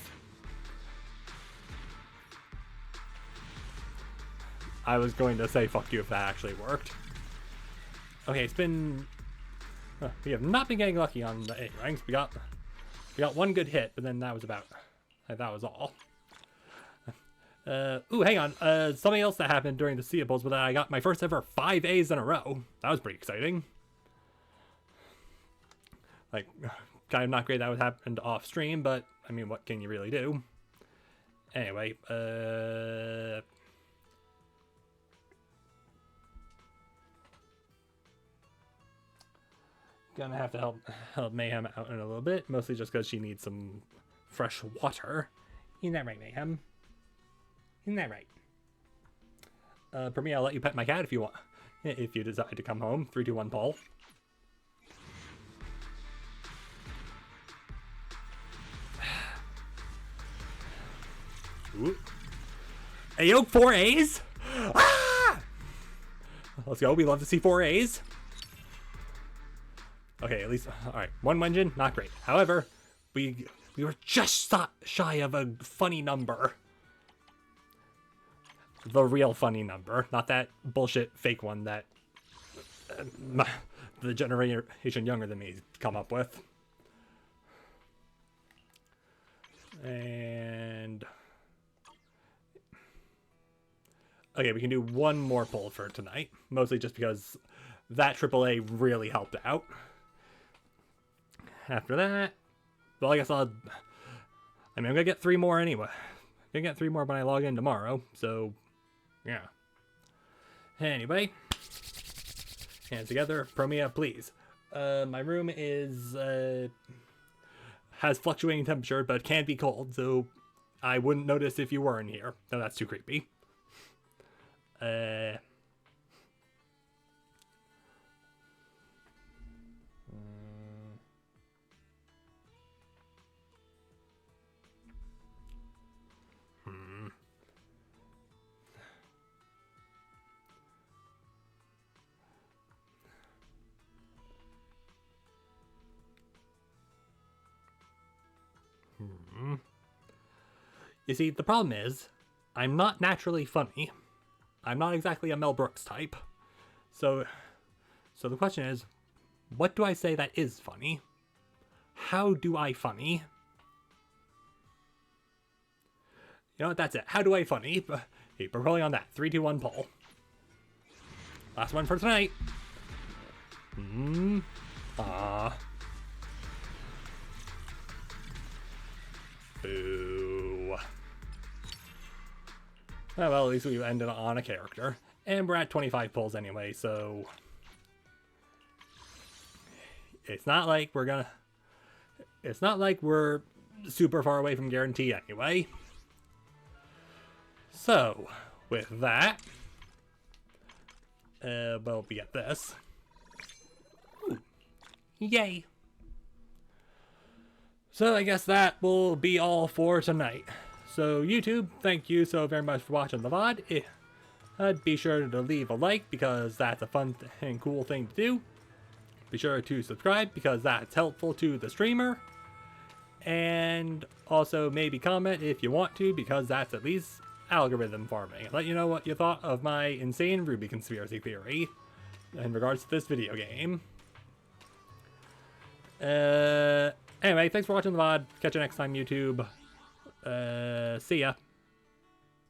I was going to say fuck you if that actually worked. Okay, it's been... we have not been getting lucky on the A ranks. We got 1 good hit, but then that was about... that was all. Ooh, hang on. Something else that happened during the Seables was that I got my first ever 5 A's in a row. That was pretty exciting. Like, kind of not great that would happen off stream, but I mean, what can you really do? Anyway, gonna have to help Mayhem out in a little bit, mostly just because she needs some fresh water. Isn't that right, Mayhem? Isn't that right? For me, I'll let you pet my cat if you want. If you decide to come home. 3, 2, 1, Paul. Ooh. Ayo, 4 A's? Ah! Let's go. We love to see 4 A's. Okay, at least, all right. 1 engine, not great. However, we were just shy of a funny number. The real funny number, not that bullshit fake one that the generation younger than me come up with. And okay, we can do 1 more pull for tonight, mostly just because that AAA really helped out. After that, well, I guess I'm gonna get 3 more anyway. I'm gonna get 3 more when I log in tomorrow, so yeah. Anyway, hands together, Ramiel, please. My room is has fluctuating temperature, but can be cold, so I wouldn't notice if you were in here. No, that's too creepy. You see, the problem is, I'm not naturally funny. I'm not exactly a Mel Brooks type. So the question is, what do I say that is funny? How do I funny? You know what, that's it. How do I funny? Hey, we're rolling on that. 3, 2, 1, pull. Last one for tonight. Boo. Oh, well, at least we ended on a character. And we're at 25 pulls anyway, so... It's not like we're super far away from guarantee anyway. So, with that... well, we get this. Ooh. Yay. So I guess that will be all for tonight. So YouTube, thank you so very much for watching the VOD. Be sure to leave a like because that's a fun and cool thing to do. Be sure to subscribe because that's helpful to the streamer. And also maybe comment if you want to because that's at least algorithm farming. Let you know what you thought of my insane Ruby conspiracy theory in regards to this video game. Anyway, thanks for watching the VOD. Catch you next time, YouTube. See ya.